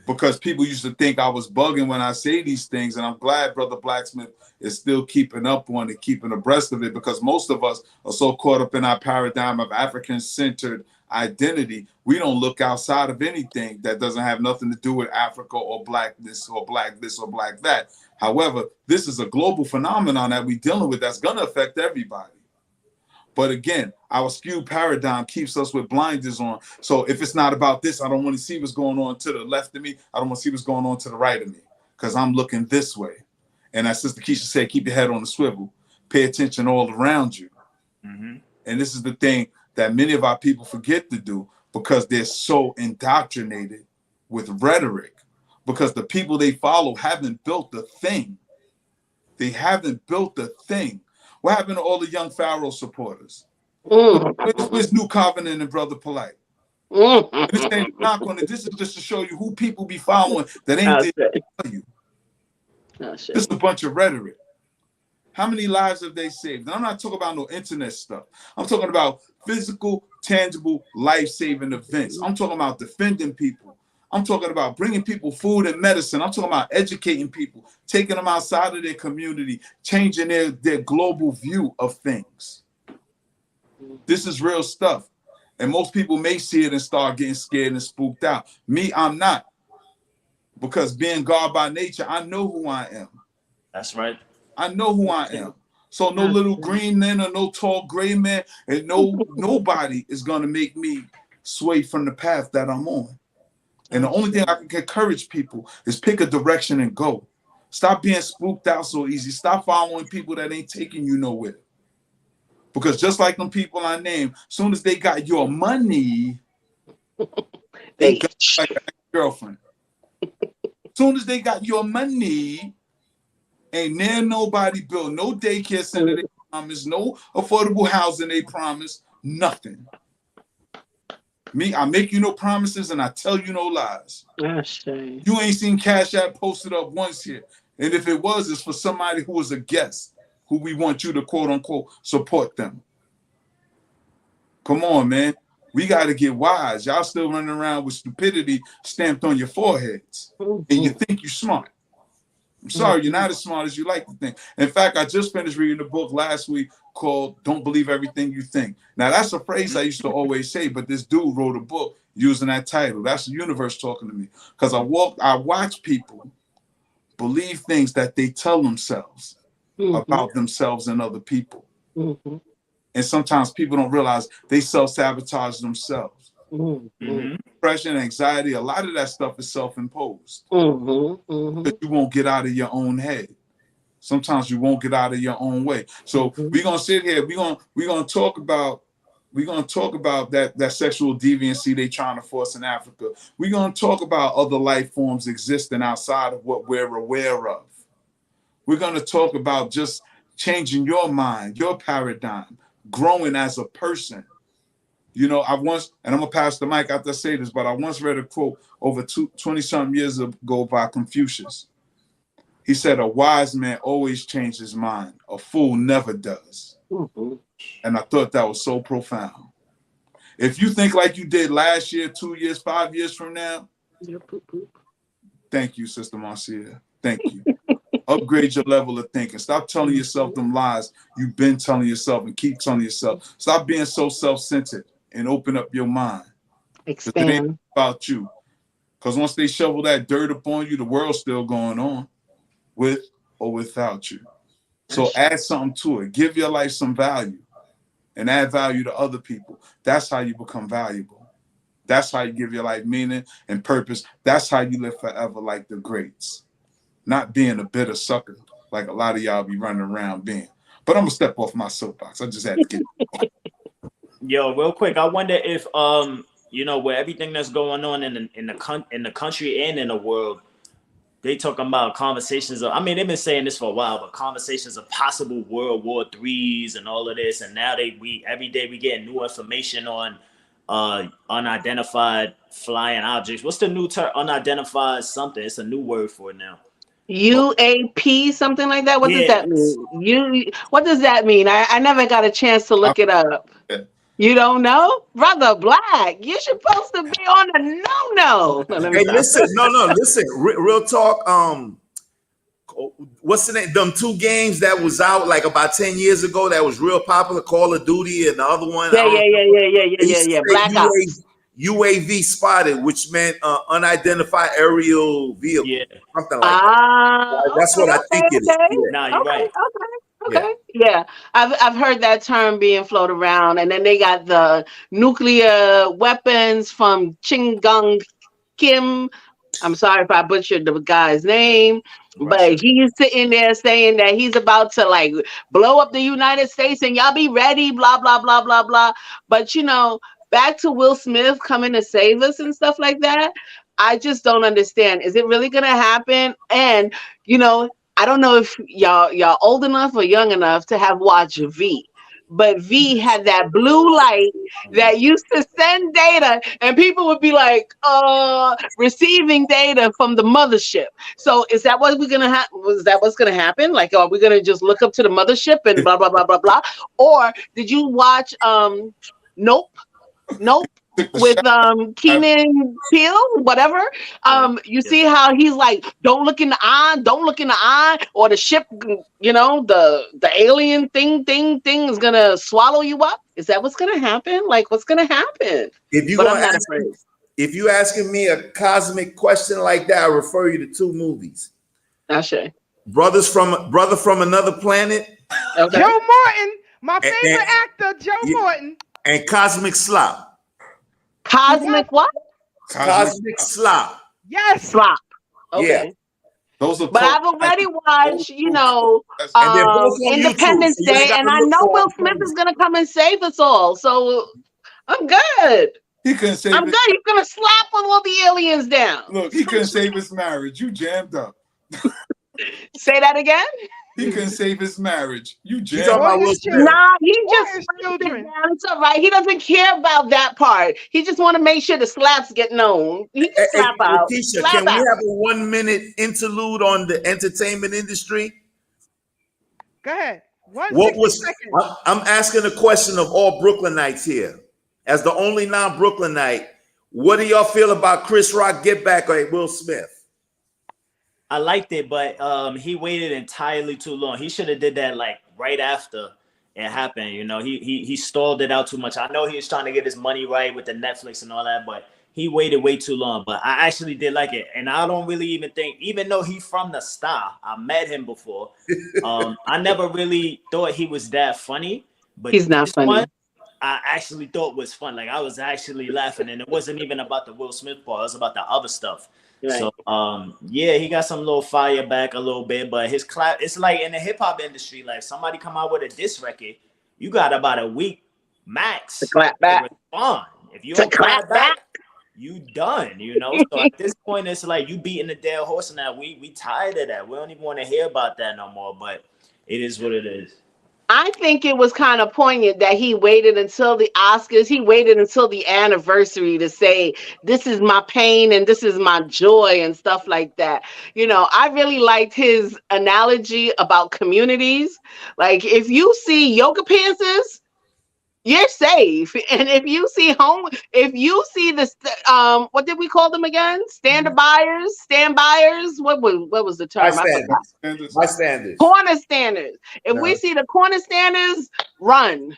Because people used to think I was bugging when I say these things, and I'm glad brother Blacksmith is still keeping up on it, keeping abreast of it, because most of us are so caught up in our paradigm of African-centered identity, we don't look outside of anything that doesn't have nothing to do with Africa or black this or black this or black that. However, this is a global phenomenon that we're dealing with that's going to affect everybody. But again, our skewed paradigm keeps us with blinders on. So if it's not about this, I don't want to see what's going on to the left of me. I don't want to see what's going on to the right of me, because I'm looking this way. And as Sister Keisha said, keep your head on the swivel. Pay attention all around you. Mm-hmm. And this is the thing that many of our people forget to do, because they're so indoctrinated with rhetoric, because the people they follow haven't built the thing. They haven't built the thing. What happened to all the young Pharaoh supporters? Where's New Covenant and Brother Polite? This ain't not gonna. This is just to show you who people be following that ain't there to tell you. This is a bunch of rhetoric. How many lives have they saved? Now, I'm not talking about no internet stuff. I'm talking about physical, tangible, life-saving events. I'm talking about defending people. I'm talking about bringing people food and medicine. I'm talking about educating people, taking them outside of their community, changing their global view of things. This is real stuff. And most people may see it and start getting scared and spooked out. Me, I'm not. Because being God by nature, I know who I am. That's right. I know who I am. So no little green men or no tall gray man, and nobody is going to make me sway from the path that I'm on. And the only thing I can encourage people is pick a direction and go. Stop being spooked out so easy. Stop following people that ain't taking you nowhere. Because just like them people I named, soon as they got your money, they got like a girlfriend. Soon as they got your money, ain't there nobody built no daycare center they promise, no affordable housing they promise, nothing. Me, I make you no promises and I tell you no lies. You ain't seen Cash App posted up once here. And if it was, it's for somebody who was a guest, who we want you to quote unquote support them. Come on, man. We got to get wise. Y'all still running around with stupidity stamped on your foreheads. And you think you're smart. I'm sorry, you're not as smart as you like to think. In fact, I just finished reading a book last week called Don't Believe Everything You Think. Now, that's a phrase I used to always say, but this dude wrote a book using that title. That's the universe talking to me. Because I watch people believe things that they tell themselves about themselves and other people. And sometimes people don't realize they self-sabotage themselves. Depression, anxiety, a lot of that stuff is self-imposed. But you won't get out of your own head. Sometimes you won't get out of your own way. So we're gonna sit here, we're gonna talk about that sexual deviancy they trying to force in Africa. We're gonna talk about other life forms existing outside of what we're aware of. We're gonna talk about just changing your mind, your paradigm, growing as a person. You know, I once, and I'm gonna pass the mic after I say this, but I once read a quote over 20-something years ago by Confucius. He said, "A wise man always changes his mind. A fool never does." And I thought that was so profound. If you think like you did last year, 2 years, 5 years from now, thank you, Sister Marcia. Thank you. Upgrade your level of thinking. Stop telling yourself them lies you've been telling yourself and keep telling yourself. Stop being so self-centered and open up your mind. Expand. It ain't about you. Because once they shovel that dirt upon you, the world's still going on, with or without you. So add something to it. Give your life some value and add value to other people. That's how you become valuable. That's how you give your life meaning and purpose. That's how you live forever like the greats. Not being a bitter sucker like a lot of y'all be running around being. But I'm gonna step off my soapbox. I just had to get Yo, real quick, I wonder if you know, with everything that's going on in the country and in the world, they talking about conversations of, I mean, they've been saying this for a while, but conversations of possible World War IIIs and all of this. And now every day we get new information on unidentified flying objects. What's the new term? Unidentified something. It's a new word for it now. UAP, something like that. What does that Yes. mean? What does that mean? I never got a chance to look it up. You don't know? Brother Black, you're supposed to be on the no. Hey, listen, listen. Real talk. What's the name? Them two games that was out like about 10 years ago that was real popular, Call of Duty, and the other one. Yeah. Black Ops. UAV spotted, which meant unidentified aerial vehicle, Yeah. something like that. That's what I think it is. Yeah. Nah, you're right. Okay. Yeah. I've heard that term being floated around. And then they got the nuclear weapons from Chingung Kim. I'm sorry if I butchered the guy's name, but he's sitting there saying that he's about to like blow up the United States and y'all be ready, blah, blah, blah, blah, blah. But back to Will Smith coming to save us and stuff like that. I just don't understand. Is it really going to happen? And, I don't know if y'all old enough or young enough to have watched V, but V had that blue light that used to send data and people would be like, receiving data from the mothership. So is that what we're going to have? Was that what's going to happen? Like, are we going to just look up to the mothership and blah, blah, blah, blah, blah? Or did you watch, Nope, with Keenan Peele, whatever. You see how he's like, don't look in the eye, or the ship, the alien thing is gonna swallow you up. Is that what's gonna happen? Like, what's gonna happen? If you asking me a cosmic question like that, I refer you to two movies. Ashe. Brother from Another Planet. Okay. Joe Morton, my favorite actor, Joe Morton. And Cosmic Slop. Cosmic what? Cosmic Slop. Yes. Slop. Okay. Yeah. Those are. But I've already watched, Independence Day, and I know Will Smith is gonna come and save us all. So I'm good. He couldn't save. I'm good. He's gonna slap all the aliens down. Look, he couldn't save his marriage. You jammed up. Say that again. He couldn't save his marriage. You jammed up. Nah, he just children. It's all right. He doesn't care about that part. He just want to make sure the slaps get known. He can slap out. Keisha, can we have a 1 minute interlude on the entertainment industry? Go ahead. I'm asking a question of all Brooklynites here. As the only non-Brooklynite, what do y'all feel about Chris Rock get back at Will Smith? I liked it, but he waited entirely too long. He should have did that like right after it happened. He stalled it out too much. I know he was trying to get his money right with the Netflix and all that, but he waited way too long. But I actually did like it, and I don't really even think, even though he's from the Star, I met him before. I never really thought he was that funny, but he's not funny. One, I actually thought was fun. Like I was actually laughing, and it wasn't even about the Will Smith part. It was about the other stuff. Right. So he got some little fire back a little bit, but his clap, it's like in the hip hop industry, like somebody come out with a diss record, you got about a week max to clap back. Respond. If you don't clap back, you done, So at this point, it's like you beating the dead horse in that. We tired of that. We don't even want to hear about that no more, but it is what it is. I think it was kind of poignant that he waited until the Oscars. He waited until the anniversary to say, this is my pain and this is my joy and stuff like that. I really liked his analogy about communities. Like if you see yoga pantses, you're safe. And if you see the what did we call them again? Stand buyers. What was the term? Bystanders. Corner standers. If we see the corner standers, run.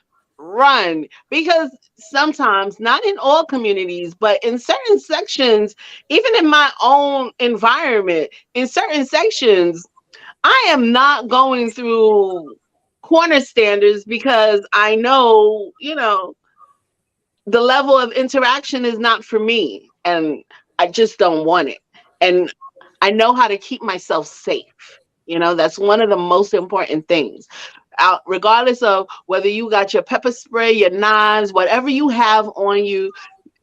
Because sometimes, not in all communities, but in certain sections, even in my own environment, in certain sections, I am not going through corner standards because I know, the level of interaction is not for me and I just don't want it. And I know how to keep myself safe. That's one of the most important things. Regardless of whether you got your pepper spray, your knives, whatever you have on you.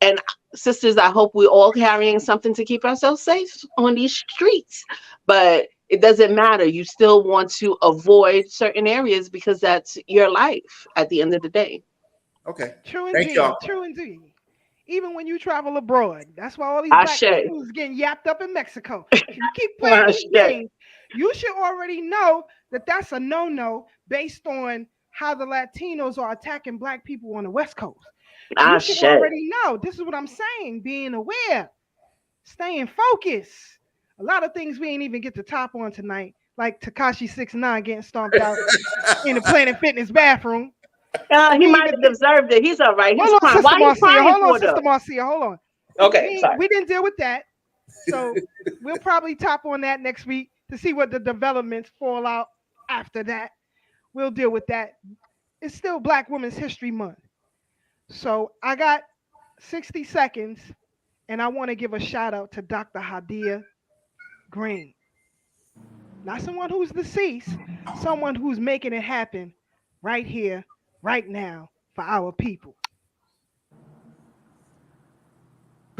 And sisters, I hope we're all carrying something to keep ourselves safe on these streets. But it doesn't matter. You still want to avoid certain areas because that's your life at the end of the day. Okay. True indeed. True indeed. Even when you travel abroad, that's why all these black people is getting yapped up in Mexico. If you keep playing these games, you should already know that that's a no-no based on how the Latinos are attacking Black people on the West Coast. You should Shit. already know. This is what I'm saying. Being aware, staying focused. A lot of things we ain't even get to top on tonight, like Tekashi 6ix9ine getting stomped out in the Planet Fitness bathroom. He might have deserved it. He's all right. He's Hold on, crying. Sister Why are you Marcia. crying Hold on, for, Sister though? Marcia. Hold on. Okay, sorry. We didn't deal with that. So we'll probably top on that next week to see what the developments fall out after that. We'll deal with that. It's still Black Women's History Month. So I got 60 seconds, and I want to give a shout out to Dr. Hadia Green. Not someone who's deceased, someone who's making it happen right here, right now for our people.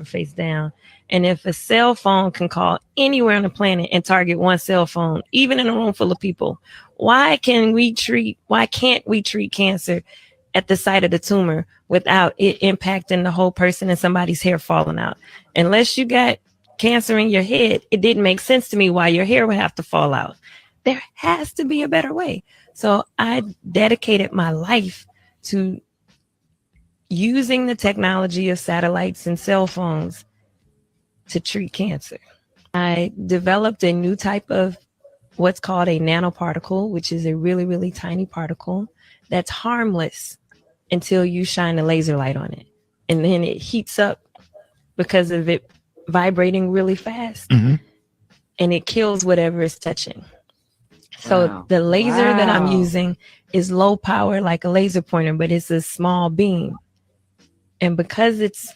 Face down. And if a cell phone can call anywhere on the planet and target one cell phone, even in a room full of people, why can't we treat cancer at the site of the tumor without it impacting the whole person and somebody's hair falling out? Unless you got cancer in your head, it didn't make sense to me why your hair would have to fall out. There has to be a better way. So I dedicated my life to using the technology of satellites and cell phones to treat cancer. I developed a new type of what's called a nanoparticle, which is a really, really tiny particle that's harmless until you shine a laser light on it. And then it heats up because of it vibrating really fast. Mm-hmm. And it kills whatever it's touching. So the laser that I'm using is low power, like a laser pointer, but it's a small beam. And because it's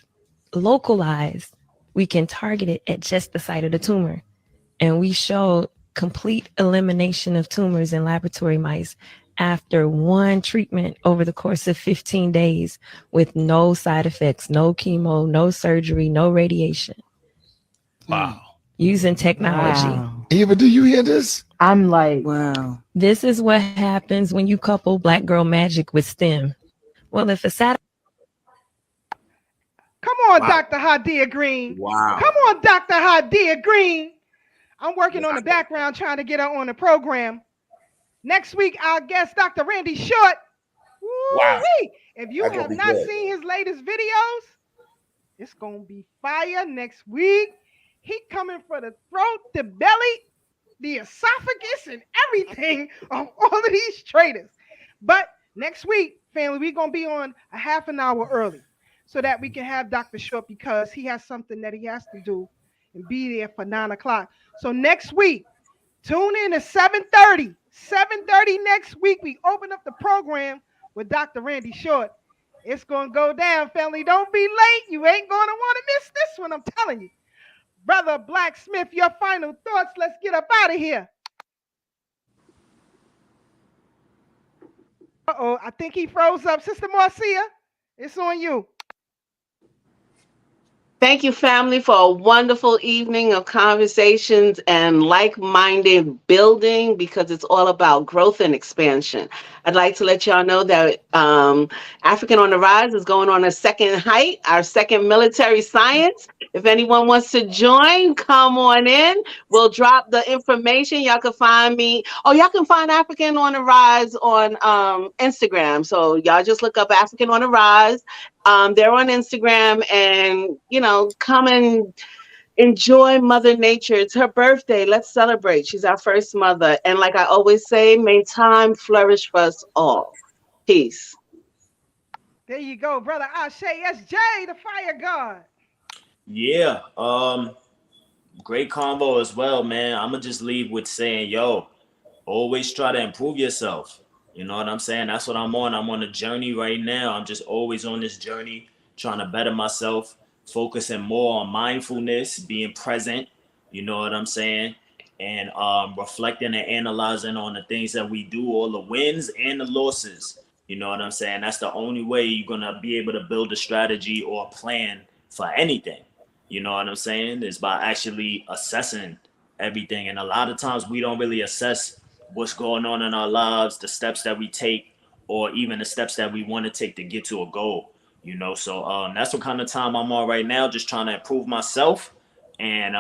localized, we can target it at just the site of the tumor. And we show complete elimination of tumors in laboratory mice after one treatment over the course of 15 days with no side effects, no chemo, no surgery, no radiation. Wow. Using technology. Wow. Eva, do you hear this? I'm like, wow. This is what happens when you couple Black girl magic with STEM. Well, if a satellite. Come on, wow. Dr. Hadia Green. Wow. Come on, Dr. Hadia Green. I'm working on the background trying to get her on the program. Next week, our guest, Dr. Randy Short. Wow. If you have not seen his latest videos, it's going to be fire next week. He coming for the throat, the belly, the esophagus, and everything of all of these traitors. But next week, family, we're going to be on a half an hour early so that we can have Dr. Short because he has something that he has to do and be there for 9 o'clock. So next week, tune in at 7:30. 7:30 next week, we open up the program with Dr. Randy Short. It's going to go down, family. Don't be late. You ain't going to want to miss this one, I'm telling you. Brother Blacksmith, your final thoughts. Let's get up out of here. Uh-oh, I think he froze up. Sister Marcia, it's on you. Thank you, family, for a wonderful evening of conversations and like-minded building because it's all about growth and expansion. I'd like to let y'all know that African on the Rise is going on a second height, our second military science. If anyone wants to join, come on in. We'll drop the information. Y'all can find me. Oh, y'all can find African on the Rise on Instagram. So y'all just look up African on the Rise. They're on Instagram and, come and enjoy Mother Nature. It's her birthday. Let's celebrate. She's our first mother. And like I always say, may time flourish for us all. Peace. There you go, brother Ashe SJ, the fire god. Yeah. Great convo as well, man. I'm going to just leave with saying, always try to improve yourself. You know what I'm saying? That's what I'm on. I'm on a journey right now. I'm just always on this journey, trying to better myself, focusing more on mindfulness, being present, you know what I'm saying? And reflecting and analyzing on the things that we do, all the wins and the losses. You know what I'm saying? That's the only way you're going to be able to build a strategy or a plan for anything. You know what I'm saying? Is by actually assessing everything. And a lot of times we don't really assess what's going on in our lives, the steps that we take, or even the steps that we want to take to get to a goal, So that's what kind of time I'm on right now, just trying to improve myself And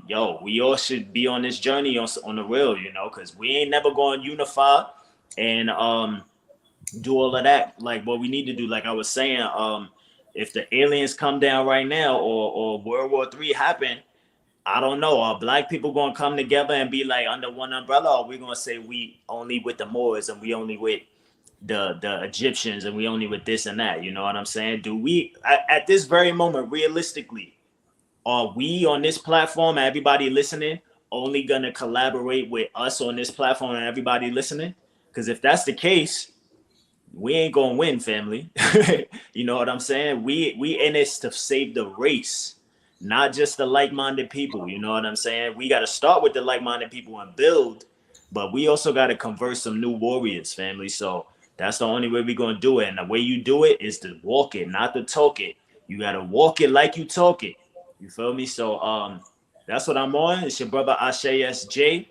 yo, we all should be on this journey on the real, you know, because we ain't never going to unify and do all of that. Like what we need to do, like I was saying, if the aliens come down right now or World War III happen, I don't know. Are black people gonna come together and be like under one umbrella, or we gonna say we only with the Moors and we only with the Egyptians and we only with this and that? You know what I'm saying? Do we at this very moment, realistically, are we on this platform, everybody listening, only gonna collaborate with us on this platform and everybody listening? Because if that's the case, we ain't gonna win, family. You know what I'm saying? We in this to save the race, not just the like-minded people. You know what I'm saying? We got to start with the like-minded people and build, but we also got to convert some new warriors, family. So that's the only way we're gonna do it. And the way you do it is to walk it, not to talk it. You gotta walk it like you talk it. You feel me? So that's what I'm on. It's your brother Ashe SJ.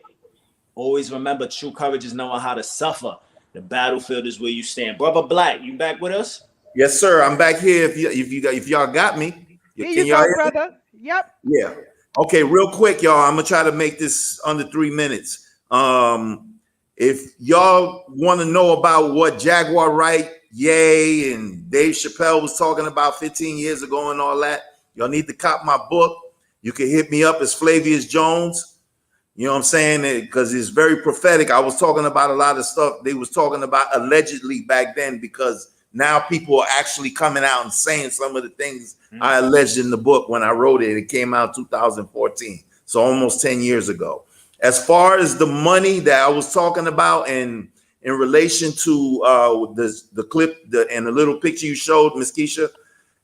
Always remember, true courage is knowing how to suffer. The battlefield is where you stand. Brother Black, you back with us? Yes, sir. I'm back here. If y'all got me, Here can you y'all go, hear me? brother. Yep. Yeah. Okay, real quick, y'all. I'm gonna try to make this under 3 minutes. If y'all want to know about what Jaguar Wright, Ye, and Dave Chappelle was talking about 15 years ago and all that, y'all need to cop my book. You can hit me up as Flavius Jones. You know what I'm saying? Because it's very prophetic. I was talking about a lot of stuff they was talking about allegedly back then, because now people are actually coming out and saying some of the things I alleged in the book when I wrote it. It came out 2014, so almost 10 years ago. As far as the money that I was talking about, and in relation to the clip and the little picture you showed, Ms. Keisha,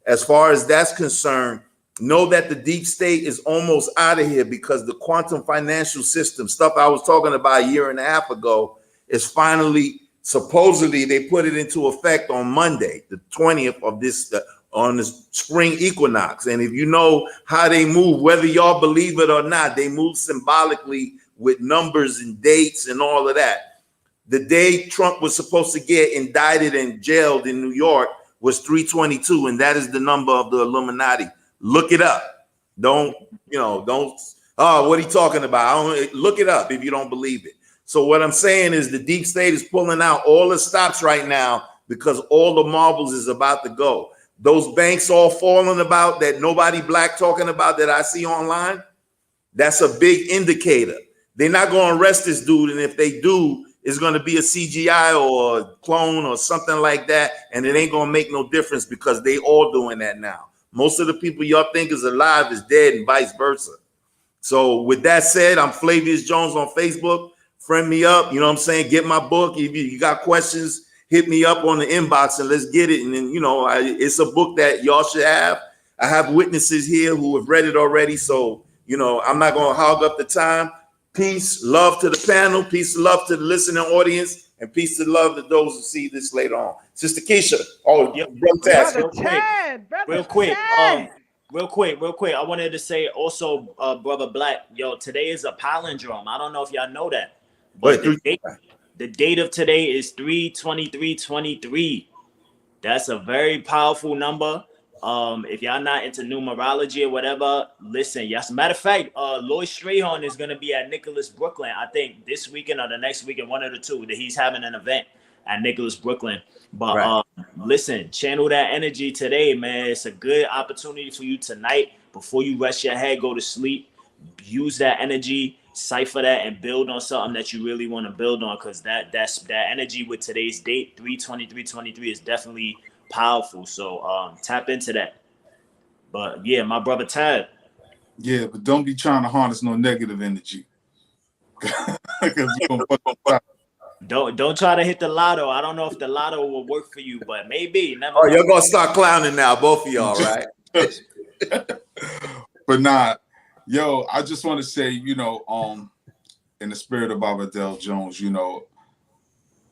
as far as that's concerned, know that the deep state is almost out of here, because the quantum financial system, stuff I was talking about a year and a half ago, is finally, supposedly, they put it into effect on Monday, the 20th of this, on the spring equinox. And if you know how they move, whether y'all believe it or not, they move symbolically with numbers and dates and all of that. The day Trump was supposed to get indicted and jailed in New York was 3/22, and that is the number of the Illuminati. Look it up. Don't, what are you talking about? Look it up if you don't believe it. So what I'm saying is the deep state is pulling out all the stops right now, because all the marbles is about to go. Those banks all falling about that nobody black talking about that I see online, that's a big indicator. They're not going to arrest this dude, and if they do, it's going to be a CGI or a clone or something like that, and it ain't going to make no difference, because they all doing that now. Most of the people y'all think is alive is dead, and vice versa. So with that said, I'm Flavius Jones on Facebook. Friend me up, you know what I'm saying? Get my book. If you got questions, hit me up on the inbox and let's get it. And then, it's a book that y'all should have. I have witnesses here who have read it already. So, I'm not going to hog up the time. Peace, love to the panel. Peace, love to the listening audience. And peace to love to those who see this later on. Sister Keisha. Oh, Yep. Brother Tad. Real quick. I wanted to say also, Brother Black, yo, today is a palindrome. I don't know if y'all know that, but the date of today is 3/23/23. That's a very powerful number. If y'all not into numerology or whatever, listen. Yes, matter of fact, Lloyd Strayhorn is gonna be at Nicholas Brooklyn. I think this weekend or the next weekend, one of the two. That he's having an event at Nicholas Brooklyn. But listen, channel that energy today, man. It's a good opportunity for you tonight before you rest your head, go to sleep. Use that energy, cipher that, and build on something that you really want to build on. Because that energy with today's date, 3/23/23, is definitely powerful. So tap into that. But yeah, my brother Tad. Yeah, but don't be trying to harness no negative energy. Don't try to hit the lotto. I don't know if the lotto will work for you, but maybe. Never know. You're gonna start clowning now, both of y'all, right? But nah, yo, I just want to say, in the spirit of Baba Del Jones,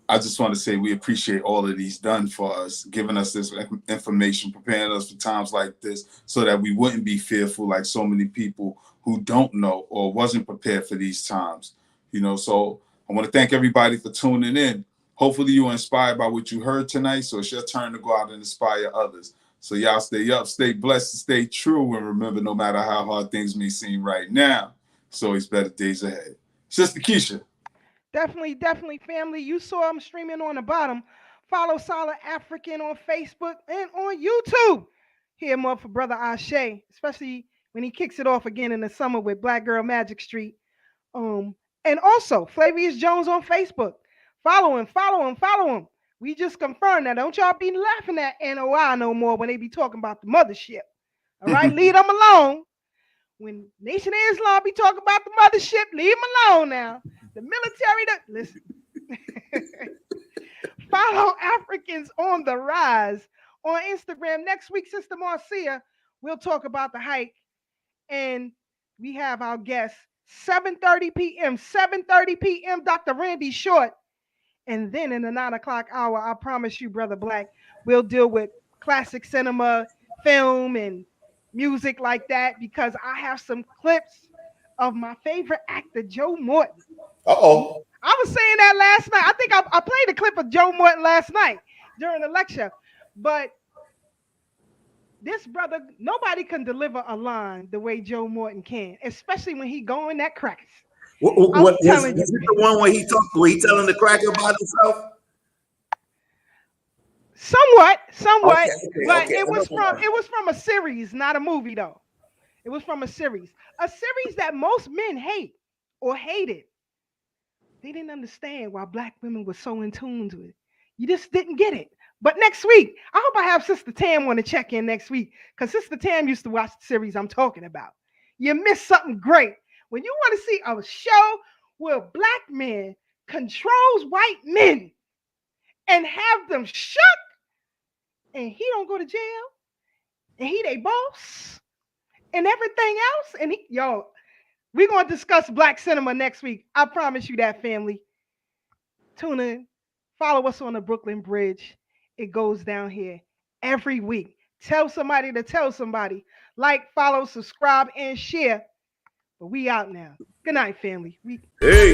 I just want to say we appreciate all that he's done for us, giving us this information, preparing us for times like this, so that we wouldn't be fearful like so many people who don't know or wasn't prepared for these times. So I want to thank everybody for tuning in. Hopefully you were inspired by what you heard tonight, so it's your turn to go out and inspire others. So y'all stay up, stay blessed, and stay true. And remember, no matter how hard things may seem right now, it's always better days ahead. Sister Keisha. Definitely, family. You saw him streaming on the bottom. Follow Solid African on Facebook and on YouTube. Hear more for Brother Ashe, especially when he kicks it off again in the summer with Black Girl Magic Street. And also Flavius Jones on Facebook. Follow him. We just confirmed that. Don't y'all be laughing at NOI no more when they be talking about the mothership. All right, leave them alone. When Nation of Islam be talking about the mothership, leave them alone now. The military, listen. Follow Africans on the Rise on Instagram. Next week, Sister Marcia, we'll talk about the hike. And we have our guest, 7:30 p.m., Dr. Randy Short. And then in the 9 o'clock hour, I promise you, Brother Black, we'll deal with classic cinema, film, and music like that, because I have some clips of my favorite actor, Joe Morton. Uh-oh. I was saying that last night. I think I played a clip of Joe Morton last night during the lecture. But this brother, nobody can deliver a line the way Joe Morton can, especially when he going that crackers. What is it the one where he telling the cracker about himself? Somewhat, Okay, but it was from a series, not a movie though. It was from a series that most men hate or hated. They didn't understand why Black women were so in tune to it. You just didn't get it. But next week, I hope I have Sister Tam want to check in next week, because Sister Tam used to watch the series I'm talking about. You missed something great. When you want to see a show where Black men controls white men and have them shook, and he don't go to jail, and he they boss, and everything else, and we're going to discuss Black cinema next week. I promise you that, family. Tune in. Follow us on the Brooklyn Bridge. It goes down here every week. Tell somebody to tell somebody. Like, follow, subscribe, and share. But we out now. Good night, family. Hey.